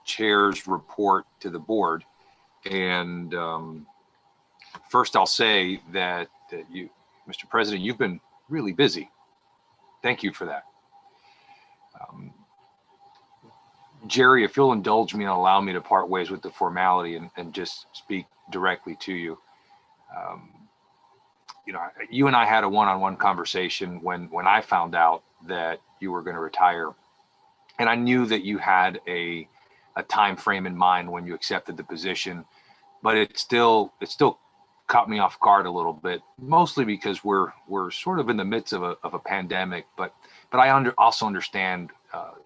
chair's report to the board. And first I'll say that you, Mr. President, you've been really busy. Thank you for that. Jerry, if you'll indulge me and allow me to part ways with the formality and just speak directly to you. You know, you and I had a one-on-one conversation when I found out that you were going to retire, and I knew that you had a time frame in mind when you accepted the position, but it still caught me off guard a little bit, mostly because we're sort of in the midst of a pandemic, but I also understand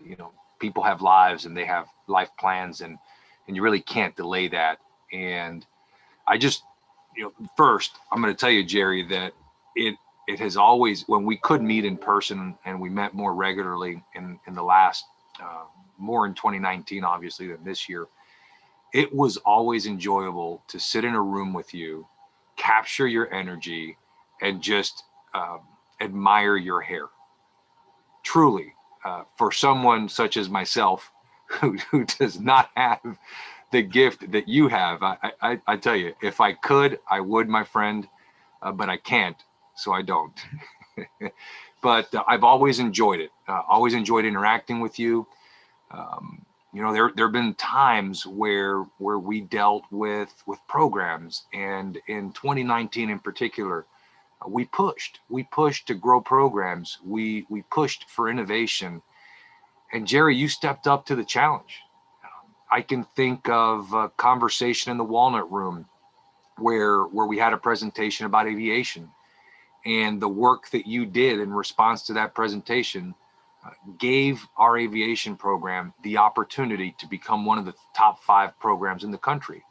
you know, people have lives and they have life plans, and you really can't delay that. And I just, you know, first, I'm going to tell you, Jerry, that it has always, when we could meet in person and we met more regularly in the last, more in 2019, obviously, than this year, it was always enjoyable to sit in a room with you, capture your energy, and just admire your hair. Truly, for someone such as myself, who does not have the gift that you have, I tell you, if I could, I would, my friend, but I can't, so I don't. But I've always enjoyed it. Always enjoyed interacting with you. You know, there have been times where we dealt with programs, and in 2019 in particular, we pushed to grow programs. We pushed for innovation, and Jerry, you stepped up to the challenge. I can think of a conversation in the Walnut Room where we had a presentation about aviation, and the work that you did in response to that presentation gave our aviation program the opportunity to become one of the top 5 programs in the country.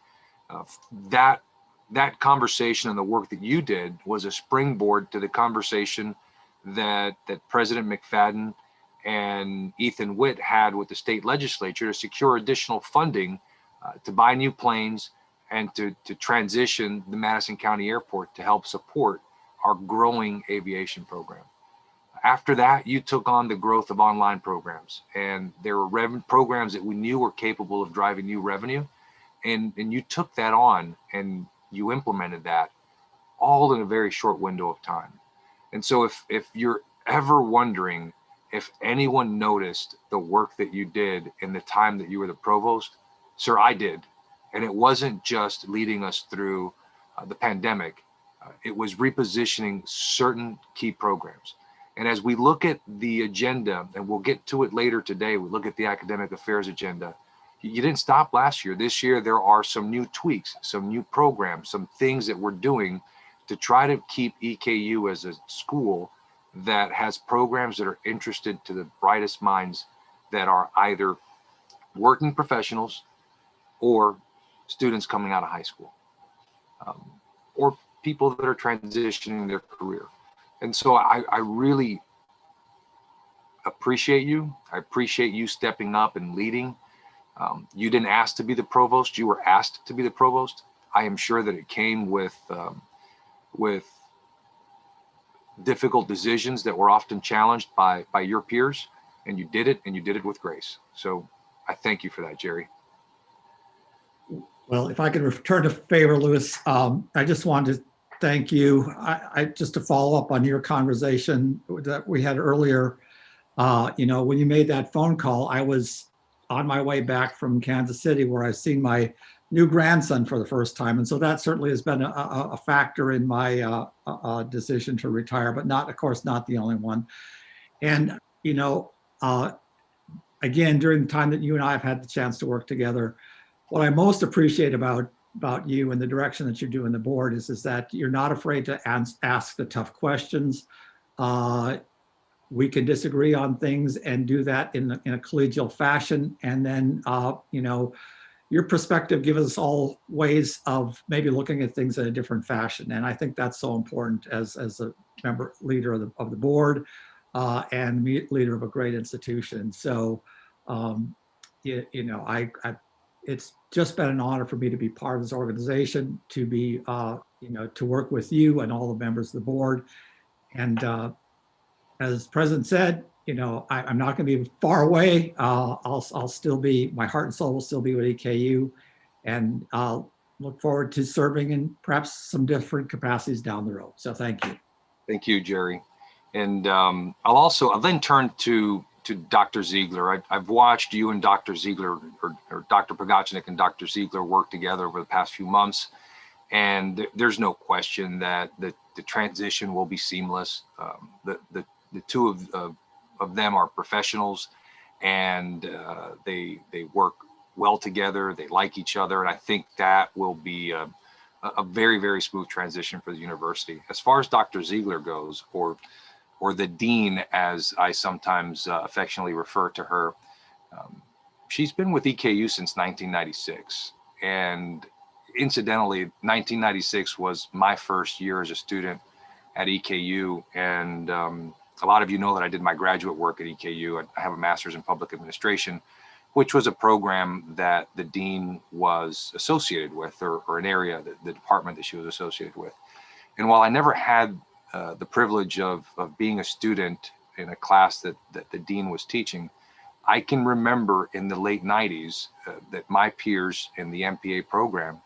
That conversation and the work that you did was a springboard to the conversation that President McFadden and Ethan Witt had with the state legislature to secure additional funding to buy new planes and to transition the Madison County Airport to help support our growing aviation program. After that, you took on the growth of online programs, and there were programs that we knew were capable of driving new revenue, and you took that on and you implemented that all in a very short window of time. And so if you're ever wondering if anyone noticed the work that you did in the time that you were the provost, sir, I did. And it wasn't just leading us through the pandemic. It was repositioning certain key programs. And as we look at the agenda, and we'll get to it later today, we look at the academic affairs agenda, You didn't stop last year. This year, there are some new tweaks, some new programs, some things that we're doing to try to keep EKU as a school that has programs that are interested to the brightest minds that are either working professionals or students coming out of high school, or people that are transitioning their career. And so I really appreciate you. I appreciate you stepping up and leading. You didn't ask to be the provost, you were asked to be the provost. I am sure that it came with difficult decisions that were often challenged by your peers, and you did it, and you did it with grace. So I thank you for that, Jerry. Well, if I could return to favor, Louis, I just wanted to thank you. I just to follow up on your conversation that we had earlier. When you made that phone call, I was on my way back from Kansas City, where I've seen my new grandson for the first time. And so that certainly has been a factor in my decision to retire, but not, of course, not the only one. And, again, during the time that you and I have had the chance to work together, what I most appreciate about you and the direction that you're doing the board is that you're not afraid to ask the tough questions. We can disagree on things and do that in a collegial fashion. And then, your perspective gives us all ways of maybe looking at things in a different fashion. And I think that's so important as a leader of the board and leader of a great institution. So, it's just been an honor for me to be part of this organization, to be, to work with you and all the members of the board. And as the president said, I'm not going to be far away. I'll still be, my heart and soul will still be with EKU, and I'll look forward to serving in perhaps some different capacities down the road. So thank you. Thank you, Jerry. And I'll then turn to Dr. Ziegler. I've watched you and Dr. Ziegler, or Dr. Pogachnik and Dr. Ziegler work together over the past few months. And there's no question that the transition will be seamless. The two of them are professionals, and they work well together. They like each other, and I think that will be a very, very smooth transition for the university. As far as Dr. Ziegler goes, or the dean, as I sometimes affectionately refer to her, she's been with EKU since 1996, and incidentally, 1996 was my first year as a student at EKU, and a lot of you know that I did my graduate work at EKU. I have a master's in public administration, which was a program that the dean was associated with, or an area, the department that she was associated with. And while I never had the privilege of being a student in a class that the dean was teaching, I can remember in the late 90s that my peers in the MPA program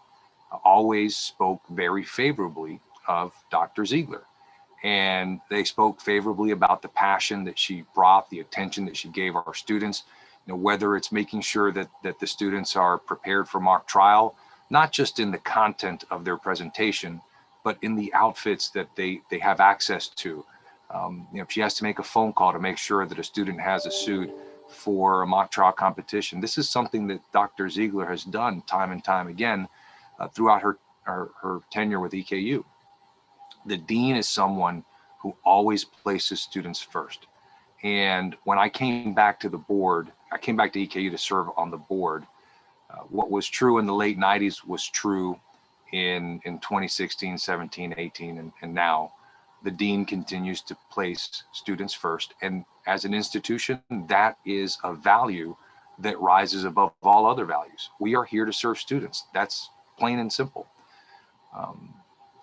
always spoke very favorably of Dr. Ziegler. And they spoke favorably about the passion that she brought, the attention that she gave our students, whether it's making sure that the students are prepared for mock trial, not just in the content of their presentation, but in the outfits that they have access to. If she has to make a phone call to make sure that a student has a suit for a mock trial competition, this is something that Dr. Ziegler has done time and time again throughout her tenure with EKU. The dean is someone who always places students first. And when I came back to the board, I came back to EKU to serve on the board. What was true in the late 90s was true in 2016, 17, 18, and now. The dean continues to place students first. And as an institution, that is a value that rises above all other values. We are here to serve students. That's plain and simple.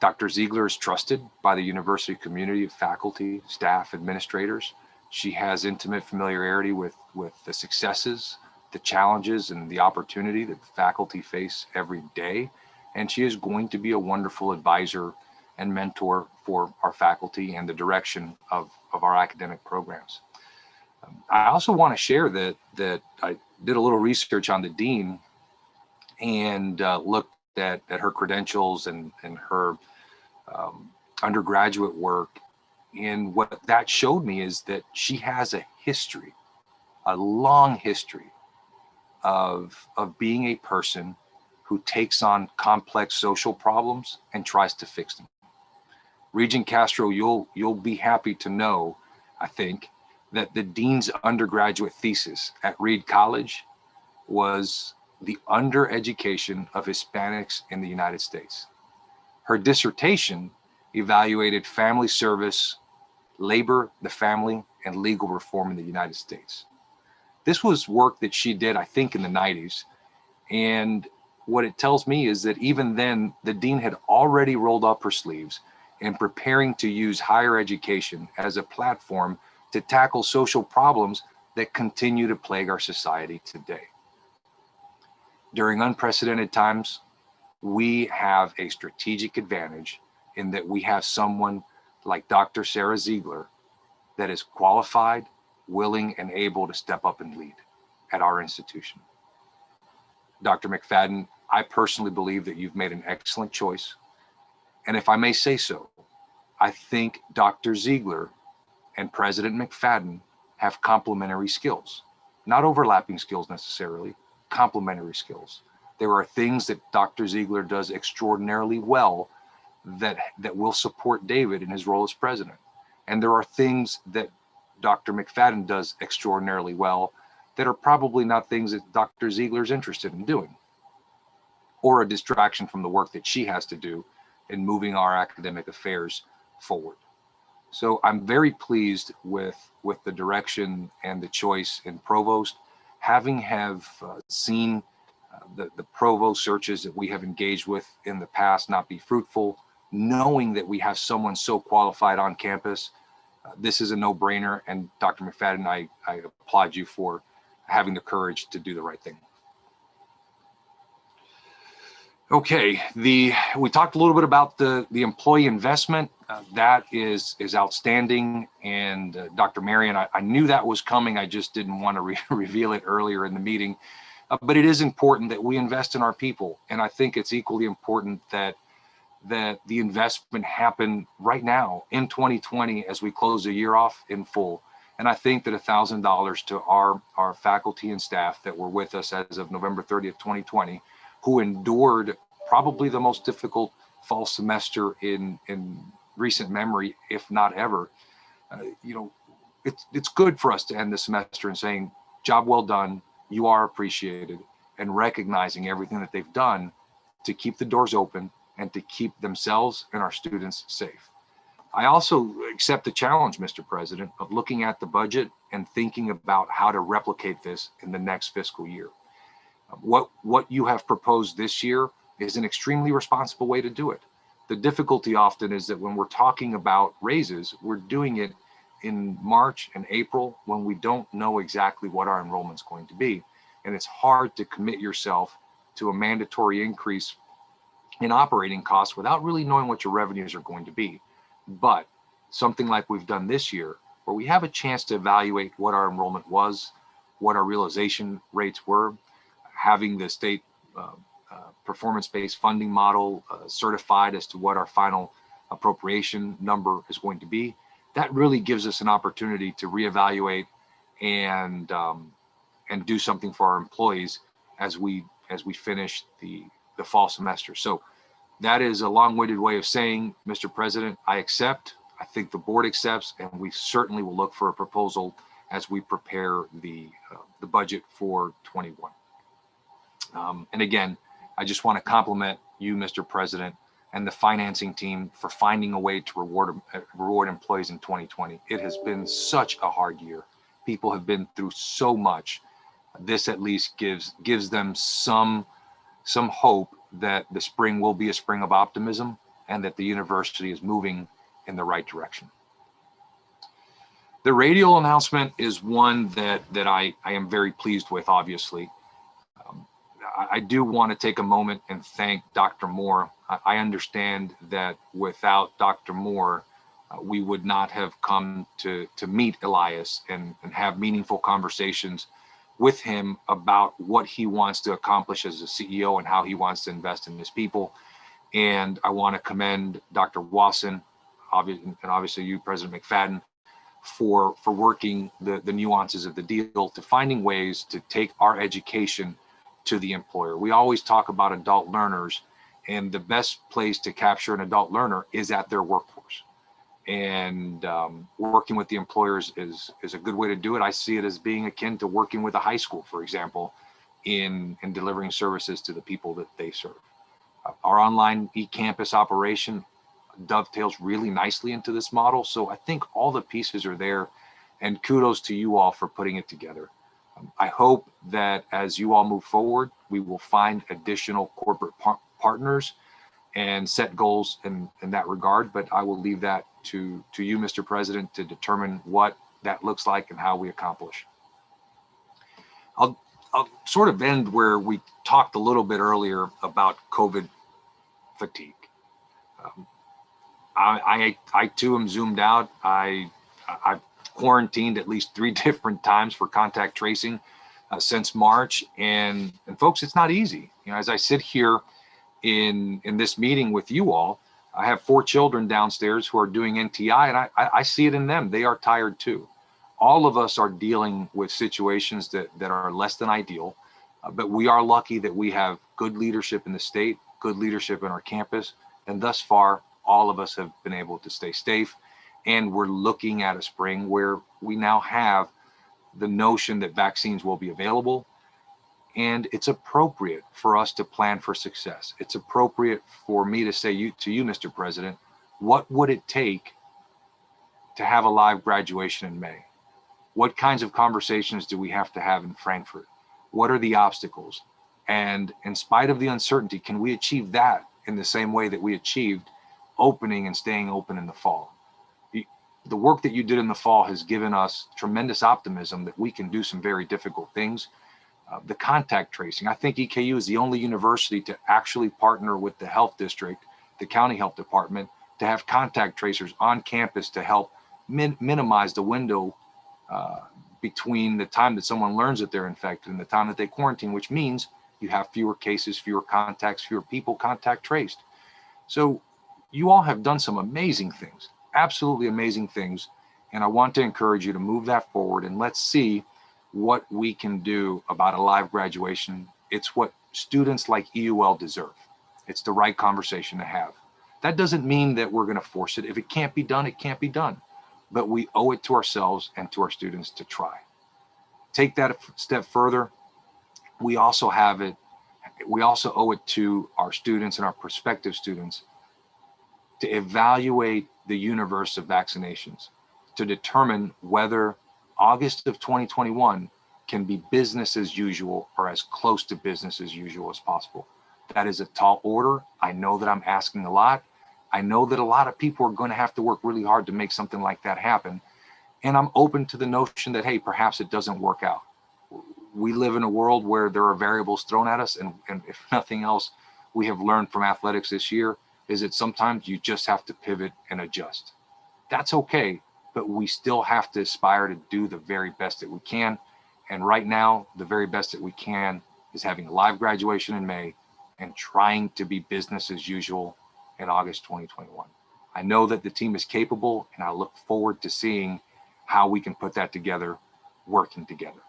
Dr. Ziegler is trusted by the university community of faculty, staff, administrators. She has intimate familiarity with the successes, the challenges, and the opportunity that faculty face every day. And she is going to be a wonderful advisor and mentor for our faculty and the direction of our academic programs. I also want to share that I did a little research on the dean and looked at her credentials and her undergraduate work. And what that showed me is that she has a history, a long history of being a person who takes on complex social problems and tries to fix them. Regent Castro, you'll be happy to know, I think, that the dean's undergraduate thesis at Reed College was the undereducation of Hispanics in the United States. Her dissertation evaluated family service, labor, the family, and legal reform in the United States. This was work that she did, I think, in the 90s. And what it tells me is that even then, the dean had already rolled up her sleeves and preparing to use higher education as a platform to tackle social problems that continue to plague our society today. During unprecedented times, we have a strategic advantage in that we have someone like Dr. Sarah Ziegler that is qualified, willing, and able to step up and lead at our institution. Dr. McFadden, I personally believe that you've made an excellent choice. And if I may say so, I think Dr. Ziegler and President McFadden have complementary skills, not overlapping skills necessarily, complementary skills. There are things that Dr. Ziegler does extraordinarily well that will support David in his role as president. And there are things that Dr. McFadden does extraordinarily well that are probably not things that Dr. Ziegler's interested in doing, or a distraction from the work that she has to do in moving our academic affairs forward. So I'm very pleased with the direction and the choice in provost. Having seen the provost searches that we have engaged with in the past not be fruitful, knowing that we have someone so qualified on campus, this is a no-brainer. And Dr. McFadden, I applaud you for having the courage to do the right thing. Okay, we talked a little bit about the employee investment. That is outstanding. And Dr. Marion, I knew that was coming. I just didn't want to reveal it earlier in the meeting. But it is important that we invest in our people. And I think it's equally important that the investment happen right now in 2020 as we close the year off in full. And I think that $1,000 to our faculty and staff that were with us as of November 30th, 2020, who endured probably the most difficult fall semester in recent memory, if not ever. It's good for us to end the semester and saying, job well done, you are appreciated, and recognizing everything that they've done to keep the doors open and to keep themselves and our students safe. I also accept the challenge, Mr. President, of looking at the budget and thinking about how to replicate this in the next fiscal year. What you have proposed this year is an extremely responsible way to do it. The difficulty often is that when we're talking about raises, we're doing it in March and April when we don't know exactly what our enrollment's going to be. And it's hard to commit yourself to a mandatory increase in operating costs without really knowing what your revenues are going to be. But something like we've done this year, where we have a chance to evaluate what our enrollment was, what our realization rates were, having the state performance-based funding model certified as to what our final appropriation number is going to be, that really gives us an opportunity to reevaluate and do something for our employees as we finish the fall semester. So that is a long-winded way of saying, Mr. President, I accept, I think the board accepts, and we certainly will look for a proposal as we prepare the budget for 21. And again, I just want to compliment you, Mr. President, and the financing team for finding a way to reward employees in 2020. It has been such a hard year. People have been through so much. This at least gives them some hope that the spring will be a spring of optimism and that the university is moving in the right direction. The radial announcement is one that I am very pleased with, obviously. I do want to take a moment and thank Dr. Moore. I understand that without Dr. Moore, we would not have come to meet Elias and have meaningful conversations with him about what he wants to accomplish as a CEO and how he wants to invest in his people. And I want to commend Dr. Wasson, and obviously you, President McFadden, for working the nuances of the deal, to finding ways to take our education to the employer. We always talk about adult learners, and the best place to capture an adult learner is at their workforce. And working with the employers is a good way to do it. I see it as being akin to working with a high school, for example, in delivering services to the people that they serve. Our online e-campus operation dovetails really nicely into this model. So I think all the pieces are there, and kudos to you all for putting it together. I hope that as you all move forward, we will find additional corporate partners and set goals in that regard, but I will leave that to you, Mr. President, to determine what that looks like and how we accomplish. I'll sort of end where we talked a little bit earlier about COVID fatigue. I too am zoomed out. I've quarantined at least 3 different times for contact tracing since March, and folks, it's not easy. You know, as I sit here in this meeting with you all, I have 4 children downstairs who are doing NTI, and I see it in them. They are tired too. All of us are dealing with situations that are less than ideal, but we are lucky that we have good leadership in the state, good leadership in our campus, and thus far, all of us have been able to stay safe. And we're looking at a spring where we now have the notion that vaccines will be available, and it's appropriate for us to plan for success. It's appropriate for me to say to you, Mr. President, what would it take to have a live graduation in May? What kinds of conversations do we have to have in Frankfurt? What are the obstacles? And in spite of the uncertainty, can we achieve that in the same way that we achieved opening and staying open in the fall? The work that you did in the fall has given us tremendous optimism that we can do some very difficult things. The contact tracing, I think EKU is the only university to actually partner with the health district, the county health department, to have contact tracers on campus to help minimize the window between the time that someone learns that they're infected and the time that they quarantine, which means you have fewer cases, fewer contacts, fewer people contact traced. So you all have done some amazing things, absolutely amazing things. And I want to encourage you to move that forward, and let's see what we can do about a live graduation. It's what students like EUL deserve. It's the right conversation to have. That doesn't mean that we're going to force it. If it can't be done, it can't be done. But we owe it to ourselves and to our students to try. Take that a step further. We also owe it to our students and our prospective students to evaluate the universe of vaccinations, to determine whether August of 2021 can be business as usual or as close to business as usual as possible. That is a tall order. I know that I'm asking a lot. I know that a lot of people are going to have to work really hard to make something like that happen. And I'm open to the notion that, hey, perhaps it doesn't work out. We live in a world where there are variables thrown at us. And if nothing else, we have learned from athletics this year is that sometimes you just have to pivot and adjust. That's okay, but we still have to aspire to do the very best that we can. And right now, the very best that we can is having a live graduation in May and trying to be business as usual in August 2021. I know that the team is capable, and I look forward to seeing how we can put that together, working together.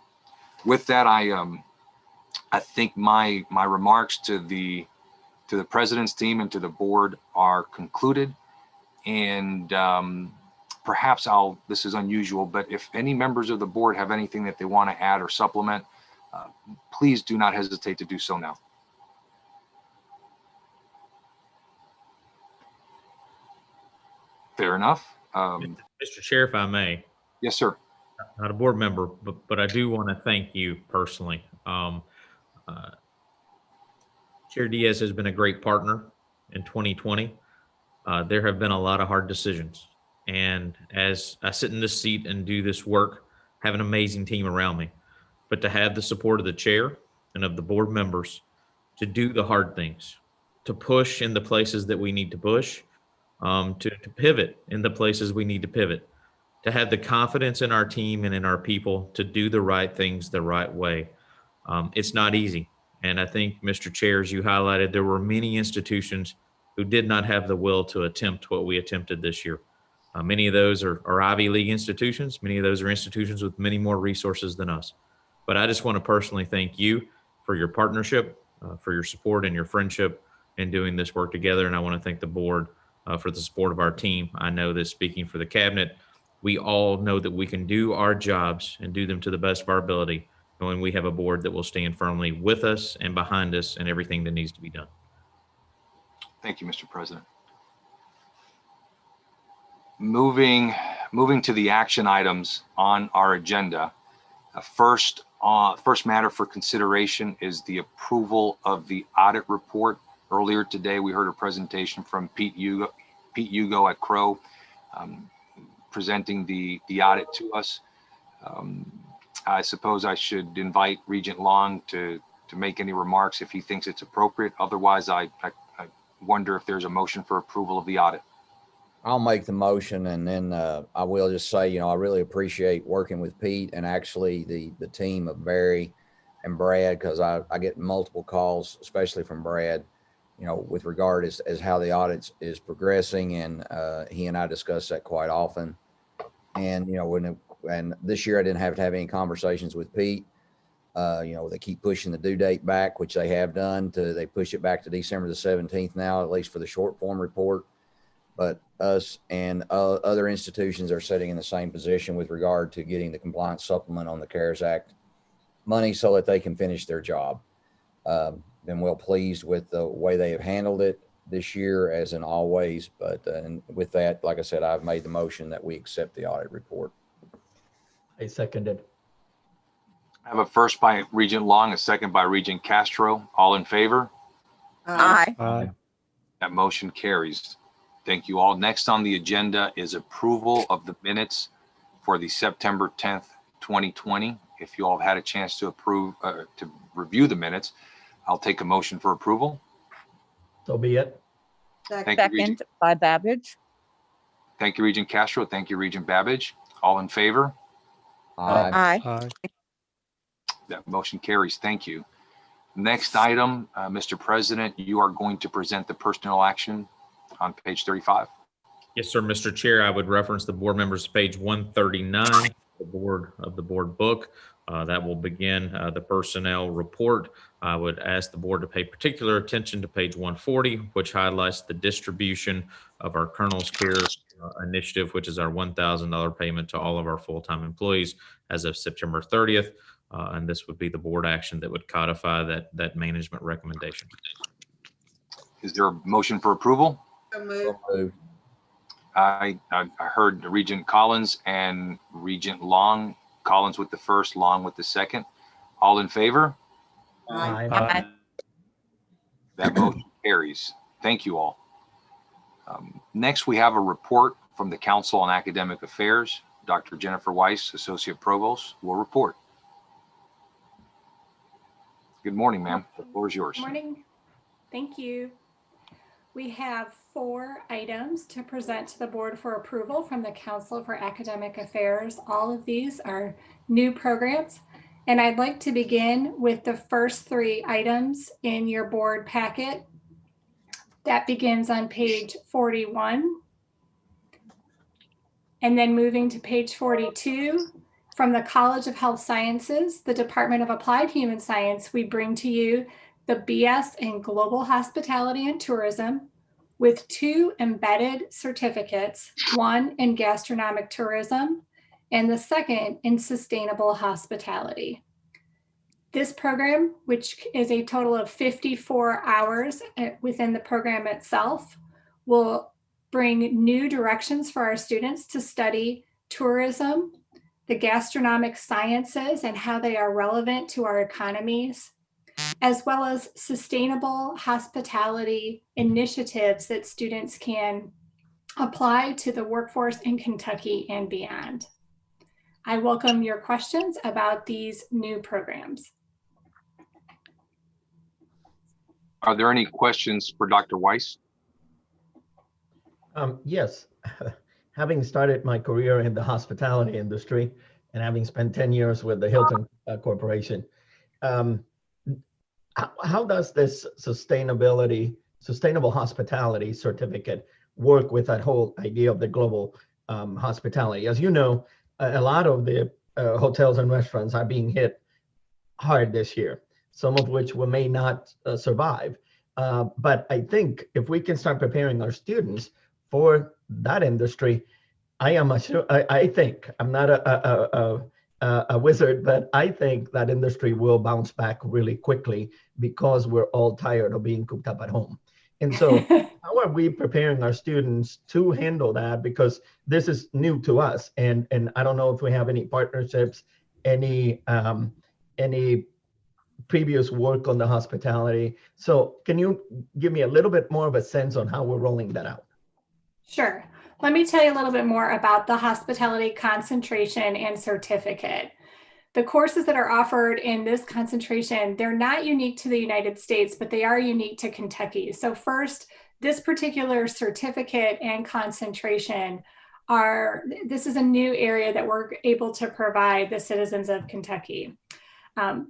With that, I think my remarks to the president's team and to the board are concluded. And perhaps this is unusual, but if any members of the board have anything that they want to add or supplement, please do not hesitate to do so now. Fair enough. Mr. Chair, if I may. Yes, sir. Not a board member, but I do want to thank you personally. Chair Diaz has been a great partner in 2020. There have been a lot of hard decisions. And as I sit in this seat and do this work, I have an amazing team around me. But to have the support of the chair and of the board members to do the hard things, to push in the places that we need to push, to pivot in the places we need to pivot, to have the confidence in our team and in our people to do the right things the right way. It's not easy. And I think, Mr. Chair, as you highlighted, there were many institutions who did not have the will to attempt what we attempted this year. Many of those are Ivy League institutions. Many of those are institutions with many more resources than us. But I just want to personally thank you for your partnership, for your support and your friendship in doing this work together. And I want to thank the board for the support of our team. I know that speaking for the cabinet, we all know that we can do our jobs and do them to the best of our ability, knowing we have a board that will stand firmly with us and behind us in everything that needs to be done. Thank you, Mr. President. Moving to the action items on our agenda. First matter for consideration is the approval of the audit report. Earlier today, we heard a presentation from Pete Hugo at Crow, presenting the audit to us. I suppose I should invite Regent Long to make any remarks if he thinks it's appropriate. Otherwise, I wonder if there's a motion for approval of the audit. I'll make the motion, and then I will just say, you know, I really appreciate working with Pete and actually the team of Barry and Brad, because I get multiple calls, especially from Brad, you know, with regard as how the audit is progressing, and he and I discuss that quite often. And you know, and this year I didn't have to have any conversations with Pete. You know, they keep pushing the due date back, which they have done. They push it back to December the 17th now, at least for the short form report. But us and other institutions are sitting in the same position with regard to getting the compliance supplement on the CARES Act money so that they can finish their job. Been well pleased with the way they have handled it this year, as in always. But and with that, like I said, I've made the motion that we accept the audit report. I seconded. I have a first by Regent Long, a second by Regent Castro. All in favor? Aye. Aye. That motion carries. Thank you all. Next on the agenda is approval of the minutes for the September 10th, 2020. If you all have had a chance to review the minutes, I'll take a motion for approval. So be it. Second by Babbage. Thank you, Regent Castro. Thank you, Regent Babbage. All in favor? Aye. Aye. That motion carries. Thank you. Next item, Mr. President, you are going to present the personnel action on page 35. Yes, sir, Mr. Chair. I would reference the board members page 139, the board book. That will begin the personnel report. I would ask the board to pay particular attention to page 140, which highlights the distribution of our Colonel's Care initiative, which is our $1,000 payment to all of our full-time employees as of September 30th. And this would be the board action that would codify that management recommendation. Is there a motion for approval? So moved. I heard Regent Collins and Regent Long. Collins with the first, Long with the second. All in favor? Aye. Aye. That motion carries. Thank you all. Next, we have a report from the Council on Academic Affairs. Dr. Jennifer Weiss, Associate Provost, will report. Good morning, ma'am. The floor is yours. Good morning. Thank you. We have 4 items to present to the board for approval from the Council for Academic Affairs. All of these are new programs, and I'd like to begin with the first 3 items in your board packet. That begins on page 41. And then moving to page 42, from the College of Health Sciences, the Department of Applied Human Science, we bring to you the BS in Global Hospitality and Tourism with 2 embedded certificates, one in gastronomic tourism and the second in sustainable hospitality. This program, which is a total of 54 hours within the program itself, will bring new directions for our students to study tourism, the gastronomic sciences and how they are relevant to our economies, as well as sustainable hospitality initiatives that students can apply to the workforce in Kentucky and beyond. I welcome your questions about these new programs. Are there any questions for Dr. Weiss? Yes. Having started my career in the hospitality industry and having spent 10 years with the Hilton Corporation, how does this sustainable hospitality certificate work with that whole idea of the global hospitality. As you know, a lot of the hotels and restaurants are being hit hard this year, some of which we may not survive. But I think if we can start preparing our students for that industry, I think, I'm not a wizard, but I think that industry will bounce back really quickly because we're all tired of being cooped up at home. And so how are we preparing our students to handle that? Because this is new to us. And I don't know if we have any partnerships, any previous work on the hospitality. So can you give me a little bit more of a sense on how we're rolling that out? Sure. Let me tell you a little bit more about the hospitality concentration and certificate. The courses that are offered in this concentration, they're not unique to the United States, but they are unique to Kentucky. So first, this particular certificate and concentration this is a new area that we're able to provide the citizens of Kentucky. The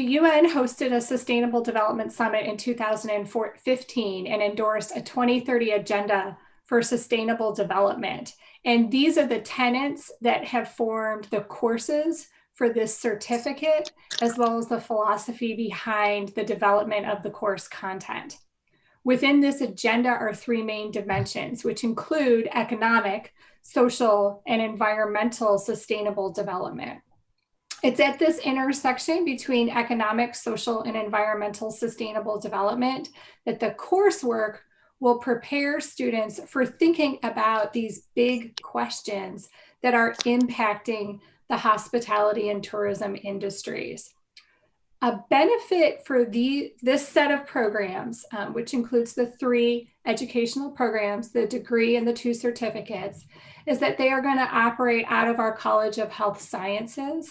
UN hosted a Sustainable Development Summit in 2015 and endorsed a 2030 agenda for sustainable development. And these are the tenets that have formed the courses for this certificate, as well as the philosophy behind the development of the course content. Within this agenda are three main dimensions, which include economic, social, and environmental sustainable development. It's at this intersection between economic, social, and environmental sustainable development that the coursework will prepare students for thinking about these big questions that are impacting the hospitality and tourism industries. A benefit for this set of programs, which includes the 3 educational programs, the degree and the 2 certificates, is that they are going to operate out of our College of Health Sciences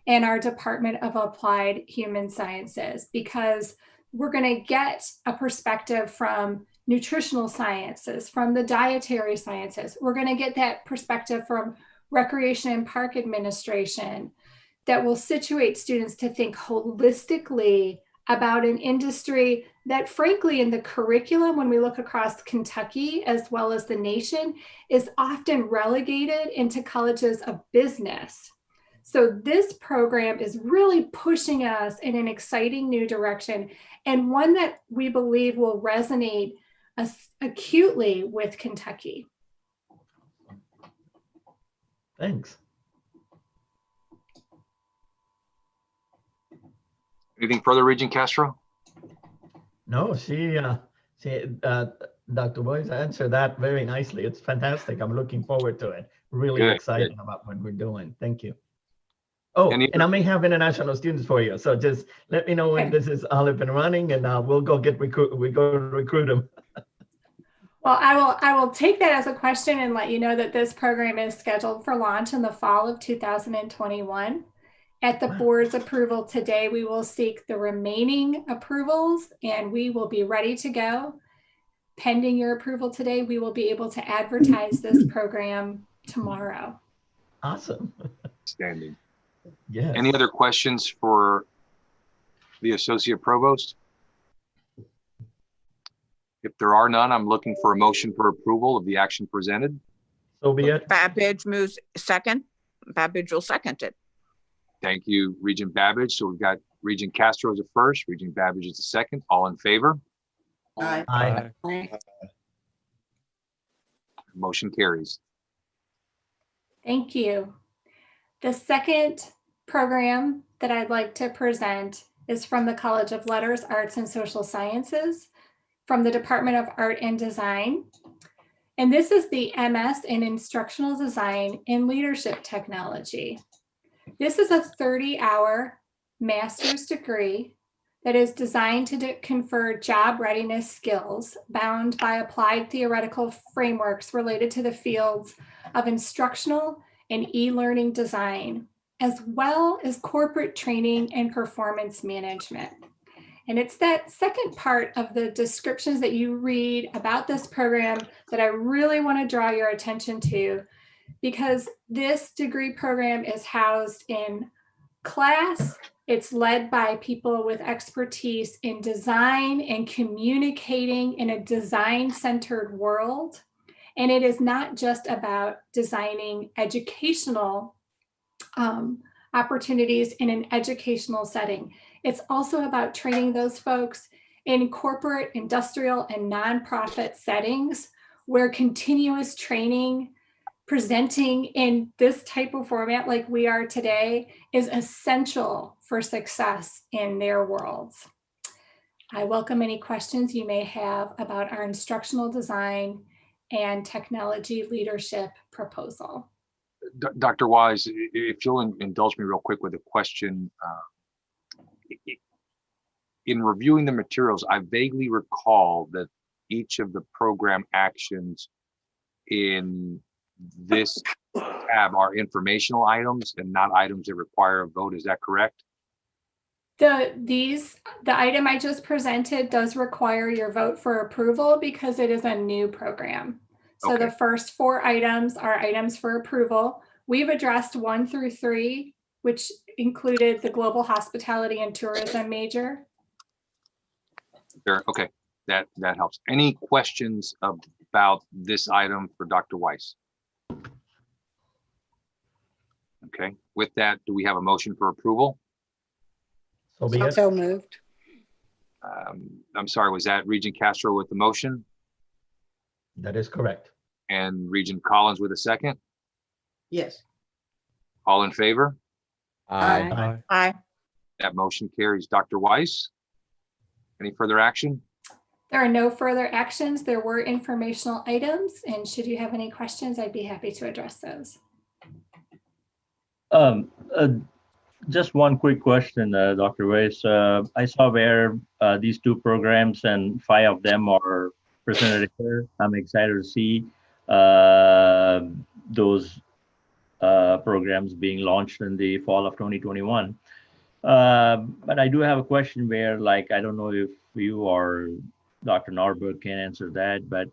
and our Department of Applied Human Sciences, because we're going to get a perspective from nutritional sciences, from the dietary sciences. We're going to get that perspective from recreation and park administration that will situate students to think holistically about an industry that, frankly, in the curriculum, when we look across Kentucky as well as the nation, is often relegated into colleges of business. So this program is really pushing us in an exciting new direction, and one that we believe will resonate acutely with Kentucky. Thanks. Anything further, Regent Castro? No, Dr. Boyce answered that very nicely. It's fantastic. I'm looking forward to it. Really excited about what we're doing. Thank you. Oh, and I may have international students for you. So just let me know when this is all up and running, and we'll go recruit them. Well, I will take that as a question and let you know that this program is scheduled for launch in the fall of 2021. At the board's approval today, we will seek the remaining approvals and we will be ready to go. Pending your approval today, we will be able to advertise this program tomorrow. Awesome. Standing. Yes. Any other questions for the Associate Provost? If there are none, I'm looking for a motion for approval of the action presented. So be it. Babbage moves second. Babbage will second it. Thank you, Regent Babbage. So we've got Regent Castro as a first, Regent Babbage as a second. All in favor? Aye. Aye. Motion carries. Thank you. The second program that I'd like to present is from the College of Letters, Arts, and Social Sciences, from the Department of Art and Design. And this is the MS in Instructional Design in Leadership Technology. This is a 30-hour master's degree that is designed to confer job readiness skills bound by applied theoretical frameworks related to the fields of instructional and e-learning design, as well as corporate training and performance management. And it's that second part of the descriptions that you read about this program that I really want to draw your attention to, because this degree program is housed in class. It's led by people with expertise in design and communicating in a design-centered world. And it is not just about designing educational opportunities in an educational setting. It's also about training those folks in corporate, industrial, and nonprofit settings where continuous training, presenting in this type of format like we are today, is essential for success in their worlds. I welcome any questions you may have about our instructional design and technology leadership proposal. Dr. Wise, if you'll indulge me real quick with a question. In reviewing the materials, I vaguely recall that each of the program actions in this tab are informational items and not items that require a vote. Is that correct? The item I just presented does require your vote for approval because it is a new program. So Okay. the first 4 items are items for approval. We've addressed 1 through 3, which included the global hospitality and tourism major. There, okay, that helps. Any questions about this item for Dr. Weiss? Okay, with that, do we have a motion for approval? So be it. So moved. I'm sorry, was that Regent Castro with the motion That is correct. and Regent Collins with a second? Yes. All in favor? Aye. Aye. That motion carries. Dr. Weiss, any further action? There are no further actions. There were informational items, and should you have any questions, I'd be happy to address those. Just one quick question, Dr. Weiss. I saw where these 2 programs and 5 of them are presented here. I'm excited to see those programs being launched in the fall of 2021. But I do have a question where, like, I don't know if you or Dr. Norberg can answer that, but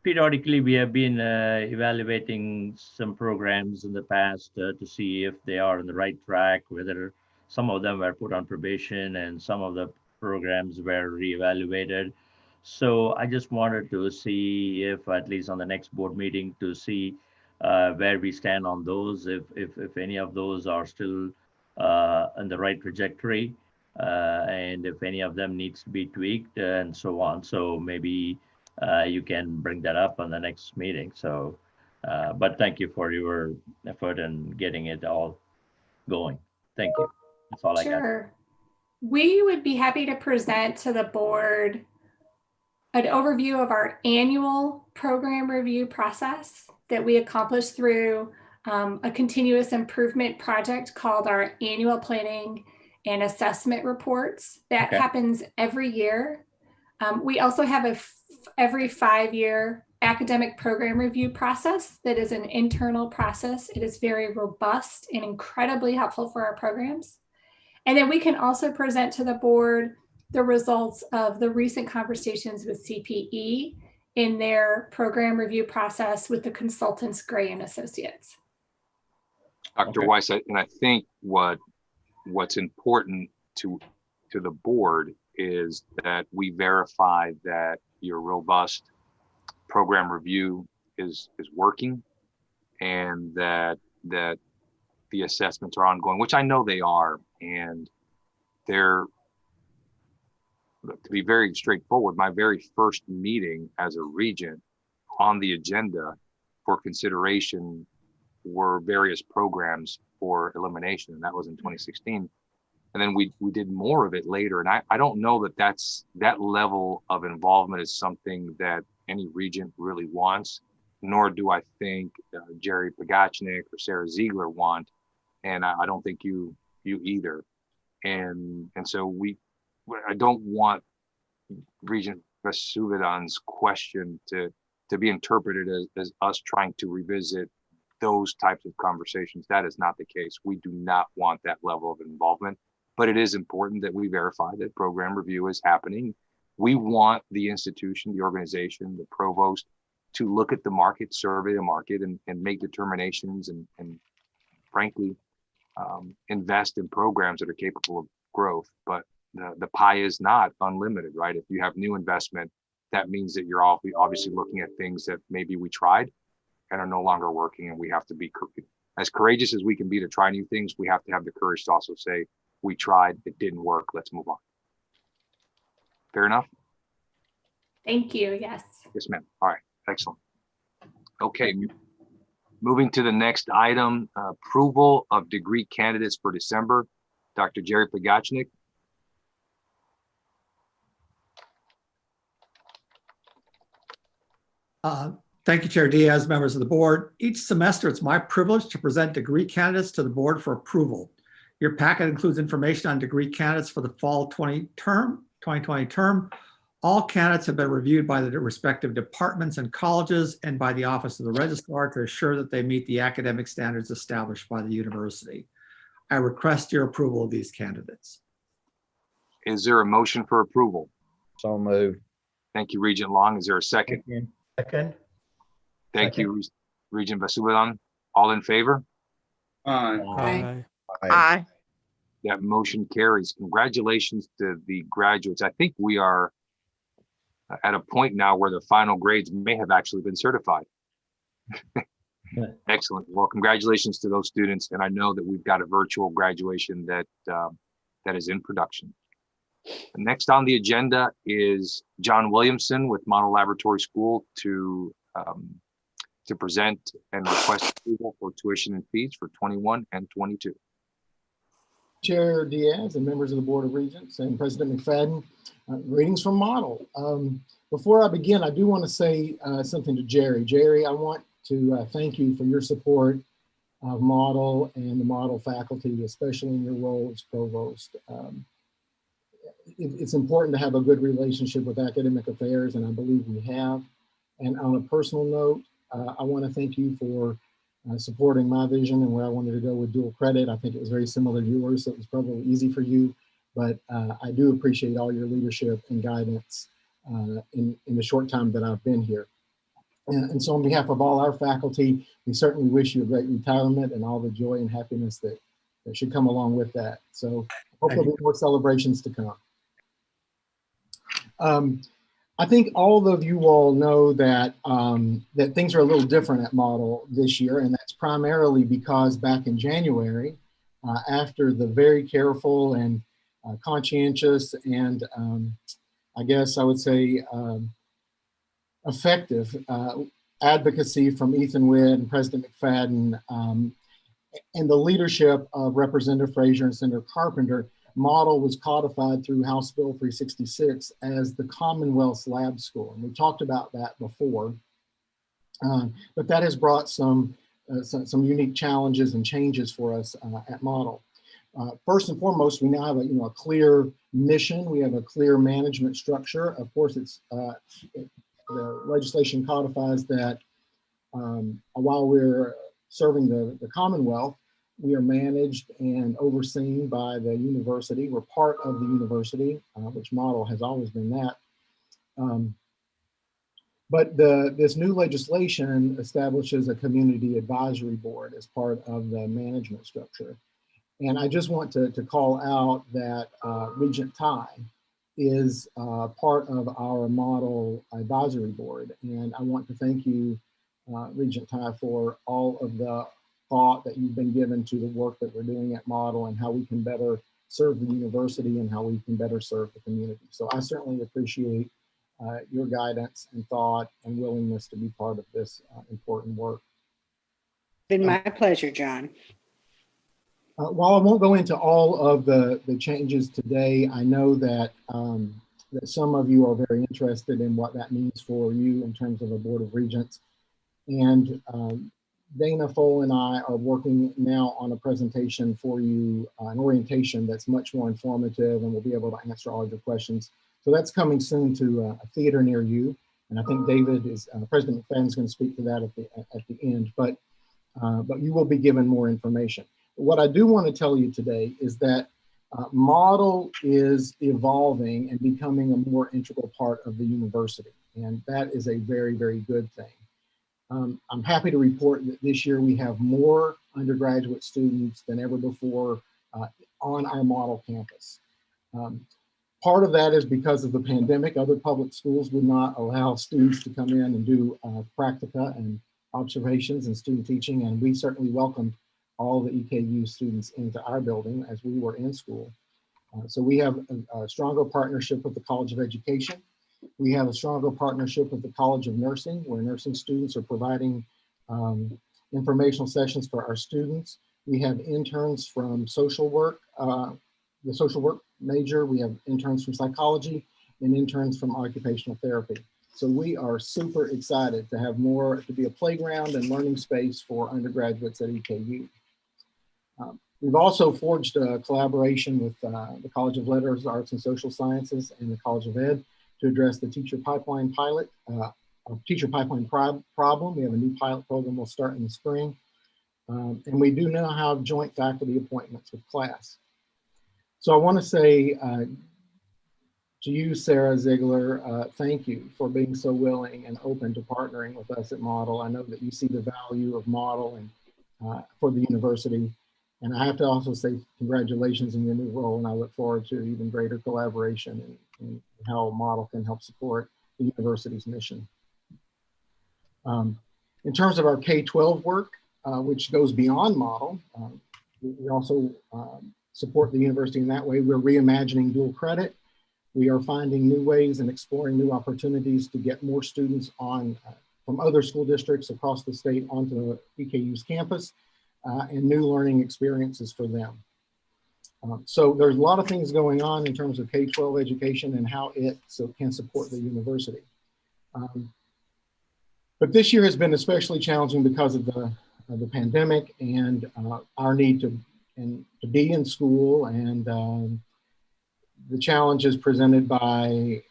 periodically we have been evaluating some programs in the past to see if they are on the right track, whether some of them were put on probation and some of the programs were reevaluated. So I just wanted to see if, at least on the next board meeting, to see where we stand on those, if any of those are still on the right trajectory, and if any of them needs to be tweaked and so on. So maybe you can bring that up on the next meeting. So, but thank you for your effort in getting it all going. Thank you. That's all I got. Sure. We would be happy to present to the board an overview of our annual program review process that we accomplish through a continuous improvement project called our annual planning and assessment reports. That happens every year. We also have every 5-year academic program review process that is an internal process. It is very robust and incredibly helpful for our programs. And then we can also present to the board the results of the recent conversations with CPE in their program review process with the consultants Gray and Associates. Dr. Weiss, and I think what's important to the board is that we verify that your robust program review is working, and that the assessments are ongoing, which I know they are, and they're, to be very straightforward, my very first meeting as a regent on the agenda for consideration were various programs for elimination, and that was in 2016. And then we did more of it later. And I don't know that level of involvement is something that any regent really wants, nor do I think Jerry Pagachnik or Sarah Ziegler want. And I don't think you either. And so I don't want Regent Vesuvidan's question to be interpreted as us trying to revisit those types of conversations. That is not the case. We do not want that level of involvement, but it is important that we verify that program review is happening. We want the institution, the organization, the provost to look at the market, survey the market, and make determinations and frankly, invest in programs that are capable of growth. But the pie is not unlimited, right? If you have new investment, that means that you're obviously looking at things that maybe we tried and are no longer working, and we have to be as courageous as we can be to try new things. We have to have the courage to also say, we tried, it didn't work, let's move on. Fair enough? Thank you. Yes. Yes, ma'am. All right, excellent. Okay, moving to the next item, approval of degree candidates for December. Dr. Jerry Pagachnik. Thank you, Chair Diaz, members of the board. Each semester, it's my privilege to present degree candidates to the board for approval. Your packet includes information on degree candidates for the fall 2020 term. All candidates have been reviewed by the respective departments and colleges and by the Office of the Registrar to assure that they meet the academic standards established by the university. I request your approval of these candidates. Is there a motion for approval? So moved. Thank you, Regent Long. Is there a second? Second. Thank you, Regent Basubadan. All in favor? Aye. Aye. That motion carries. Congratulations to the graduates. I think we are at a point now where the final grades may have actually been certified. Excellent. Well, congratulations to those students. And I know that we've got a virtual graduation that is in production. Next on the agenda is John Williamson with Model Laboratory School to present and request approval for tuition and fees for 21 and 22. Chair Diaz and members of the Board of Regents and President McFadden, greetings from Model. Before I begin, I do want to say something to Jerry. Jerry, I want to thank you for your support of Model and the Model faculty, especially in your role as provost. It's important to have a good relationship with academic affairs, and I believe we have. And on a personal note, I want to thank you for supporting my vision and where I wanted to go with dual credit. I think it was very similar to yours, so it was probably easy for you, but I do appreciate all your leadership and guidance in the short time that I've been here. And so on behalf of all our faculty, we certainly wish you a great retirement and all the joy and happiness that should come along with that. So hope there'll be more celebrations to come. I think all of you all know that that things are a little different at Model this year, and that's primarily because back in January, after the very careful and conscientious and I guess I would say effective advocacy from Ethan Witt and President McFadden and the leadership of Representative Frazier and Senator Carpenter, Model was codified through House Bill 366 as the Commonwealth's lab school. And we talked about that before, but that has brought some unique challenges and changes for us at Model. First and foremost, we now have a clear mission. We have a clear management structure. Of course, it's the legislation codifies that while we're serving the Commonwealth, we are managed and overseen by the university. We're part of the university, which Model has always been that. But this new legislation establishes a community advisory board as part of the management structure. And I just want to call out that Regent Ty is part of our Model advisory board. And I want to thank you, Regent Ty, for all of the thought that you've been given to the work that we're doing at Model and how we can better serve the university and how we can better serve the community. So I certainly appreciate your guidance and thought and willingness to be part of this important work. Been my pleasure, John. While I won't go into all of the changes today, I know that that some of you are very interested in what that means for you in terms of a Board of Regents. And Dana Fole and I are working now on a presentation for you, an orientation that's much more informative, and we'll be able to answer all of your questions. So that's coming soon to a theater near you. And I think David is, President McFadden is going to speak to that at the end, but you will be given more information. What I do want to tell you today is that Model is evolving and becoming a more integral part of the university. And that is a very, very good thing. I'm happy to report that this year we have more undergraduate students than ever before on our Model campus. Part of that is because of the pandemic. Other public schools would not allow students to come in and do practica and observations and student teaching, and we certainly welcomed all the EKU students into our building as we were in school. So we have a stronger partnership with the College of Education. We have a stronger partnership with the College of Nursing, where nursing students are providing informational sessions for our students. We have interns from social work, the social work major. We have interns from psychology and interns from occupational therapy. So we are super excited to have more, to be a playground and learning space for undergraduates at EKU. We've also forged a collaboration with the College of Letters, Arts and Social Sciences and the College of Ed to address the teacher pipeline problem. We have a new pilot program we'll start in the spring. And we do now have joint faculty appointments with class. So I want to say to you, Sarah Ziegler, thank you for being so willing and open to partnering with us at Model. I know that you see the value of Model and for the university. And I have to also say congratulations in your new role, and I look forward to even greater collaboration and how Model can help support the university's mission. In terms of our K-12 work, which goes beyond Model, we also support the university in that way. We're reimagining dual credit. We are finding new ways and exploring new opportunities to get more students on from other school districts across the state onto EKU's campus. And new learning experiences for them. So there's a lot of things going on in terms of K-12 education and how it can support the university. But this year has been especially challenging because of the pandemic and our need to be in school and the challenges presented by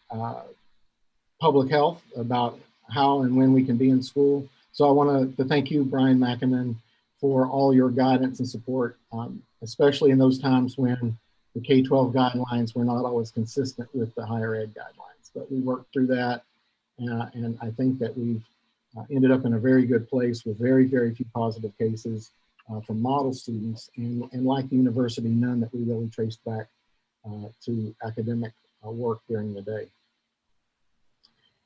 public health about how and when we can be in school. So I want to thank you, Brian McKinnon, for all your guidance and support, especially in those times when the K-12 guidelines were not always consistent with the higher ed guidelines. But we worked through that, and I think that we've ended up in a very good place with very, very few positive cases from model students, and like the university, none that we really traced back to academic work during the day.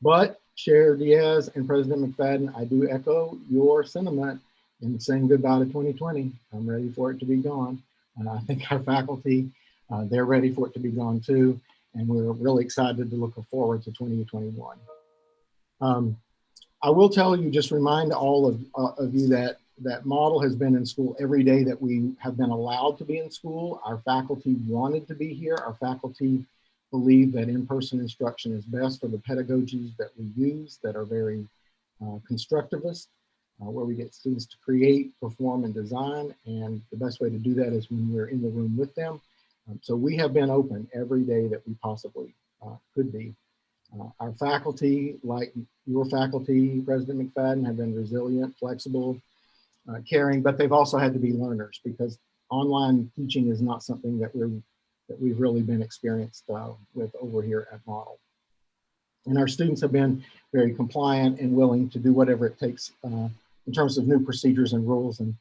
But Chair Diaz and President McFadden, I do echo your sentiment in saying goodbye to 2020. I'm ready for it to be gone. I think our faculty, they're ready for it to be gone too. And we're really excited to look forward to 2021. I will tell you, just remind all of you that Model has been in school every day that we have been allowed to be in school. Our faculty wanted to be here. Our faculty believe that in-person instruction is best for the pedagogies that we use that are very constructivist. Where we get students to create, perform, and design. And the best way to do that is when we're in the room with them. So we have been open every day that we possibly could be. Our faculty, like your faculty, President McFadden, have been resilient, flexible, caring, but they've also had to be learners because online teaching is not something that we've really been experienced with over here at Model. And our students have been very compliant and willing to do whatever it takes in terms of new procedures and rules and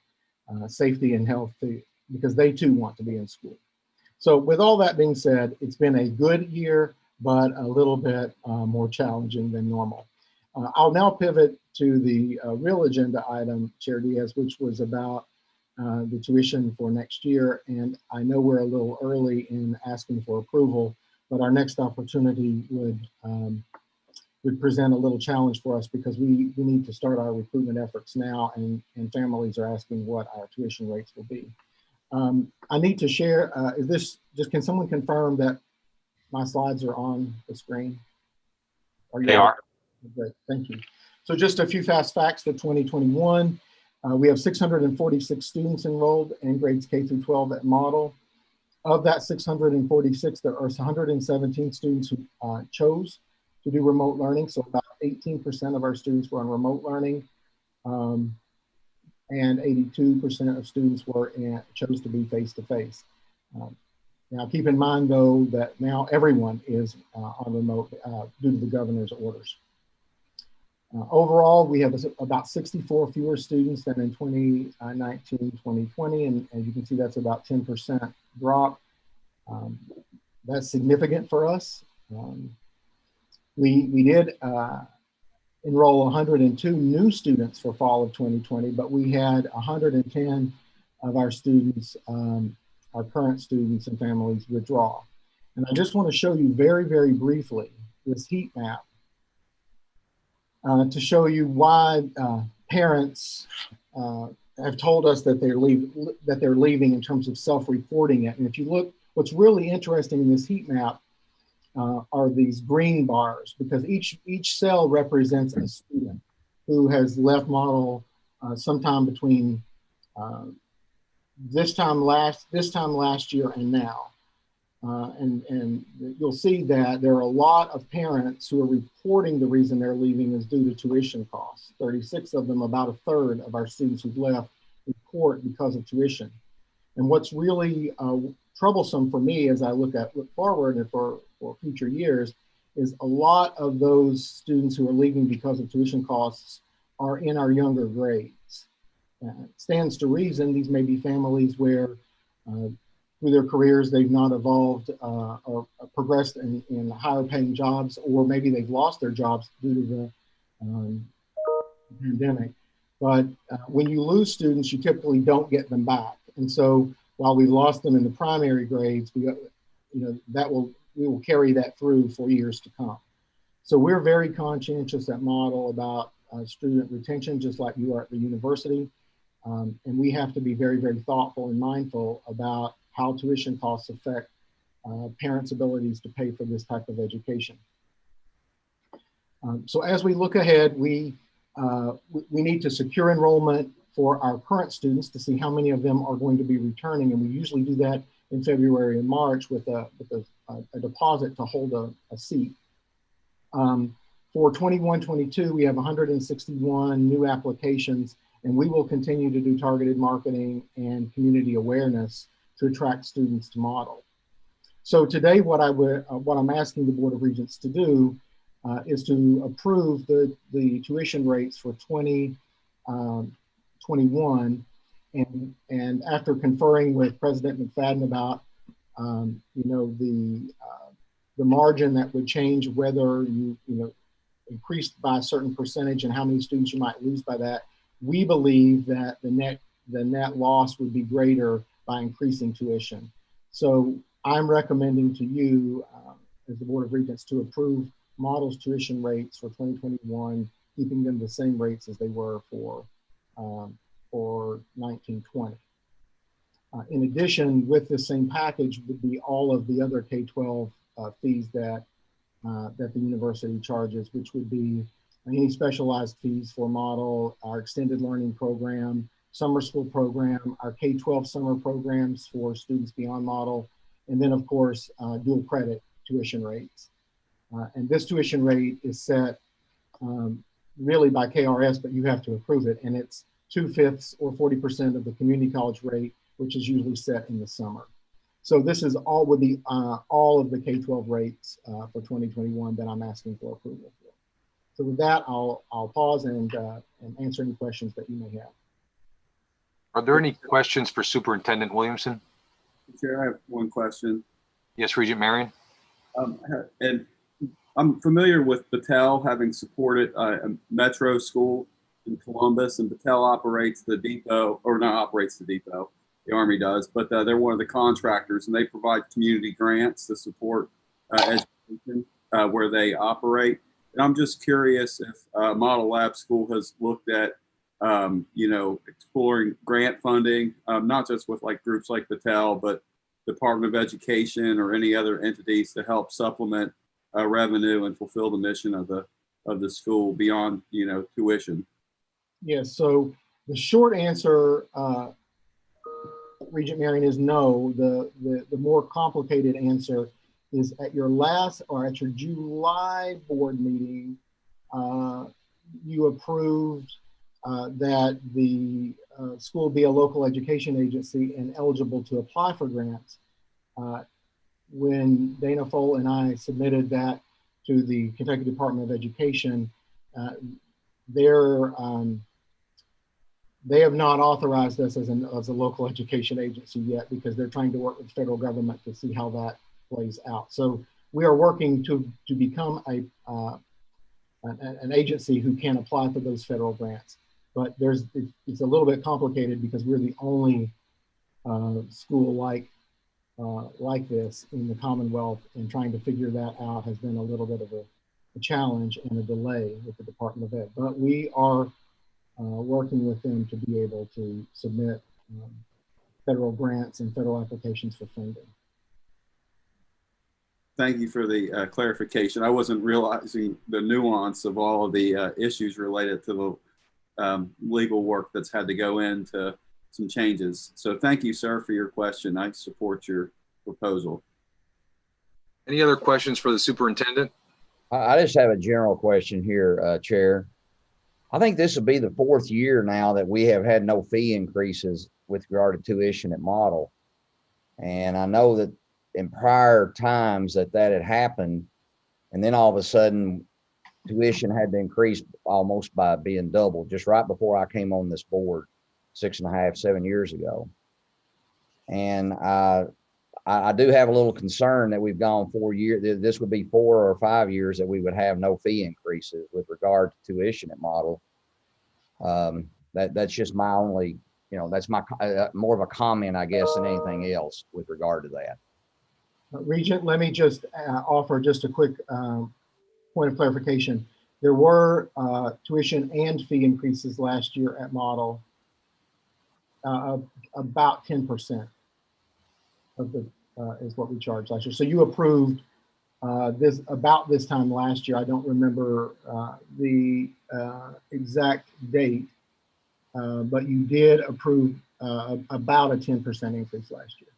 safety and health because they too want to be in school. So with all that being said, it's been a good year, but a little bit more challenging than normal. I'll now pivot to the real agenda item, Chair Diaz, which was about the tuition for next year. And I know we're a little early in asking for approval, but our next opportunity would present a little challenge for us because we need to start our recruitment efforts now, and families are asking what our tuition rates will be. I need to share, can someone confirm that my slides are on the screen? They are. Great, thank you. So just a few fast facts for 2021. We have 646 students enrolled in grades K through 12 at Model. Of that 646, there are 117 students who chose to do remote learning. So about 18% of our students were on remote learning, and 82% of students chose to be face-to-face. Now keep in mind though, that now everyone is on remote due to the governor's orders. Overall, we have about 64 fewer students than in 2019-2020, and as you can see, that's about 10% drop. That's significant for us. We did enroll 102 new students for fall of 2020, but we had 110 of our students, our current students and families, withdraw. And I just want to show you very, very briefly this heat map to show you why parents have told us that they're leaving in terms of self-reporting it. And if you look, what's really interesting in this heat map are these green bars, because each cell represents a student who has left model sometime between this time last year and now. And you'll see that there are a lot of parents who are reporting the reason they're leaving is due to tuition costs. 36 of them, about a third of our students who've left, report because of tuition. And what's really troublesome for me as I look forward and for future years is a lot of those students who are leaving because of tuition costs are in our younger grades. It stands to reason these may be families where through their careers they've not evolved or progressed in higher paying jobs, or maybe they've lost their jobs due to the pandemic. But when you lose students, you typically don't get them back. And so while we've lost them in the primary grades, we will carry that through for years to come. So we're very conscientious at Model about student retention, just like you are at the university. And we have to be very, very thoughtful and mindful about how tuition costs affect parents' abilities to pay for this type of education. So as we look ahead, we need to secure enrollment for our current students to see how many of them are going to be returning. And we usually do that in February and March with a deposit to hold a seat. For 21-22, we have 161 new applications, and we will continue to do targeted marketing and community awareness to attract students to Model. So today, what I'm asking the Board of Regents to do is to approve the tuition rates for 2021, and after conferring with President McFadden about the margin that would change whether you increased by a certain percentage and how many students you might lose by that, we believe that the net loss would be greater by increasing tuition. So I'm recommending to you as the Board of Regents to approve Model's tuition rates for 2021, keeping them the same rates as they were for 1920. In addition, with the same package would be all of the other K-12 fees that the university charges, which would be any specialized fees for Model, our extended learning program, summer school program, our K-12 summer programs for students beyond Model, and then of course, dual credit tuition rates. And this tuition rate is set really by KRS, but you have to approve it. And it's 2/5 or 40% of the community college rate, which is usually set in the summer. So this is all with the all of the K-12 rates for 2021 that I'm asking for approval for. So with that, I'll pause and answer any questions that you may have. Are there any questions for Superintendent Williamson? Chair, I have one question. Yes, Regent Marion. And I'm familiar with Battelle, having supported a metro school in Columbus, and Battelle operates the depot, or not operates the depot, the Army does, but they're one of the contractors, and they provide community grants to support education where they operate. And I'm just curious if Model Lab School has looked at, exploring grant funding, not just with like groups like Battelle, but Department of Education or any other entities to help supplement revenue and fulfill the mission of the school beyond, tuition. Yes. So the short answer, Regent Marion, is no. The more complicated answer is at your last or at your July board meeting, you approved that the school be a local education agency and eligible to apply for grants. When Dana Foll and I submitted that to the Kentucky Department of Education, they have not authorized us as a local education agency yet, because they're trying to work with the federal government to see how that plays out. So we are working to become an agency who can apply for those federal grants. But it's a little bit complicated because we're the only school like this in the Commonwealth, and trying to figure that out has been a little bit of a challenge and a delay with the Department of Ed. But we are working with them to be able to submit federal grants and federal applications for funding. Thank you for the clarification. I wasn't realizing the nuance of all of the issues related to the legal work that's had to go into some changes. So thank you, sir, for your question. I support your proposal. Any other questions for the superintendent? I just have a general question here, Chair. I think this will be the 4th year now that we have had no fee increases with regard to tuition at Model. And I know that in prior times that had happened, and then all of a sudden tuition had to increase almost by being doubled just right before I came on this board 6.5, 7 years ago. And I do have a little concern that we've gone 4 years. This would be 4 or 5 years that we would have no fee increases with regard to tuition at Model. That's just my only, that's my more of a comment, I guess, than anything else with regard to that. Regent, let me just offer just a quick point of clarification. There were tuition and fee increases last year at Model, about 10% of the is what we charged last year. So you approved this about this time last year. I don't remember the exact date, but you did approve about a 10% increase last year.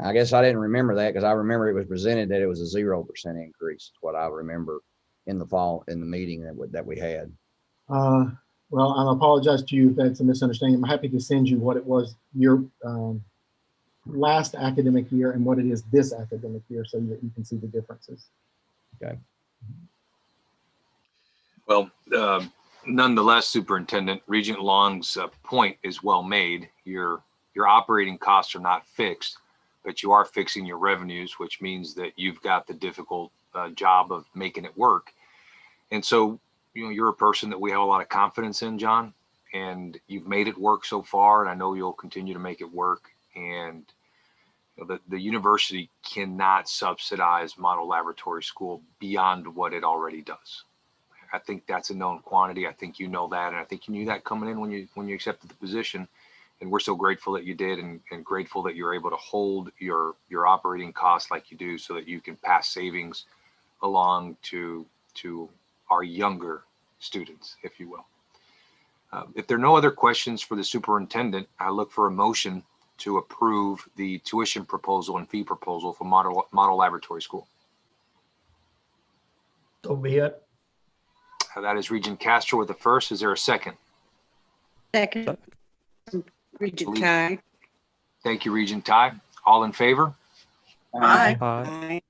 I guess I didn't remember that because I remember it was presented that it was a 0% increase. Is what I remember in the meeting that we had. Well, I apologize to you if that's a misunderstanding. I'm happy to send you what it was your last academic year and what it is this academic year, so that you can see the differences. Okay. Well, nonetheless, Superintendent, Regent Long's point is well made. Your operating costs are not fixed, but you are fixing your revenues, which means that you've got the difficult job of making it work. And so, you're a person that we have a lot of confidence in, John, and you've made it work so far, and I know you'll continue to make it work. And the university cannot subsidize Model Laboratory School beyond what it already does. I think that's a known quantity. I think you know that, and I think you knew that coming in when you accepted the position. And we're so grateful that you did, and grateful that you're able to hold your operating costs like you do, so that you can pass savings along to our younger students, if you will. If there are no other questions for the superintendent, I look for a motion to approve the tuition proposal and fee proposal for Model Laboratory School. So be it. That is Regent Castro with the first. Is there a second? Second. Regent Ty. Thank you, Regent Ty. All in favor? Aye. Aye.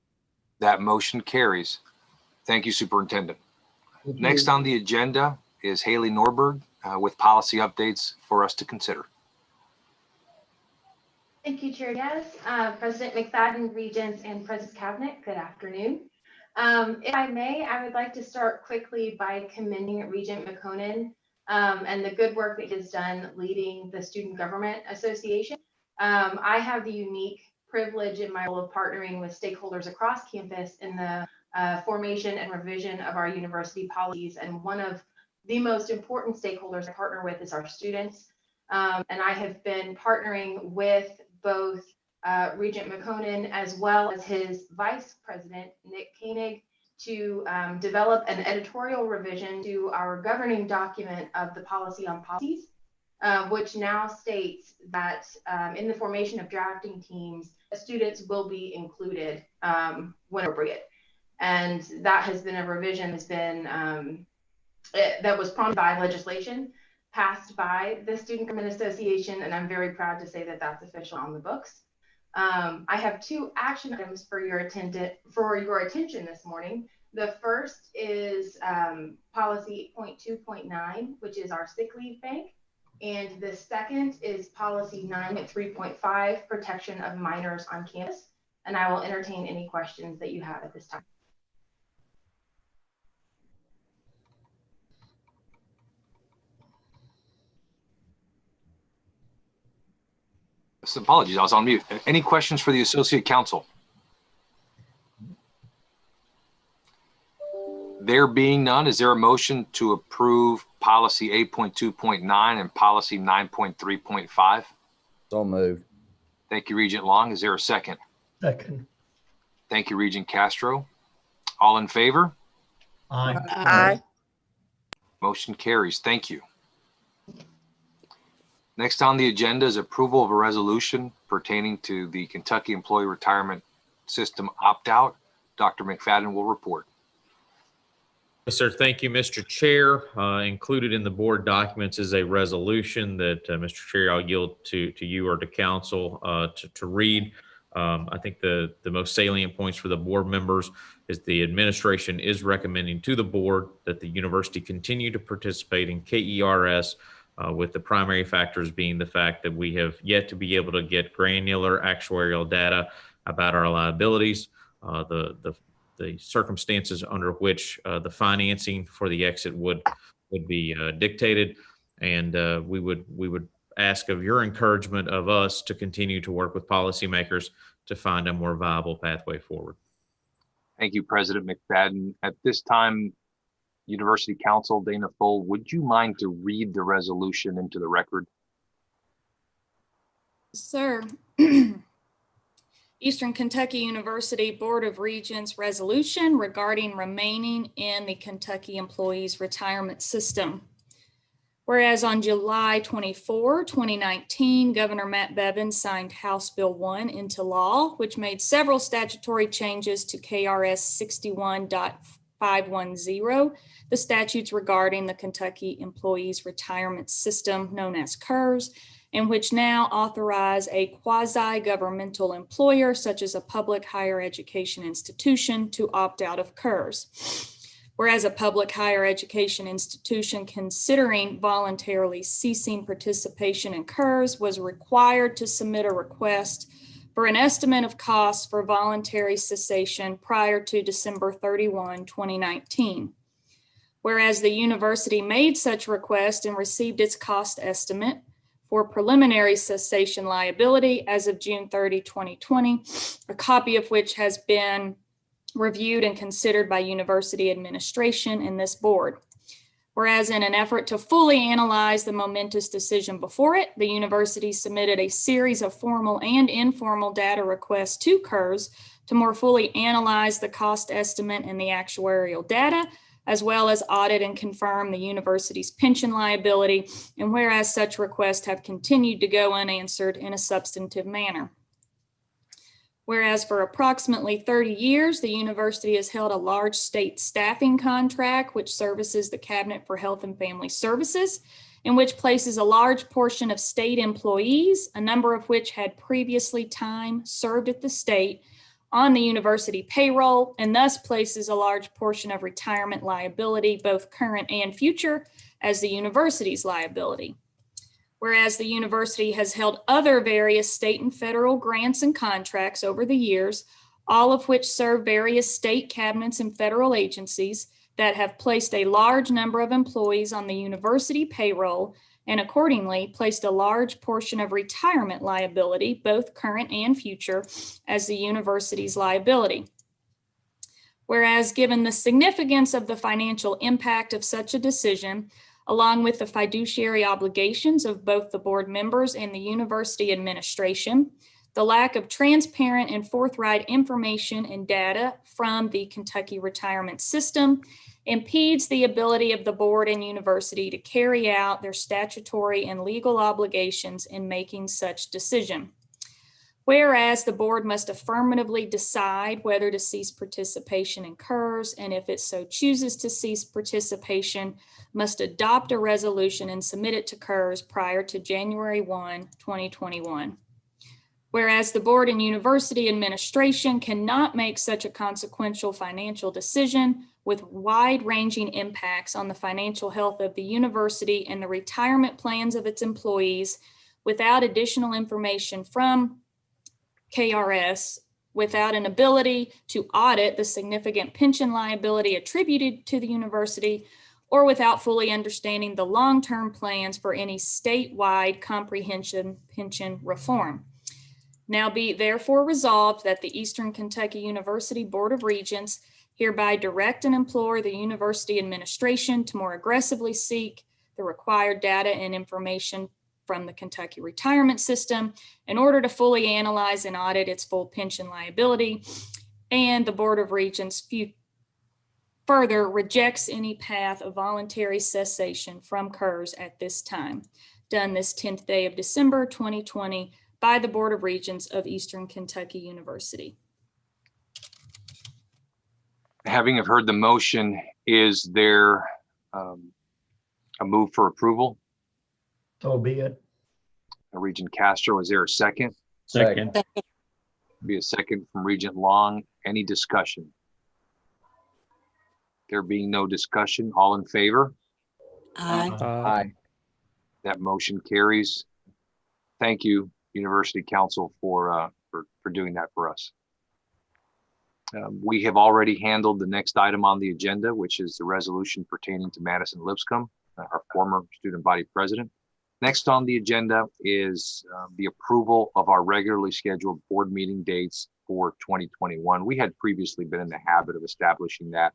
That motion carries. Thank you, Superintendent. Next on the agenda is Haley Norberg with policy updates for us to consider. Thank you, Chair Diaz, President McFadden, Regents, and President's Cabinet. Good afternoon. If I may, I would like to start quickly by commending Regent McConan and the good work that he has done leading the Student Government Association. I have the unique privilege in my role of partnering with stakeholders across campus in the formation and revision of our university policies. And one of the most important stakeholders I partner with is our students. And I have been partnering with both Regent McConan as well as his Vice President, Nick Koenig, to develop an editorial revision to our governing document of the Policy on Policies, which now states that in the formation of drafting teams, students will be included when appropriate. And that has been a revision that's been, that was prompted by legislation passed by the Student Government Association, and I'm very proud to say that that's official on the books. I have two action items for your attention this morning. The first is policy 8.2.9, which is our sick leave bank. And the second is policy 9 at 3.5, protection of minors on campus. and I will entertain any questions that you have at this time. So apologies, I was on mute. Any questions for the Associate Counsel? There being none, is there a motion to approve policy 8.2.9 and policy 9.3.5? So moved. Thank you, Regent Long. Is there a second? Second. Thank you, Regent Castro. All in favor? Aye. Aye. Motion carries. Thank you. Next on the agenda is approval of a resolution pertaining to the Kentucky Employee Retirement System opt-out. Dr. McFadden will report. Yes, sir. Thank you, Mr. Chair. Included in the board documents is a resolution that, Mr. Chair, I'll yield to you or to council to read. I think the most salient points for the board members is the administration is recommending to the board that the university continue to participate in KERS, with the primary factors being the fact that we have yet to be able to get granular actuarial data about our liabilities, the circumstances under which the financing for the exit would be dictated, and we would ask of your encouragement of us to continue to work with policymakers to find a more viable pathway forward. Thank you, President McFadden. At this time, University Counsel Dana Full, would you mind to read the resolution into the record? Sir. Eastern Kentucky University Board of Regents resolution regarding remaining in the Kentucky Employees Retirement System. Whereas on July 24, 2019, Governor Matt Bevins signed House Bill 1 into law, which made several statutory changes to KRS 61.510, the statutes regarding the Kentucky Employees Retirement System, known as KERS, and which now authorize a quasi-governmental employer, such as a public higher education institution, to opt out of KERS. Whereas a public higher education institution considering voluntarily ceasing participation in KERS was required to submit a request for an estimate of costs for voluntary cessation prior to December 31, 2019. Whereas the university made such request and received its cost estimate for preliminary cessation liability as of June 30, 2020, a copy of which has been reviewed and considered by university administration and this board. Whereas in an effort to fully analyze the momentous decision before it, the university submitted a series of formal and informal data requests to KERS to more fully analyze the cost estimate and the actuarial data, as well as audit and confirm the university's pension liability, and whereas such requests have continued to go unanswered in a substantive manner. Whereas for approximately 30 years, the university has held a large state staffing contract, which services the Cabinet for Health and Family Services, in which places a large portion of state employees, a number of which had previously time served at the state, on the university payroll, and thus places a large portion of retirement liability, both current and future, as the university's liability. Whereas the university has held other various state and federal grants and contracts over the years, all of which serve various state cabinets and federal agencies that have placed a large number of employees on the university payroll, and accordingly placed a large portion of retirement liability, both current and future, as the university's liability. Whereas given the significance of the financial impact of such a decision, along with the fiduciary obligations of both the board members and the university administration, the lack of transparent and forthright information and data from the Kentucky retirement system impedes the ability of the board and university to carry out their statutory and legal obligations in making such decision. Whereas the board must affirmatively decide whether to cease participation in KERS, and if it so chooses to cease participation, must adopt a resolution and submit it to KERS prior to January 1, 2021. Whereas the board and university administration cannot make such a consequential financial decision with wide-ranging impacts on the financial health of the university and the retirement plans of its employees without additional information from KRS without an ability to audit the significant pension liability attributed to the university, or without fully understanding the long-term plans for any statewide comprehensive pension reform. Now be therefore resolved that the Eastern Kentucky University Board of Regents hereby direct and implore the university administration to more aggressively seek the required data and information from the Kentucky retirement system in order to fully analyze and audit its full pension liability. And the Board of Regents further rejects any path of voluntary cessation from KERS at this time. Done this 10th day of December 2020 by the Board of Regents of Eastern Kentucky University. Having heard the motion, is there a move for approval? So be it. Regent Castro, is there a second? Second. Be a second from Regent Long. Any discussion? There being no discussion, all in favor? Aye. Aye. That motion carries. Thank you, University Council, for doing that for us. We have already handled the next item on the agenda, which is the resolution pertaining to Madison Lipscomb, our former student body president. Next on the agenda is the approval of our regularly scheduled board meeting dates for 2021. We had previously been in the habit of establishing that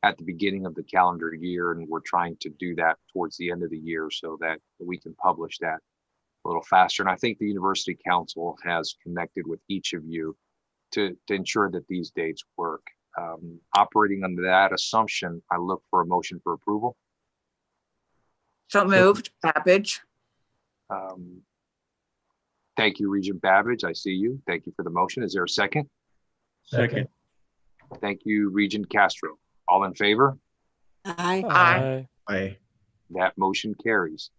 at the beginning of the calendar year, and we're trying to do that towards the end of the year so that we can publish that a little faster. And I think the University Council has connected with each of you to ensure that these dates work. Operating under that assumption, I look for a motion for approval. So moved. Babbage. Thank you, Regent Babbage. I see you. Thank you for the motion. Is there a second? Second. Thank you, Regent Castro. All in favor? Aye. Aye. Aye. That motion carries.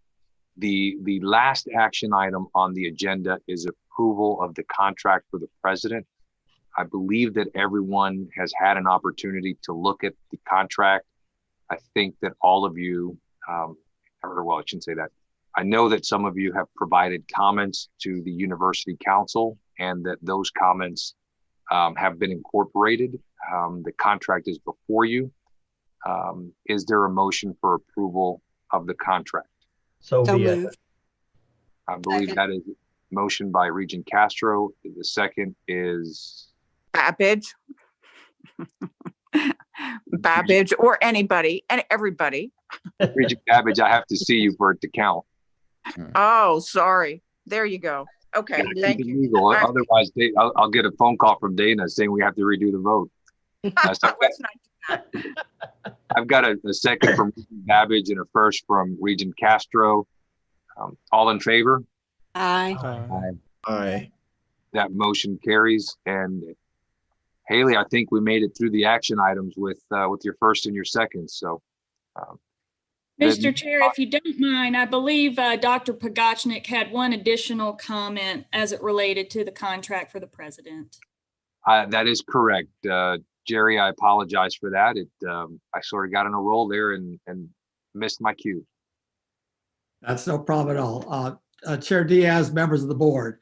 The last action item on the agenda is approval of the contract for the president. I believe that everyone has had an opportunity to look at the contract. I think that all of you, or well, I shouldn't say that. I know that some of you have provided comments to the University Council and that those comments have been incorporated. The contract is before you. Is there a motion for approval of the contract? So be moved. it. I believe Second. that is motion by Regent Castro. The second is Babbage. Babbage or anybody and everybody. Regent Babbage. I have to see you for it to count. Oh, sorry. There you go. Okay, Gotta thank keep it you. legal. Otherwise, I'll get a phone call from Dana saying we have to redo the vote. Let's not do that. I've got a second from Regent Babbage and a first from Regent Castro. All in favor? Aye. Aye. That motion carries. And Haley, I think we made it through the action items with your first and your second. So, Mr. Chair, if you don't mind, I believe Dr. Pogachnik had one additional comment as it related to the contract for the president. that is correct. Jerry, I apologize for that. I sort of got on a roll there and missed my cue. That's no problem at all. Chair Diaz, members of the board,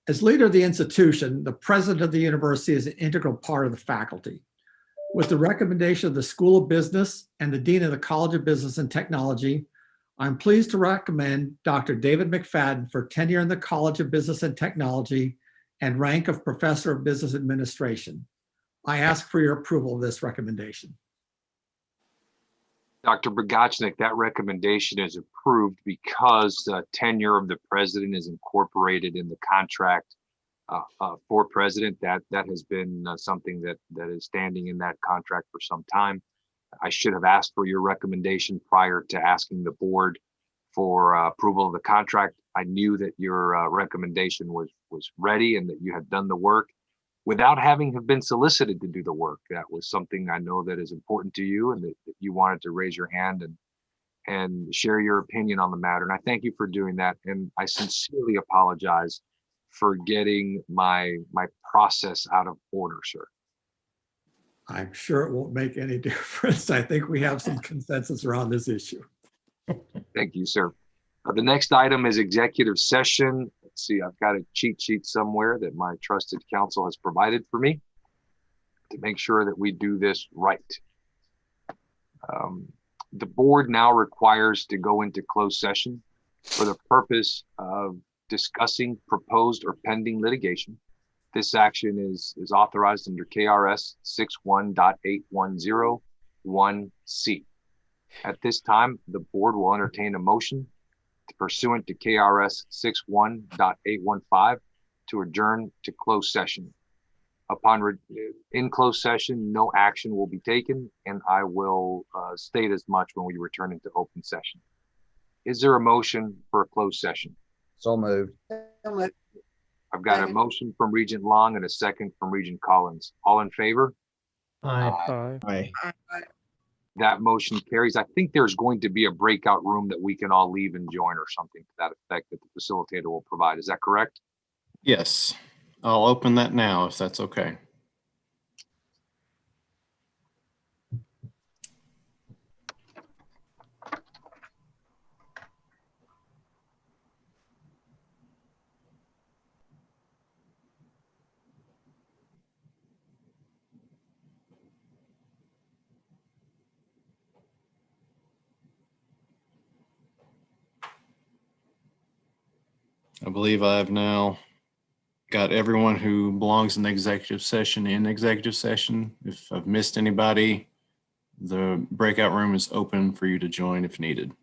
as leader of the institution, the president of the university is an integral part of the faculty. With the recommendation of the School of Business and the Dean of the College of Business and Technology, I'm pleased to recommend Dr. David McFadden for tenure in the College of Business and Technology and rank of Professor of Business Administration. I ask for your approval of this recommendation. Dr. Brogachnik, that recommendation is approved because tenure of the president is incorporated in the contract for president. That has been something that is standing in that contract for some time. I should have asked for your recommendation prior to asking the board for approval of the contract. I knew that your recommendation was ready and that you had done the work without having have been solicited to do the work. That was something I know that is important to you and that you wanted to raise your hand and share your opinion on the matter. And I thank you for doing that. And I sincerely apologize for getting my process out of order, sir. I'm sure it won't make any difference. I think we have some consensus around this issue. Thank you, sir. The next item is executive session. let's see, I've got a cheat sheet somewhere that my trusted counsel has provided for me to make sure that we do this right. The board now requires to go into closed session for the purpose of discussing proposed or pending litigation. This action is authorized under KRS 61.8101C. At this time, the board will entertain a motion pursuant to KRS 61.815 to adjourn to closed session. In closed session, no action will be taken, and I will state as much when we return into open session. Is there a motion for a closed session? So moved. I've got a motion from Regent Long and a second from Regent Collins. All in favor? Aye. Aye. That motion carries. I think there's going to be a breakout room that we can all leave and join or something to that effect that the facilitator will provide. Is that correct? Yes, I'll open that now if that's okay. I believe I've now got everyone who belongs in the executive session in executive session. If I've missed anybody, the breakout room is open for you to join if needed.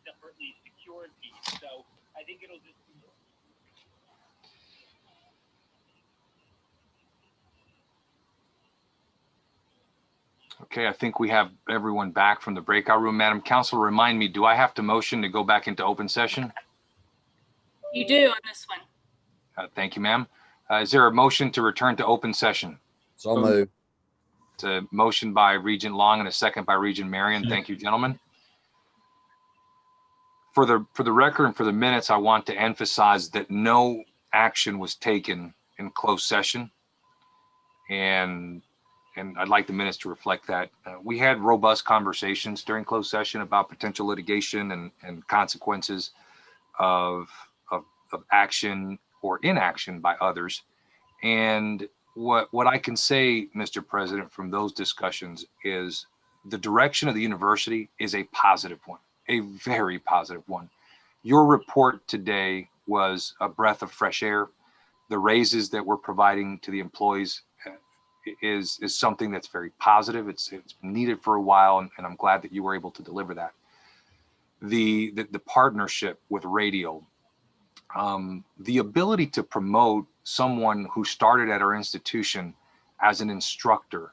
separately secured piece. So I think it'll just be. Okay, I think we have everyone back from the breakout room. Madam Counsel, remind me, do I have to motion to go back into open session? You do on this one. Thank you, ma'am. Is there a motion to return to open session? So moved. It's a motion by Regent Long and a second by Regent Marion. Thank you, gentlemen. For the record and for the minutes, I want to emphasize that no action was taken in closed session. And I'd like the minutes to reflect that. We had robust conversations during closed session about potential litigation and consequences of action or inaction by others. And what I can say, Mr. President, from those discussions is the direction of the university is a positive one, a very positive one. Your report today was a breath of fresh air. The raises that we're providing to the employees is something that's very positive. It's been needed for a while, and I'm glad that you were able to deliver that. The partnership with radio, the ability to promote someone who started at our institution as an instructor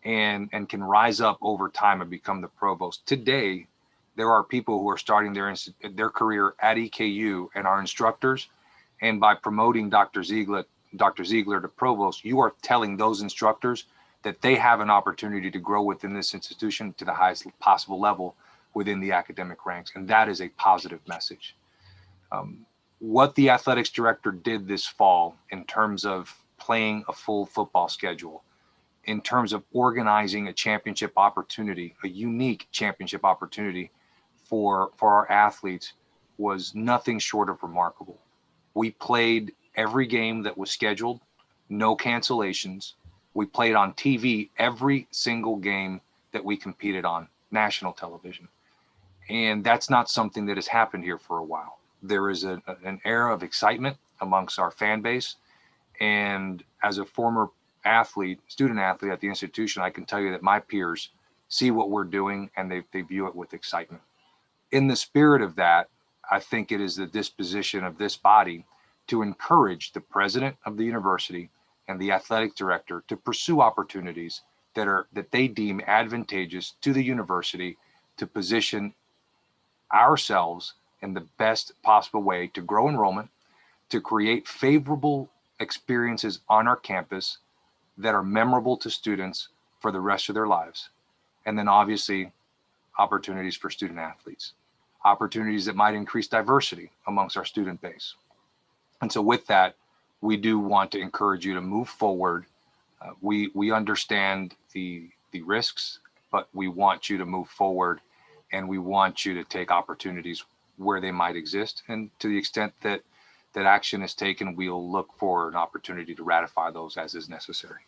and can rise up over time and become the provost. Today, there are people who are starting their career at EKU and are instructors, and by promoting Dr. Ziegler to provost, you are telling those instructors that they have an opportunity to grow within this institution to the highest possible level within the academic ranks. And that is a positive message. What the athletics director did this fall in terms of playing a full football schedule, in terms of organizing a championship opportunity, a unique championship opportunity for our athletes, was nothing short of remarkable. We played every game that was scheduled, no cancellations. We played on TV every single game that we competed on, national television. And that's not something that has happened here for a while. There is an era of excitement amongst our fan base. And as a former student athlete at the institution, I can tell you that my peers see what we're doing and they view it with excitement. In the spirit of that, I think it is the disposition of this body to encourage the president of the university and the athletic director to pursue opportunities that they deem advantageous to the university to position ourselves in the best possible way to grow enrollment, to create favorable experiences on our campus that are memorable to students for the rest of their lives. And then obviously opportunities for student athletes, opportunities that might increase diversity amongst our student base. And so with that, we do want to encourage you to move forward. We understand the risks, but we want you to move forward, and we want you to take opportunities where they might exist. And to the extent that action is taken, we'll look for an opportunity to ratify those as is necessary.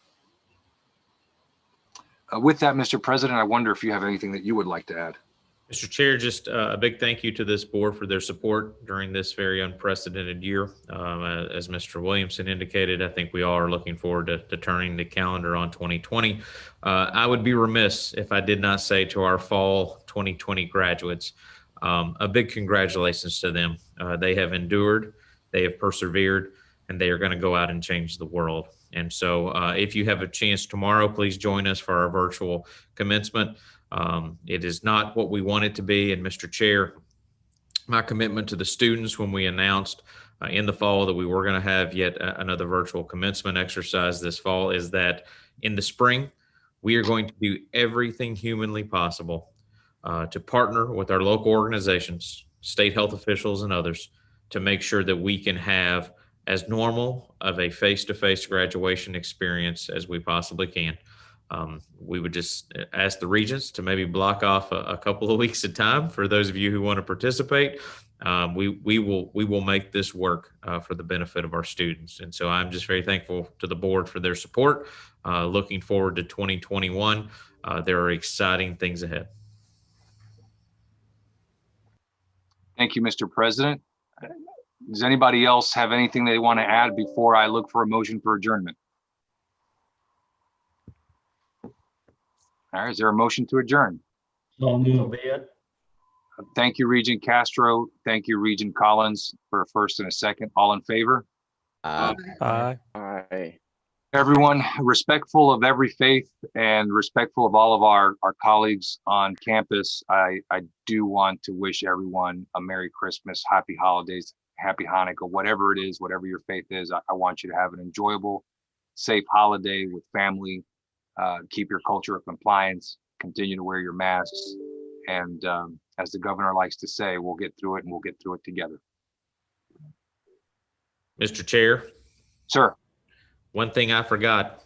With that, Mr. President, I wonder if you have anything that you would like to add. Mr. Chair, just a big thank you to this board for their support during this very unprecedented year. As Mr. Williamson indicated, I think we all are looking forward to turning the calendar on 2020. I would be remiss if I did not say to our fall 2020 graduates, a big congratulations to them. They have endured, they have persevered, and they are going to go out and change the world. And so if you have a chance tomorrow, please join us for our virtual commencement. It is not what we want it to be. And Mr. Chair, my commitment to the students when we announced in the fall that we were going to have yet another virtual commencement exercise this fall is that in the spring, we are going to do everything humanly possible to partner with our local organizations, state health officials, and others to make sure that we can have as normal of a face-to-face graduation experience as we possibly can. We would just ask the Regents to maybe block off a couple of weeks of time for those of you who want to participate. We will make this work for the benefit of our students. And so I'm just very thankful to the board for their support. Looking forward to 2021. There are exciting things ahead. Thank you, Mr. President. Does anybody else have anything they want to add before I look for a motion for adjournment? All right, is there a motion to adjourn? So be it. Thank you, Regent Castro. Thank you, Regent Collins, for a first and a second. All in favor? Aye. Aye. Everyone, respectful of every faith and respectful of all of our colleagues on campus, I do want to wish everyone a Merry Christmas, Happy Holidays, Happy Hanukkah, whatever it is, whatever your faith is. I want you to have an enjoyable, safe holiday with family. Keep your culture of compliance, continue to wear your masks. And as the governor likes to say, we'll get through it and we'll get through it together. Mr. Chair. Sir. One thing I forgot.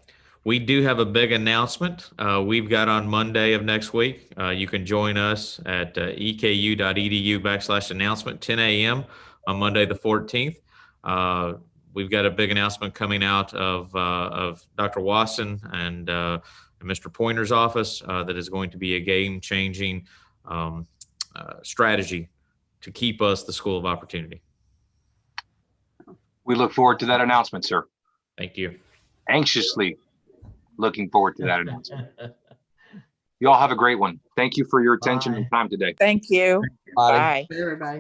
We do have a big announcement we've got on Monday of next week. You can join us at eku.edu/announcement, 10 a.m. on Monday the 14th. We've got a big announcement coming out of Dr. Wasson and Mr. Pointer's office that is going to be a game-changing strategy to keep us the school of opportunity. We look forward to that announcement, sir. Thank you. Anxiously looking forward to that announcement. You all have a great one. Thank you for your attention and time today. Thank you. Bye. Bye. Everybody.